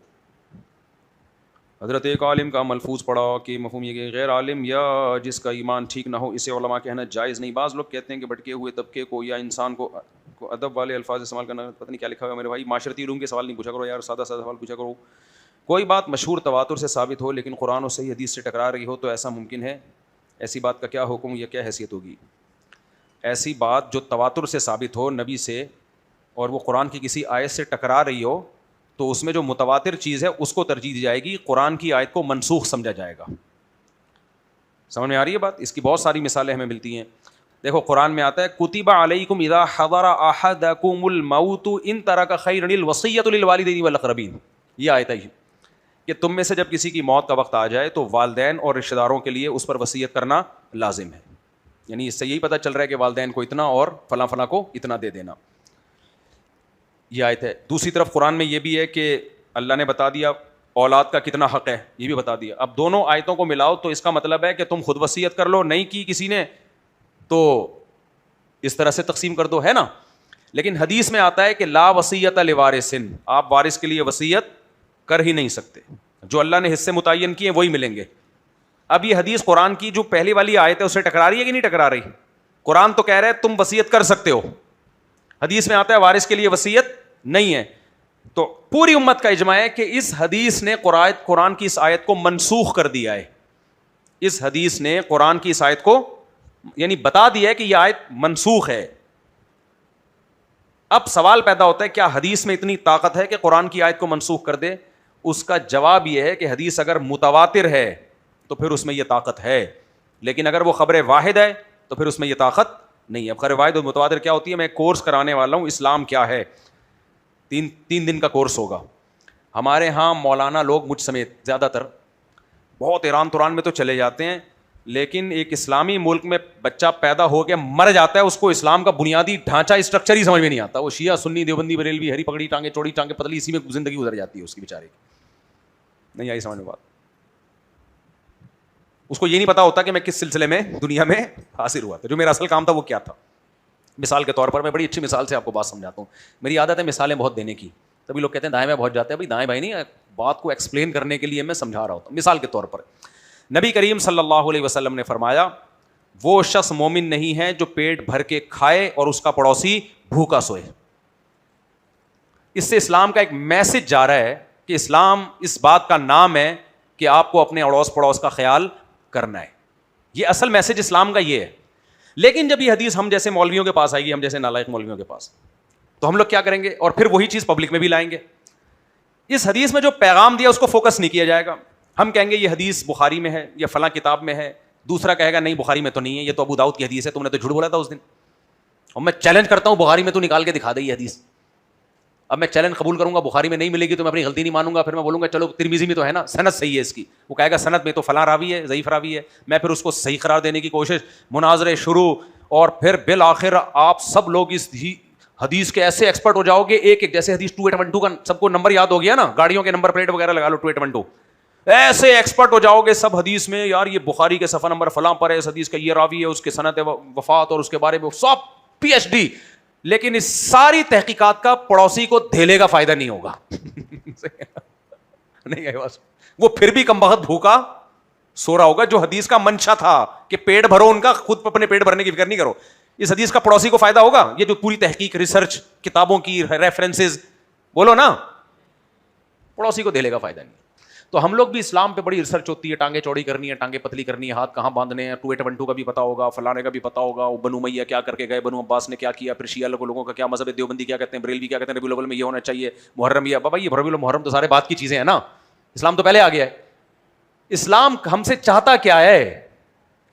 حضرت ایک عالم کا ملفوظ پڑھا کہ مفہوم یہ کہ غیر عالم یا جس کا ایمان ٹھیک نہ ہو اسے علماء کہنا جائز نہیں. بعض لوگ کہتے ہیں کہ بھٹکے ہوئے طبقے کو یا انسان کو ادب والے الفاظ استعمال کرنا, پتہ نہیں کیا لکھا ہوا ہے میرے بھائی. معاشرتی علوم کے سوال نہیں پوچھا کرو یار, سادہ سادہ سوال پوچھا کرو. کوئی بات مشہور تواتر سے ثابت ہو لیکن قرآن و صحیح حدیث سے ٹکرا رہی ہو تو ایسا ممکن ہے؟ ایسی بات کا کیا حکم یا کیا حیثیت ہوگی؟ ایسی بات جو تواتر سے ثابت ہو نبی سے اور وہ قرآن کی کسی آیت سے ٹکرا رہی ہو تو اس میں جو متواتر چیز ہے اس کو ترجیح دی جائے گی, قرآن کی آیت کو منسوخ سمجھا جائے گا. سمجھ میں آ رہی ہے بات؟ اس کی بہت ساری مثالیں ہمیں ملتی ہیں. دیکھو قرآن میں آتا ہے کتب علیکم اذا حضر احدکم الموت ان ترک خیرا الوصیۃ للوالدین والاقربین. یہ آیت ہے کہ تم میں سے جب کسی کی موت کا وقت آ جائے تو والدین اور رشتہ داروں کے لیے اس پر وصیت کرنا لازم ہے. یعنی اس سے یہی پتہ چل رہا ہے کہ والدین کو اتنا اور فلاں فلاں کو اتنا دے دینا. یہ آیت ہے. دوسری طرف قرآن میں یہ بھی ہے کہ اللہ نے بتا دیا اولاد کا کتنا حق ہے, یہ بھی بتا دیا. اب دونوں آیتوں کو ملاؤ تو اس کا مطلب ہے کہ تم خود وصیت کر لو, نہیں کی کسی نے تو اس طرح سے تقسیم کر دو, ہے نا. لیکن حدیث میں آتا ہے کہ لا وصیت لوارث, آپ وارث کے لیے وصیت کر ہی نہیں سکتے, جو اللہ نے حصے متعین کیے وہی ملیں گے. اب یہ حدیث قرآن کی جو پہلی والی آیت ہے اس سے ٹکرا رہی ہے کہ نہیں ٹکرا رہی؟ قرآن تو کہہ رہا ہے تم وصیت کر سکتے ہو, حدیث میں آتا ہے وارث کے لیے وصیت نہیں ہے. تو پوری امت کا اجماع ہے کہ اس حدیث نے قرآن کی اس آیت کو منسوخ کر دیا ہے. اس حدیث نے قرآن کی اس آیت کو یعنی بتا دیا ہے کہ یہ آیت منسوخ ہے. اب سوال پیدا ہوتا ہے کیا حدیث میں اتنی طاقت ہے کہ قرآن کی آیت کو منسوخ کر دے؟ اس کا جواب یہ ہے کہ حدیث اگر متواتر ہے تو پھر اس میں یہ طاقت ہے, لیکن اگر وہ خبر واحد ہے تو پھر اس میں یہ طاقت نہیں ہے. خبر واحد اور متواتر کیا ہوتی ہے؟ میں ایک کورس کرانے والا ہوں, اسلام کیا ہے, تین دن کا کورس ہوگا. ہمارے ہاں مولانا لوگ مجھ سمیت زیادہ تر بہت ایران توران میں تو چلے جاتے ہیں, لیکن ایک اسلامی ملک میں بچہ پیدا ہو کے مر جاتا ہے, اس کو اسلام کا بنیادی ڈھانچہ اسٹرکچر ہی سمجھ میں نہیں آتا. وہ شیعہ سنی دیوبندی بریلوی ہری پگڑی ٹانگیں چوڑی ٹانگیں پتلی, اسی میں زندگی گزر جاتی ہے اس کی بیچارے کی. نہیں آئی سمجھ میں بات. اس کو یہ نہیں پتا ہوتا کہ میں کس سلسلے میں دنیا میں حاصل ہوا تھا, جو میرا اصل کام تھا وہ کیا تھا. مثال کے طور پر میں بڑی اچھی مثال سے آپ کو بات سمجھاتا ہوں. میری عادت ہے مثالیں بہت دینے کی. تبھی لوگ کہتے ہیں دائیں بائیں بہت جاتے ہیں. بھائی دائیں بائیں نہیں, بات کو ایکسپلین کرنے کے لیے میں سمجھا رہا ہوتا ہوں. مثال کے طور پر نبی کریم صلی اللہ علیہ وسلم نے فرمایا, وہ شخص مومن نہیں ہے جو پیٹ بھر کے کھائے اور اس کا پڑوسی بھوکا سوئے. اس سے اسلام کا ایک میسج جا رہا ہے کہ اسلام اس بات کا نام ہے کہ آپ کو اپنے اڑوس پڑوس کا خیال کرنا ہے. یہ اصل میسج اسلام کا یہ ہے. لیکن جب یہ حدیث ہم جیسے مولویوں کے پاس آئے گی, ہم جیسے نالائق مولویوں کے پاس, تو ہم لوگ کیا کریں گے, اور پھر وہی چیز پبلک میں بھی لائیں گے. اس حدیث میں جو پیغام دیا اس کو فوکس نہیں کیا جائے گا. ہم کہیں گے یہ حدیث بخاری میں ہے یا فلاں کتاب میں ہے. دوسرا کہے گا نہیں بخاری میں تو نہیں ہے, یہ تو ابو داؤد کی حدیث ہے, تم نے تو جھوٹ بولا تھا اس دن. اور میں چیلنج کرتا ہوں بخاری میں تو نکال کے دکھا دے یہ حدیث. اب میں چیلنج قبول کروں گا, بخاری میں نہیں ملے گی تو میں اپنی غلطی نہیں مانوں گا. پھر میں بولوں گا چلو ترمذی میں تو ہے نا, سند صحیح ہے اس کی. وہ کہے گا سند میں تو فلاں راوی ہے, ضعیف راوی ہے. میں پھر اس کو صحیح قرار دینے کی کوشش, مناظرے شروع, اور پھر بالآخر آپ سب لوگ اس حدیث کے ایسے ایکسپرٹ ہو جاؤ گے. ایک جیسے حدیث 2812 کا سب کو نمبر یاد ہو گیا نا, گاڑیوں کے نمبر پلیٹ وغیرہ لگا لو 2812, ایسے ایکسپرٹ ہو جاؤ گے سب حدیث میں. یار یہ بخاری کے صفحہ نمبر فلاں پر ہے, اس حدیث کا یہ راوی ہے, اس کے سند وفات اور اس کے بارے میں سب PhD. لیکن اس ساری تحقیقات کا پڑوسی کو دھیلے کا فائدہ نہیں ہوگا. نہیں ہے بس, وہ پھر بھی کمبخت بھوکا سو رہا ہوگا. جو حدیث کا منشا تھا کہ پیٹ بھرو ان کا, خود اپنے پیٹ بھرنے کی فکر نہیں کرو. اس حدیث کا پڑوسی کو فائدہ ہوگا. یہ جو پوری تحقیق, ریسرچ, کتابوں کی ریفرنسز, بولو نا, پڑوسی کو دھیلے کا فائدہ نہیں. تو ہم لوگ بھی اسلام پہ بڑی ریسرچ ہوتی ہے, ٹانگیں چوڑی کرنی ہے, ٹانگیں پتلی کرنی ہے, ہاتھ کہاں باندھنے ہیں, 2812 کا بھی پتا ہوگا, فلانے کا بھی پتا ہوگا, وہ بنو امیہ کیا کر کے گئے, بنو عباس نے کیا کیا, پھر شیعہ لوگوں کا کیا مذہب ہے, دیوبندی کیا کہتے ہیں, بریلوی کیا کہتے ہیں, ربیع الاول میں یہ ہونا چاہیے, محرم یہ. بابا یہ ربیع الاول محرم تو سارے بات کی چیزیں ہیں نا, اسلام تو پہلے آ گیا ہے. اسلام ہم سے چاہتا کیا ہے,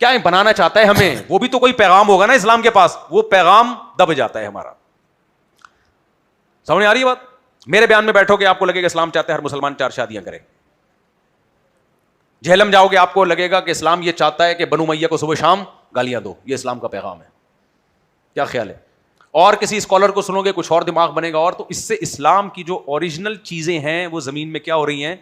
کیا بنانا چاہتا ہے ہمیں, وہ بھی تو کوئی پیغام ہوگا نا اسلام کے پاس. وہ پیغام دب جاتا ہے ہمارا. سمجھ آ رہی ہے بات. میرے بیان میں بیٹھو گے آپ کو لگے گا اسلام چاہتا ہے ہر مسلمان 4 شادیاں کرے. جہلم جاؤ گے آپ کو لگے گا کہ اسلام یہ چاہتا ہے کہ بنو امیہ کو صبح شام گالیاں دو. یہ اسلام کا پیغام ہے. کیا خیال ہے؟ اور کسی اسکالر کو سنو گے کچھ اور دماغ بنے گا. اور تو اس سے اسلام کی جو اوریجنل چیزیں ہیں وہ زمین میں کیا ہو رہی ہیں,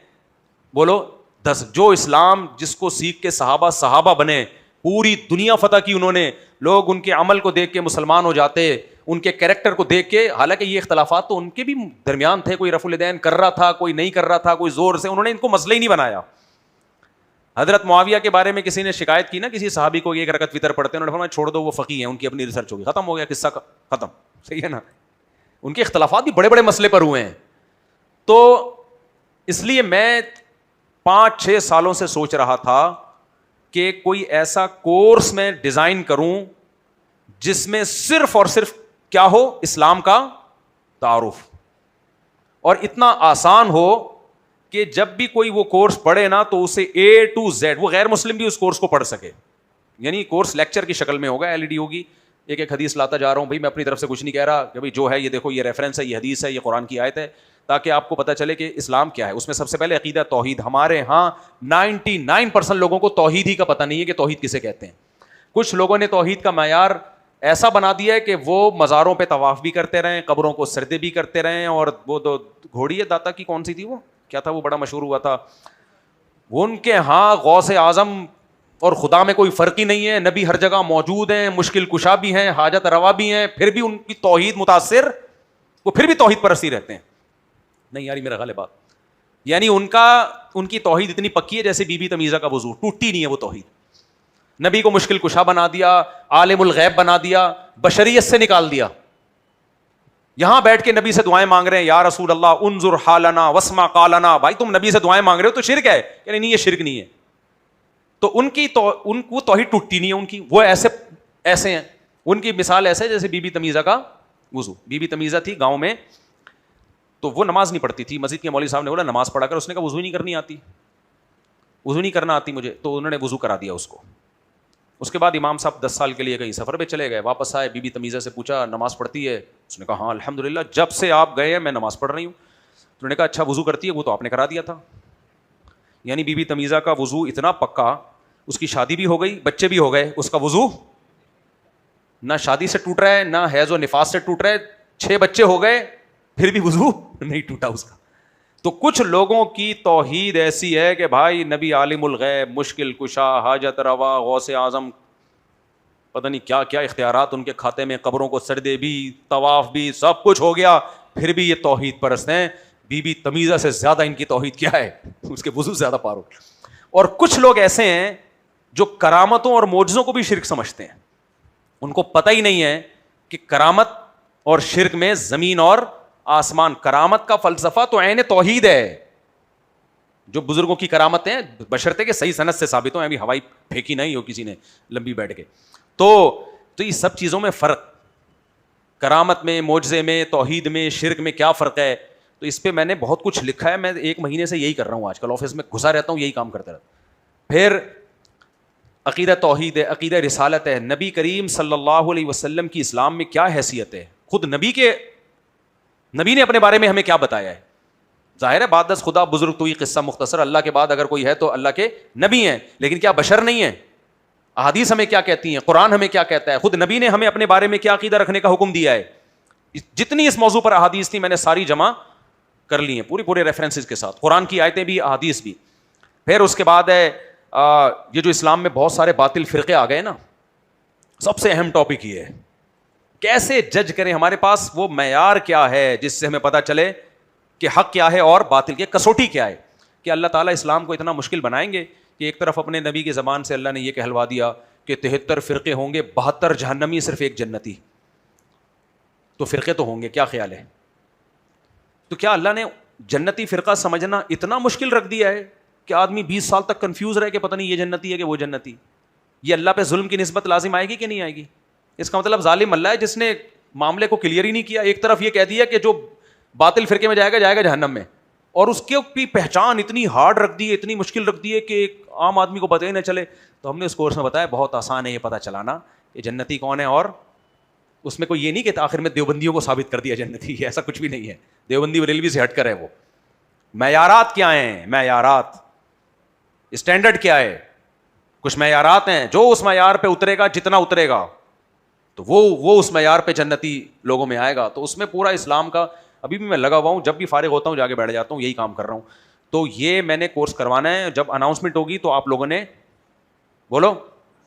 بولو 10. جو اسلام جس کو سیکھ کے صحابہ بنے, پوری دنیا فتح کی انہوں نے, لوگ ان کے عمل کو دیکھ کے مسلمان ہو جاتے, ان کے کیریکٹر کو دیکھ کے. حالانکہ یہ اختلافات تو ان کے بھی درمیان تھے, کوئی رفع الیدین کر رہا تھا, کوئی نہیں کر رہا تھا, کوئی زور سے, انہوں نے ان کو مسئلہ ہی نہیں بنایا. حضرت معاویہ کے بارے میں کسی نے شکایت کی نا, کسی صحابی کو 1 رکعت وتر پڑھتے ہیں, انہوں نے فرمایا چھوڑ دو, وہ فقیہ ہیں, ان کی اپنی ریسرچ ہوگی, ختم ہو گیا قصہ ختم. صحیح ہے نا. ان کے اختلافات بھی بڑے بڑے مسئلے پر ہوئے ہیں. تو اس لیے میں 5-6 سالوں سے سوچ رہا تھا کہ کوئی ایسا کورس میں ڈیزائن کروں جس میں صرف اور صرف کیا ہو, اسلام کا تعارف, اور اتنا آسان ہو کہ جب بھی کوئی وہ کورس پڑھے نا تو اسے A to Z, وہ غیر مسلم بھی اس کورس کو پڑھ سکے. یعنی کورس لیکچر کی شکل میں ہوگا, LED ہوگی, ایک حدیث لاتا جا رہا ہوں. بھائی میں اپنی طرف سے کچھ نہیں کہہ رہا کہ بھائی جو ہے یہ دیکھو, یہ ریفرنس ہے, یہ حدیث ہے, یہ قرآن کی آیت ہے, تاکہ آپ کو پتہ چلے کہ اسلام کیا ہے. اس میں سب سے پہلے عقیدہ توحید. ہمارے ہاں 99% لوگوں کو توحید ہی کا پتہ نہیں ہے کہ توحید کسے کہتے ہیں. کچھ لوگوں نے توحید کا معیار ایسا بنا دیا ہے کہ وہ مزاروں پہ طواف بھی کرتے رہیں, قبروں کو سجدے بھی کرتے رہیں, اور وہ دو گھوڑی ہے داتا کی, کون سی تھی وہ, کیا تھا وہ, بڑا مشہور ہوا تھا, ان کے ہاں غوث اعظم اور خدا میں کوئی فرق ہی نہیں ہے, نبی ہر جگہ موجود ہیں, مشکل کشا بھی ہیں, حاجت روا بھی ہیں, پھر بھی ان کی توحید متاثر, وہ پھر بھی توحید پرستی رہتے ہیں. نہیں یاری میرا غلط بات, یعنی ان کی توحید اتنی پکی ہے جیسے بی بی تمیزہ کا وضو, ٹوٹتی نہیں ہے وہ توحید. نبی کو مشکل کشا بنا دیا, عالم الغیب بنا دیا, بشریت سے نکال دیا. یہاں بیٹھ کے نبی سے دعائیں مانگ رہے ہیں, یا رسول اللہ انظر حالنا واسمع قالنا. بھائی تم نبی سے دعائیں مانگ رہے ہو تو شرک ہے, یعنی نہیں یہ شرک نہیں ہے. تو ان کو توحید ٹوٹتی نہیں ہے ان کی, وہ ایسے ہیں. ان کی مثال ایسے جیسے بی بی تمیزہ کا وضو. بی بی تمیزہ تھی گاؤں میں, تو وہ نماز نہیں پڑھتی تھی. مسجد کے مولوی صاحب نے بولا نماز پڑھا کر, اس نے کہا وضو نہیں کرنی آتی, وضو نہیں کرنا آتی مجھے. تو انہوں نے وضو کرا دیا اس کو. اس کے بعد امام صاحب 10 سال کے لیے کہیں سفر پہ چلے گئے, واپس آئے, بی بی تمیزہ سے پوچھا نماز پڑھتی ہے؟ اس نے کہا ہاں الحمدللہ, جب سے آپ گئے ہیں میں نماز پڑھ رہی ہوں. تو انہوں نے کہا اچھا وضو کرتی ہے؟ وہ تو آپ نے کرا دیا تھا. یعنی بی بی تمیزہ کا وضو اتنا پکا, اس کی شادی بھی ہو گئی, بچے بھی ہو گئے, اس کا وضو نہ شادی سے ٹوٹ رہا ہے نہ حیض و نفاس سے ٹوٹ رہا ہے, 6 بچے ہو گئے پھر بھی وضو نہیں ٹوٹا اس کا. تو کچھ لوگوں کی توحید ایسی ہے کہ بھائی نبی عالم الغیب, مشکل کشا, حاجت روا, غوث اعظم, پتہ نہیں کیا کیا اختیارات ان کے کھاتے میں, قبروں کو سجدے بھی, طواف بھی, سب کچھ ہو گیا, پھر بھی یہ توحید پرست ہیں. بی بی تمیزہ سے زیادہ ان کی توحید کیا ہے, اس کے وضو زیادہ پار ہو. اور کچھ لوگ ایسے ہیں جو کرامتوں اور معجزوں کو بھی شرک سمجھتے ہیں. ان کو پتہ ہی نہیں ہے کہ کرامت اور شرک میں زمین اور آسمان. کرامت کا فلسفہ تو عین توحید ہے. جو بزرگوں کی کرامتیں ہیں بشرطے کہ صحیح سند سے ثابت ہو, ابھی ہوائی پھینکی نہیں ہو کسی نے لمبی بیٹھ کے. تو یہ سب چیزوں میں فرق, کرامت میں, معجزے میں, توحید میں, شرک میں کیا فرق ہے. تو اس پہ میں نے بہت کچھ لکھا ہے. میں 1 مہینے سے یہی کر رہا ہوں, آج کل آفس میں گھسا رہتا ہوں, یہی کام کرتا رہتا ہوں. پھر عقیدہ توحید ہے, عقیدہ رسالت ہے. نبی کریم صلی اللہ علیہ وسلم کی اسلام میں کیا حیثیت ہے, خود نبی نے اپنے بارے میں ہمیں کیا بتایا ہے. ظاہر ہے بعد از خدا بزرگ تو یہ قصہ مختصر, اللہ کے بعد اگر کوئی ہے تو اللہ کے نبی ہیں, لیکن کیا بشر نہیں ہیں. احادیث ہمیں کیا کہتی ہیں, قرآن ہمیں کیا کہتا ہے, خود نبی نے ہمیں اپنے بارے میں کیا عقیدہ رکھنے کا حکم دیا ہے. جتنی اس موضوع پر احادیث تھی میں نے ساری جمع کر لی ہیں پورے ریفرنسز کے ساتھ, قرآن کی آیتیں بھی, احادیث بھی. پھر اس کے بعد ہے یہ جو اسلام میں بہت سارے باطل فرقے آ گئے نا, سب سے اہم ٹاپک یہ ہے کیسے جج کریں. ہمارے پاس وہ معیار کیا ہے جس سے ہمیں پتہ چلے کہ حق کیا ہے اور باطل کی کسوٹی کیا ہے. کہ اللہ تعالیٰ اسلام کو اتنا مشکل بنائیں گے کہ ایک طرف اپنے نبی کی زبان سے اللہ نے یہ کہلوا دیا کہ 73 فرقے ہوں گے, 72 جہنمی, صرف 1 جنتی. تو فرقے تو ہوں گے, کیا خیال ہے. تو کیا اللہ نے جنتی فرقہ سمجھنا اتنا مشکل رکھ دیا ہے کہ آدمی 20 سال تک کنفیوز رہے کہ پتہ نہیں یہ جنتی ہے کہ وہ جنتی. یہ اللہ پہ ظلم کی نسبت لازم آئے گی کہ نہیں آئے گی. اس کا مطلب ظالم اللہ ہے جس نے معاملے کو کلیئر ہی نہیں کیا. ایک طرف یہ کہہ دیا کہ جو باطل فرقے میں جائے گا جہنم میں, اور اس کی پہچان اتنی ہارڈ رکھ دی ہے, اتنی مشکل رکھ دی ہے کہ ایک عام آدمی کو پتہ ہی نہ چلے. تو ہم نے اس کورس میں بتایا بہت آسان ہے یہ پتہ چلانا کہ جنتی کون ہے. اور اس میں کوئی یہ نہیں کہ آخر میں دیوبندیوں کو ثابت کر دیا جنتی, ایسا کچھ بھی نہیں ہے. دیوبندی بریلوی سے ہٹ کر ہے. وہ معیارات کیا ہیں, معیارات, اسٹینڈرڈ کیا ہے, کچھ معیارات ہیں. جو اس معیار پہ اترے گا, جتنا اترے گا, تو وہ اس معیار پہ جنتی لوگوں میں آئے گا. تو اس میں پورا اسلام کا ابھی بھی میں لگا ہوا ہوں, جب بھی فارغ ہوتا ہوں جا کے بیٹھ جاتا ہوں, یہی کام کر رہا ہوں. تو یہ میں نے کورس کروانا ہے. جب اناؤنسمنٹ ہوگی تو آپ لوگوں نے بولو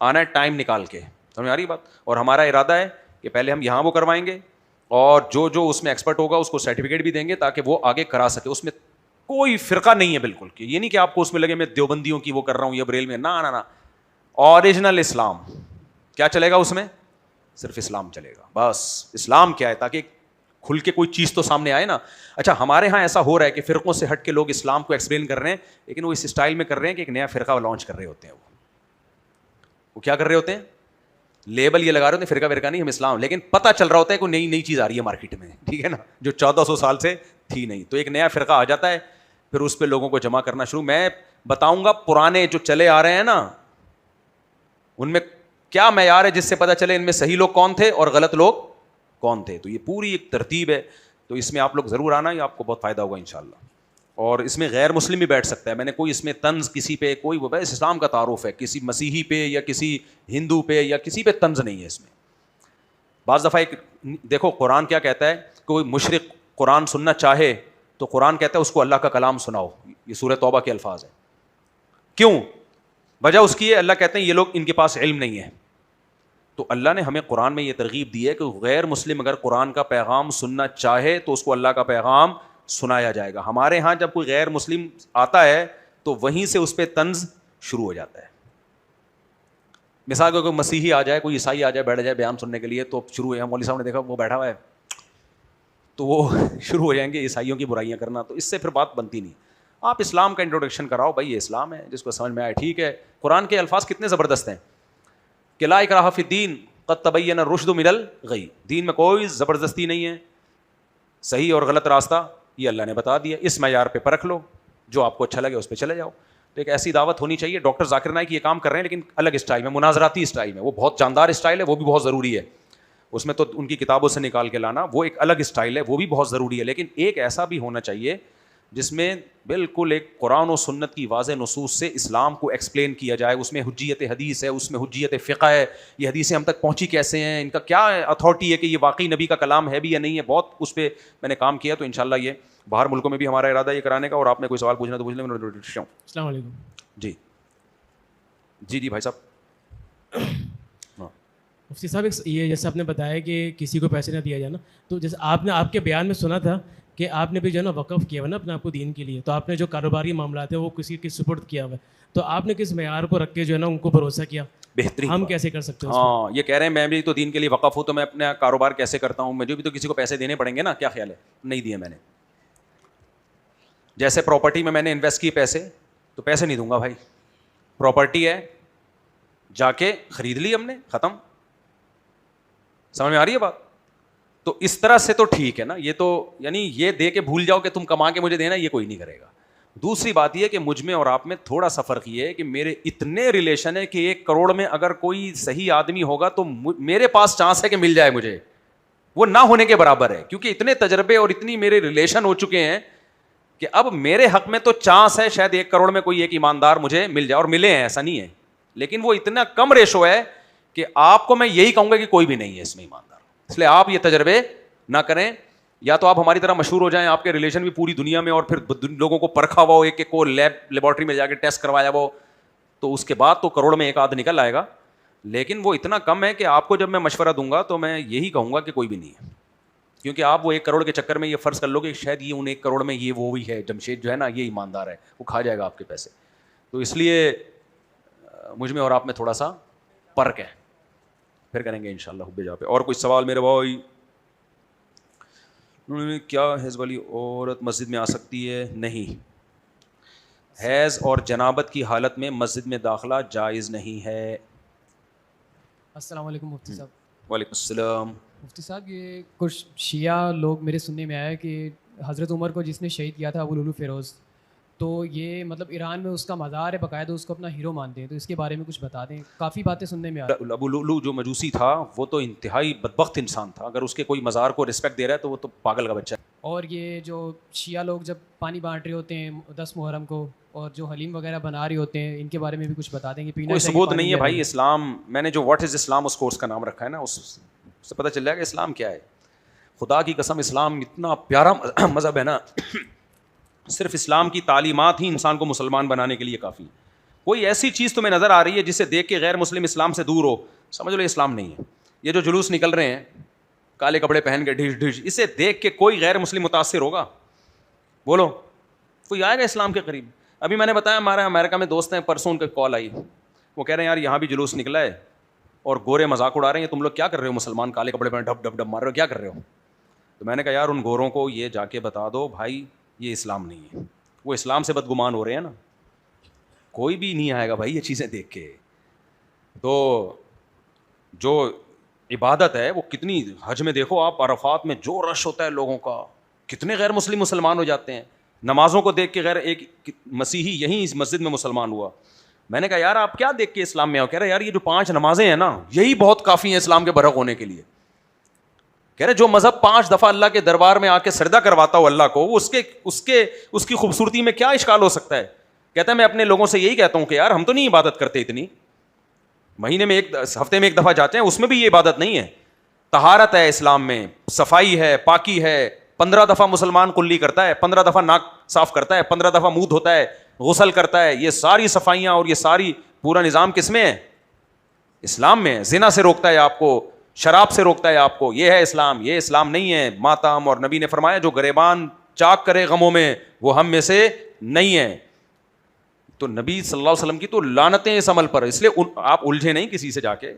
آنا ہے ٹائم نکال کے, سمجھ آ رہی بات. اور ہمارا ارادہ ہے کہ پہلے ہم یہاں وہ کروائیں گے, اور جو اس میں ایکسپرٹ ہوگا اس کو سرٹیفکیٹ بھی دیں گے تاکہ وہ آگے کرا سکے. اس میں کوئی فرقہ نہیں ہے بالکل, کہ یہ نہیں کہ آپ کو اس میں لگے میں دیوبندیوں کی وہ کر رہا ہوں یا بریل میں, نہ. اوریجنل اسلام کیا چلے گا اس میں, صرف اسلام چلے گا. بس اسلام کیا ہے, تاکہ کھل کے کوئی چیز تو سامنے آئے نا. اچھا ہمارے ہاں ایسا ہو رہا ہے کہ فرقوں سے ہٹ کے لوگ اسلام کو ایکسپلین کر رہے ہیں, لیکن وہ اس اسٹائل میں کر رہے ہیں کہ ایک نیا فرقہ لانچ کر رہے ہوتے ہیں. وہ کیا کر رہے ہوتے ہیں, لیبل یہ لگا رہے ہوتے ہیں فرقہ نہیں, ہم اسلام, لیکن پتہ چل رہا ہوتا ہے کوئی نئی چیز آ رہی ہے مارکیٹ میں, ٹھیک ہے نا, جو 1400 سال سے تھی نہیں. تو ایک نیا فرقہ آ جاتا ہے, پھر اس پہ لوگوں کو جمع کرنا شروع. میں بتاؤں گا پرانے جو چلے آ رہے ہیں نا, ان میں کیا معیار ہے جس سے پتہ چلے ان میں صحیح لوگ کون تھے اور غلط لوگ کون تھے. تو یہ پوری ایک ترتیب ہے. تو اس میں آپ لوگ ضرور آنا, یہ آپ کو بہت فائدہ ہوگا انشاءاللہ. اور اس میں غیر مسلم بھی بیٹھ سکتا ہے. میں نے کوئی اس میں طنز کسی پہ, کوئی وہ بس اسلام کا تعارف ہے, کسی مسیحی پہ یا کسی ہندو پہ یا کسی پہ طنز نہیں ہے اس میں. بعض دفعہ ایک دیکھو قرآن کیا کہتا ہے, کوئی مشرک قرآن سننا چاہے تو قرآن کہتا ہے اس کو اللہ کا کلام سناؤ. یہ سورہ توبہ کے الفاظ ہیں. کیوں؟ وجہ اس کی ہے, اللہ کہتے ہیں یہ لوگ ان کے پاس علم نہیں ہے. تو اللہ نے ہمیں قرآن میں یہ ترغیب دی ہے کہ غیر مسلم اگر قرآن کا پیغام سننا چاہے تو اس کو اللہ کا پیغام سنایا جائے گا. ہمارے ہاں جب کوئی غیر مسلم آتا ہے تو وہیں سے اس پہ طنز شروع ہو جاتا ہے. مثال کو کوئی مسیحی آ جائے, کوئی عیسائی آ جائے, بیٹھ جائے بیان سننے کے لیے, تو شروع ہے, مولوی صاحب نے دیکھا وہ بیٹھا ہوا ہے, تو وہ شروع ہو جائیں گے عیسائیوں کی برائیاں کرنا. تو اس سے پھر بات بنتی نہیں. آپ اسلام کا انٹروڈکشن کراؤ, بھائی یہ اسلام ہے, جس کو سمجھ میں آئے ٹھیک ہے. قرآن کے الفاظ کتنے زبردست ہیں کہ لا اکراہ فی الدین قد تبین الرشد من الغی. دین میں کوئی زبردستی نہیں ہے, صحیح اور غلط راستہ یہ اللہ نے بتا دیا. اس معیار پہ پرکھ لو, جو آپ کو اچھا لگے اس پہ چلے جاؤ. تو ایک ایسی دعوت ہونی چاہیے. ڈاکٹر ذاکر نائک یہ کام کر رہے ہیں لیکن الگ اسٹائل میں, مناظراتی اسٹائل میں. وہ بہت جاندار اسٹائل ہے, وہ بھی بہت ضروری ہے. اس میں تو ان کی کتابوں سے نکال کے لانا وہ ایک الگ اسٹائل ہے, وہ بھی بہت ضروری ہے. لیکن ایک ایسا بھی ہونا چاہیے جس میں بالکل ایک قرآن و سنت کی واضح نصوص سے اسلام کو ایکسپلین کیا جائے. اس میں حجیت حدیث ہے, اس میں حجیت فقہ ہے, یہ حدیثیں ہم تک پہنچی کیسے ہیں, ان کا کیا اتھارٹی ہے کہ یہ واقعی نبی کا کلام ہے بھی یا نہیں ہے. بہت اس پہ میں نے کام کیا. تو انشاءاللہ یہ باہر ملکوں میں بھی ہمارا ارادہ یہ کرانے کا. اور آپ نے کوئی سوال پوچھنا تو پوچھ لیں. السلام علیکم. جی جی جی بھائی صاحب. مفتی صاحب یہ جیسے آپ نے بتایا کہ کسی کو پیسے نہ دیا جائے نا, تو جیسے آپ نے آپ کے بیان میں سنا تھا کہ آپ نے بھی جو ہے نا وقف کیا ہوا نا اپنے آپ کو دین کے لیے, تو آپ نے جو کاروباری معاملات ہیں وہ کسی کی سپرد کیا ہوا ہے, تو آپ نے کس معیار کو رکھ کے جو ہے نا ان کو بھروسہ کیا؟ بہترین. ہم کیسے کر سکتے ہیں؟ ہاں یہ کہہ رہے ہیں میں بھی تو دین کے لیے وقف ہوں, تو میں اپنا کاروبار کیسے کرتا ہوں, مجھے بھی تو کسی کو پیسے دینے پڑیں گے نا. کیا خیال ہے؟ نہیں دیے میں نے. جیسے پراپرٹی میں نے انویسٹ کیے پیسے, تو پیسے نہیں دوں گا بھائی. پراپرٹی ہے جا کے خرید لی ہم نے, ختم. سمجھ میں آ رہی ہے بات؟ تو اس طرح سے تو ٹھیک ہے نا. یہ تو یعنی یہ دے کے بھول جاؤ کہ تم کما کے مجھے دینا, یہ کوئی نہیں کرے گا. دوسری بات یہ کہ مجھ میں اور آپ میں تھوڑا سا فرق یہ ہے کہ میرے اتنے ریلیشن ہے کہ 1 کروڑ میں اگر کوئی صحیح آدمی ہوگا تو میرے پاس چانس ہے کہ مل جائے مجھے. وہ نہ ہونے کے برابر ہے, کیونکہ اتنے تجربے اور اتنی میرے ریلیشن ہو چکے ہیں کہ اب میرے حق میں تو چانس ہے شاید 1 کروڑ میں کوئی ایک ایماندار مجھے مل جائے. اور ملے ہیں, ایسا نہیں ہے, لیکن وہ اتنا کم ریشو ہے کہ آپ کو میں یہی کہوں گا کہ کوئی بھی نہیں ہے اس میں ایماندار. اس لیے آپ یہ تجربے نہ کریں. یا تو آپ ہماری طرح مشہور ہو جائیں, آپ کے ریلیشن بھی پوری دنیا میں, اور پھر لوگوں کو پرکھا ہوا ہو, ایک ایک کو لیبارٹری میں جا کے ٹیسٹ کروایا ہو, تو اس کے بعد تو کروڑ میں 1 آدھ نکل آئے گا. لیکن وہ اتنا کم ہے کہ آپ کو جب میں مشورہ دوں گا تو میں یہی کہوں گا کہ کوئی بھی نہیں ہے. کیونکہ آپ وہ 1 کروڑ کے چکر میں یہ فرض کر لو کہ شاید یہ ان 1 کروڑ میں یہ وہ بھی ہے, جمشید جو ہے نا یہ ایماندار ہے, وہ کھا جائے گا آپ کے پیسے. تو اس لیے مجھ میں اور آپ میں تھوڑا سا فرق ہے. پھر کریں گے انشاءاللہ حب جا پہ. اور کوئی سوال میرے بھائی؟ کیا حیض والی عورت مسجد میں آ سکتی ہے؟ نہیں, حیض اور جنابت کی حالت میں مسجد میں داخلہ جائز نہیں ہے. السلام علیکم مفتی صاحب. وعلیکم السلام. مفتی صاحب یہ کچھ شیعہ لوگ میرے سننے میں آیا کہ حضرت عمر کو جس نے شہید کیا تھا ابو لولو فیروز, تو یہ مطلب ایران میں اس کا مزار ہے, باقاعدہ اس کو اپنا ہیرو مانتے ہیں, تو اس کے بارے میں کچھ بتا دیں. کافی باتیں سننے میں آ رہی. ابو لولو جو مجوسی تھا وہ تو انتہائی بدبخت انسان تھا. اگر اس کے کوئی مزار کو رسپیکٹ دے رہا ہے تو وہ تو پاگل کا بچہ ہے. اور یہ جو شیعہ لوگ جب پانی بانٹ رہے ہوتے ہیں 10 محرم کو, اور جو حلیم وغیرہ بنا رہے ہوتے ہیں, ان کے بارے میں بھی کچھ بتا دیں کہ پینا کوئی ثبوت نہیں ہے بھائی. اسلام میں نے جو what is Islam us course کا نام رکھا ہے نا, اس سے پتہ چل جائے گا اسلام کیا ہے. خدا کی قسم اسلام اتنا پیارا مذہب ہے نا, صرف اسلام کی تعلیمات ہی انسان کو مسلمان بنانے کے لیے کافی. کوئی ایسی چیز تمہیں نظر آ رہی ہے جسے دیکھ کے غیر مسلم اسلام سے دور ہو, سمجھ لو اسلام نہیں ہے. یہ جو جلوس نکل رہے ہیں کالے کپڑے پہن کے ڈھش ڈھش, اسے دیکھ کے کوئی غیر مسلم متاثر ہوگا؟ بولو, کوئی آئے گا اسلام کے قریب؟ ابھی میں نے بتایا ہمارے امریکہ میں دوست ہیں, پرسوں ان کا کال آئی, وہ کہہ رہے ہیں یار یہاں بھی جلوس نکلا ہے اور گورے مذاق اڑا رہے ہیں, تم لوگ کیا کر رہے ہو مسلمان کالے کپڑے پہن ڈب ڈب ڈب مار رہے ہو, کیا کر رہے ہو؟ تو میں نے کہا یار ان گوروں کو یہ جا کے بتا دو بھائی یہ اسلام نہیں ہے. وہ اسلام سے بدگمان ہو رہے ہیں نا, کوئی بھی نہیں آئے گا بھائی یہ چیزیں دیکھ کے. تو جو عبادت ہے وہ کتنی, حج میں دیکھو آپ عرفات میں جو رش ہوتا ہے لوگوں کا, کتنے غیر مسلم مسلمان ہو جاتے ہیں. نمازوں کو دیکھ کے غیر ایک مسیحی یہیں اس مسجد میں مسلمان ہوا. میں نے کہا یار آپ کیا دیکھ کے اسلام میں آؤ؟ کہہ رہے یار یہ جو 5 نمازیں ہیں نا یہی بہت کافی ہیں اسلام کے برحق ہونے کے لیے. کہہ رہے جو مذہب 5 دفعہ اللہ کے دربار میں آ کے سجدہ کرواتا ہو اللہ کو, وہ اس کی خوبصورتی میں کیا اشکال ہو سکتا ہے؟ کہتا ہے میں اپنے لوگوں سے یہی کہتا ہوں کہ یار ہم تو نہیں عبادت کرتے اتنی, مہینے میں ہفتے میں 1 دفعہ جاتے ہیں, اس میں بھی یہ عبادت نہیں ہے. طہارت ہے اسلام میں, صفائی ہے, پاکی ہے. 15 دفعہ مسلمان کلی کرتا ہے, 15 دفعہ ناک صاف کرتا ہے, 15 دفعہ منہ دھوتا ہے, غسل کرتا ہے. یہ ساری صفائیاں اور یہ ساری پورا نظام کس میں ہے؟ اسلام میں. زنا سے روکتا ہے آپ کو, شراب سے روکتا ہے آپ کو, یہ ہے اسلام. یہ اسلام نہیں ہے ماتم. اور نبی نے فرمایا جو گریبان چاک کرے غموں میں وہ ہم میں سے نہیں ہے. تو نبی صلی اللہ علیہ وسلم کی تو لعنتیں اس عمل پر. اس لیے آپ الجھے نہیں کسی سے جا کے.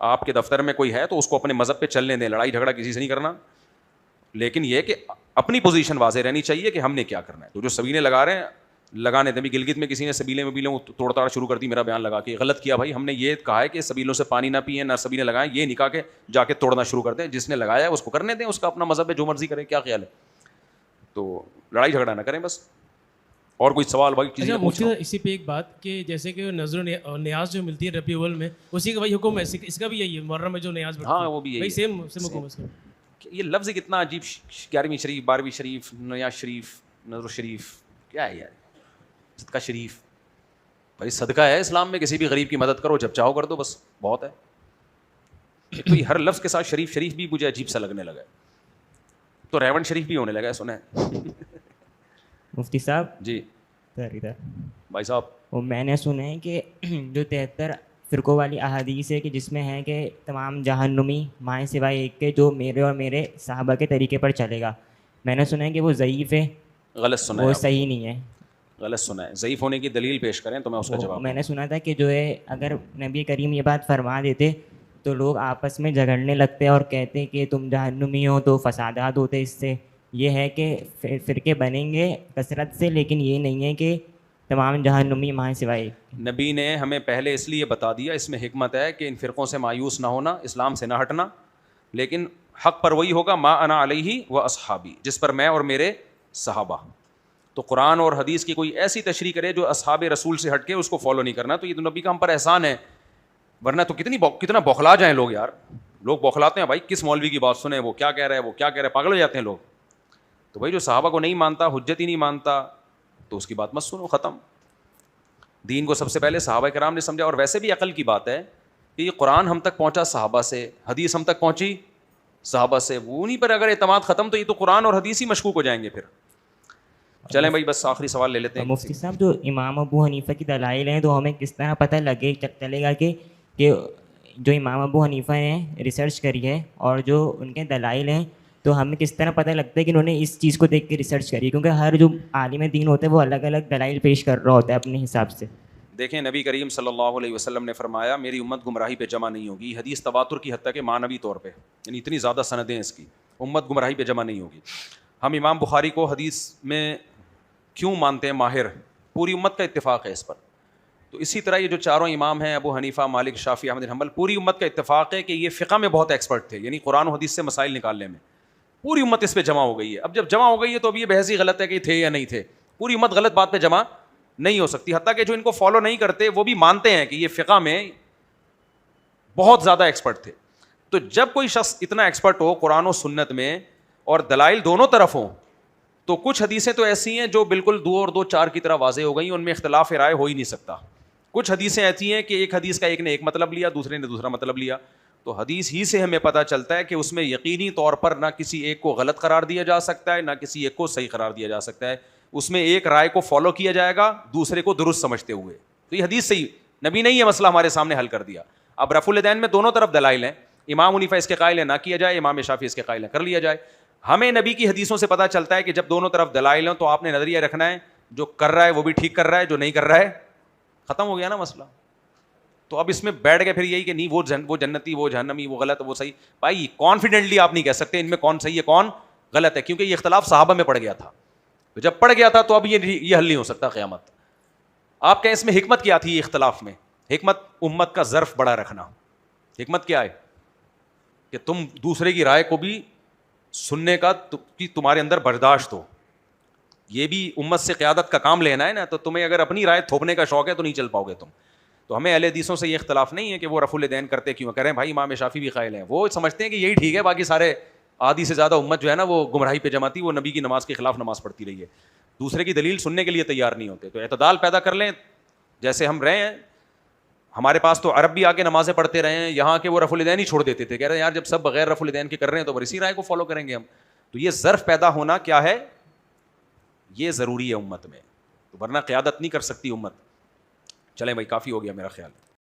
آپ کے دفتر میں کوئی ہے تو اس کو اپنے مذہب پہ چلنے دیں, لڑائی جھگڑا کسی سے نہیں کرنا. لیکن یہ کہ اپنی پوزیشن واضح رہنی چاہیے کہ ہم نے کیا کرنا ہے. تو جو سبیلیں لگا رہے ہیں لگانے دیں. گلگت میں کسی نے سبیلیں توڑ تاڑ شروع کر دی میرا بیان لگا کے, غلط کیا بھائی. ہم نے یہ کہا ہے کہ سبیلوں سے پانی نہ پئیں, نہ سبیلیں لگائیں, یہ نہیں کہا کہ جا کے توڑنا شروع کر دیں. جس نے لگایا ہے اس کو کرنے دیں, اس کا اپنا مذہب ہے, جو مرضی کرے. کیا خیال ہے؟ تو لڑائی جھگڑا نہ کریں بس. اور کوئی سوال بھائی کسی نے پوچھا؟ اسی پہ ایک بات کہ جیسے کہ نظر و نیاز جو ملتی ہے ربیع الاول میں, اسی کا وہی حکم ہے, اس کا بھی یہی ہے محرم میں جو نیاز بڑھتی ہے. ہاں وہ بھی یہی سیم حکم ہے. یہ لفظ کتنا عجیب, 11ویں شریف 12ویں شریف نیاز شریف, نظر شریف کیا ہے یار, صدقہ شریف بھائی صدقہ ہے اسلام میں, کسی بھی غریب کی مدد کرو, جب چاہو کر دو, بس بہت ہے. ایک تو یہ ہر لفظ کے ساتھ شریف شریف بھی مجھے عجیب سا لگنے لگا ہے, تو ریون شریف بھی ہونے لگا ہے, سنا ہے. مفتی صاحب جی بھائی صاحب, وہ میں نے سنا ہے کہ جو 73 فرقوں والی احادیث ہے کہ جس میں ہے کہ تمام جہنمی مائیں سوائے ایک کے جو میرے اور میرے صحابہ کے طریقے پر چلے گا, میں نے سنا ہے کہ وہ ضعیف ہے, غلط سنا ہے, وہ صحیح نہیں ہے. غلط سنا ہے. ضعیف ہونے کی دلیل پیش کریں تو میں اس کا جواب. میں نے سنا تھا کہ جو ہے اگر نبی کریم یہ بات فرما دیتے تو لوگ آپس میں جھگڑنے لگتے اور کہتے کہ تم جہنمی ہو, تو فسادات ہوتے اس سے. یہ ہے کہ فرقے بنیں گے کثرت سے, لیکن یہ نہیں ہے کہ تمام جہنمی مائیں سوائے. نبی نے ہمیں پہلے اس لیے بتا دیا, اس میں حکمت ہے کہ ان فرقوں سے مایوس نہ ہونا, اسلام سے نہ ہٹنا, لیکن حق پر وہی ہوگا ما انا علیہ و اصحابی, جس پر میں اور میرے صحابہ. تو قرآن اور حدیث کی کوئی ایسی تشریح کرے جو اصحاب رسول سے ہٹ کے اس کو فالو نہیں کرنا, تو یہ تو نبی کا ہم پر احسان ہے. ورنہ تو کتنا بوکھلا جائیں لوگ یار, لوگ بوکھلاتے ہیں بھائی, کس مولوی کی بات سنیں, وہ کیا کہہ رہا ہے, وہ کیا کہہ رہا ہے, پاگل ہو جاتے ہیں لوگ. تو بھائی جو صحابہ کو نہیں مانتا, حجت ہی نہیں مانتا, تو اس کی بات مت سنو, ختم. دین کو سب سے پہلے صحابہ کرام نے سمجھا. اور ویسے بھی عقل کی بات ہے کہ یہ قرآن ہم تک پہنچا صحابہ سے, حدیث ہم تک پہنچی صحابہ سے, وہ انہیں پر اگر اعتماد ختم تو یہ تو قرآن اور حدیث ہی مشکوک ہو جائیں گے پھر. چلیں بھائی بس آخری سوال لے لیتے ہیں. مفتی صاحب جو امام ابو حنیفہ کی دلائل ہیں تو ہمیں کس طرح پتہ چلے گا کہ جو امام ابو حنیفہ نے ریسرچ کری ہے اور جو ان کے دلائل ہیں, تو ہمیں کس طرح پتہ لگتا ہے کہ انہوں نے اس چیز کو دیکھ کے ریسرچ کری ہے, کیونکہ ہر جو عالم دین ہوتا ہے وہ الگ الگ دلائل پیش کر رہا ہوتا ہے اپنے حساب سے. دیکھیں نبی کریم صلی اللہ علیہ وسلم نے فرمایا میری امت گمراہی پہ جمع نہیں ہوگی. حدیث تواتر کی حد تک کہ معنوی طور پہ, یعنی اتنی زیادہ سندیں اس کی, امت گمراہی پہ جمع نہیں ہوگی. ہم امام بخاری کو حدیث میں کیوں مانتے ہیں ماہر, پوری امت کا اتفاق ہے اس پر. تو اسی طرح یہ جو چاروں امام ہیں, ابو حنیفہ, مالک, شافعی, احمد بن حنبل, پوری امت کا اتفاق ہے کہ یہ فقہ میں بہت ایکسپرٹ تھے, یعنی قرآن و حدیث سے مسائل نکالنے میں. پوری امت اس پہ جمع ہو گئی ہے. اب جب جمع ہو گئی ہے تو اب یہ بحث ہی غلط ہے کہ تھے یا نہیں تھے. پوری امت غلط بات پہ جمع نہیں ہو سکتی, حتیٰ کہ جو ان کو فالو نہیں کرتے وہ بھی مانتے ہیں کہ یہ فقہ میں بہت زیادہ ایکسپرٹ تھے. تو جب کوئی شخص اتنا ایکسپرٹ ہو قرآن و سنت میں اور دلائل دونوں طرف ہوں, تو کچھ حدیثیں تو ایسی ہیں جو بالکل 2 اور 2 4 کی طرح واضح ہو گئی, ان میں اختلاف رائے ہو ہی نہیں سکتا. کچھ حدیثیں ایسی ہیں کہ ایک حدیث کا ایک نے ایک مطلب لیا, دوسرے نے دوسرا مطلب لیا. تو حدیث ہی سے ہمیں پتہ چلتا ہے کہ اس میں یقینی طور پر نہ کسی ایک کو غلط قرار دیا جا سکتا ہے, نہ کسی ایک کو صحیح قرار دیا جا سکتا ہے. اس میں ایک رائے کو فالو کیا جائے گا دوسرے کو درست سمجھتے ہوئے. تو یہ حدیث صحیح, نبی نے یہ مسئلہ ہمارے سامنے حل کر دیا. اب رفع الیدین میں دونوں طرف دلائل ہیں, امام حنیفہ اس کے قائل ہیں نہ کیا جائے, امام شافعی اس کے قائل ہیں کر لیا جائے. ہمیں نبی کی حدیثوں سے پتہ چلتا ہے کہ جب دونوں طرف دلائل ہوں تو آپ نے نظریہ رکھنا ہے جو کر رہا ہے وہ بھی ٹھیک کر رہا ہے, جو نہیں کر رہا ہے ختم ہو گیا نا مسئلہ. تو اب اس میں بیٹھ گئے پھر یہی کہ نہیں وہ جنتی, وہ جہنمی, وہ غلط, وہ صحیح. بھائی کانفیڈنٹلی آپ نہیں کہہ سکتے ان میں کون صحیح ہے کون غلط ہے, کیونکہ یہ اختلاف صحابہ میں پڑ گیا تھا. تو جب پڑ گیا تھا تو اب یہ حل نہیں ہو سکتا قیامت. آپ کہیں اس میں حکمت کیا تھی اختلاف میں؟ حکمت امت کا ظرف بڑا رکھنا. حکمت کیا ہے کہ تم دوسرے کی رائے کو بھی سننے کا تمہارے اندر برداشت ہو. یہ بھی امت سے قیادت کا کام لینا ہے نا, تو تمہیں اگر اپنی رائے تھوپنے کا شوق ہے تو نہیں چل پاؤ گے تم. تو ہمیں اہل حدیثوں سے یہ اختلاف نہیں ہے کہ وہ رفع الیدین کرتے کیوں کریں. بھائی امام شافعی بھی قائل ہیں, وہ سمجھتے ہیں کہ یہی ٹھیک ہے, باقی سارے آدھی سے زیادہ امت جو ہے نا وہ گمراہی پہ جمع تھی, وہ نبی کی نماز کے خلاف نماز پڑھتی رہی ہے, دوسرے کی دلیل سننے کے لیے تیار نہیں ہوتے. تو اعتدال پیدا کر لیں جیسے ہم رہے ہیں. ہمارے پاس تو عرب بھی آ کے نمازیں پڑھتے رہے ہیں, یہاں کے وہ رفع الیدین ہی چھوڑ دیتے تھے, کہہ رہے ہیں یار جب سب بغیر رفع الیدین کے کر رہے ہیں تو اسی رائے کو فالو کریں گے ہم. تو یہ ظرف پیدا ہونا کیا ہے, یہ ضروری ہے امت میں, ورنہ قیادت نہیں کر سکتی امت. چلیں بھائی کافی ہو گیا میرا خیال.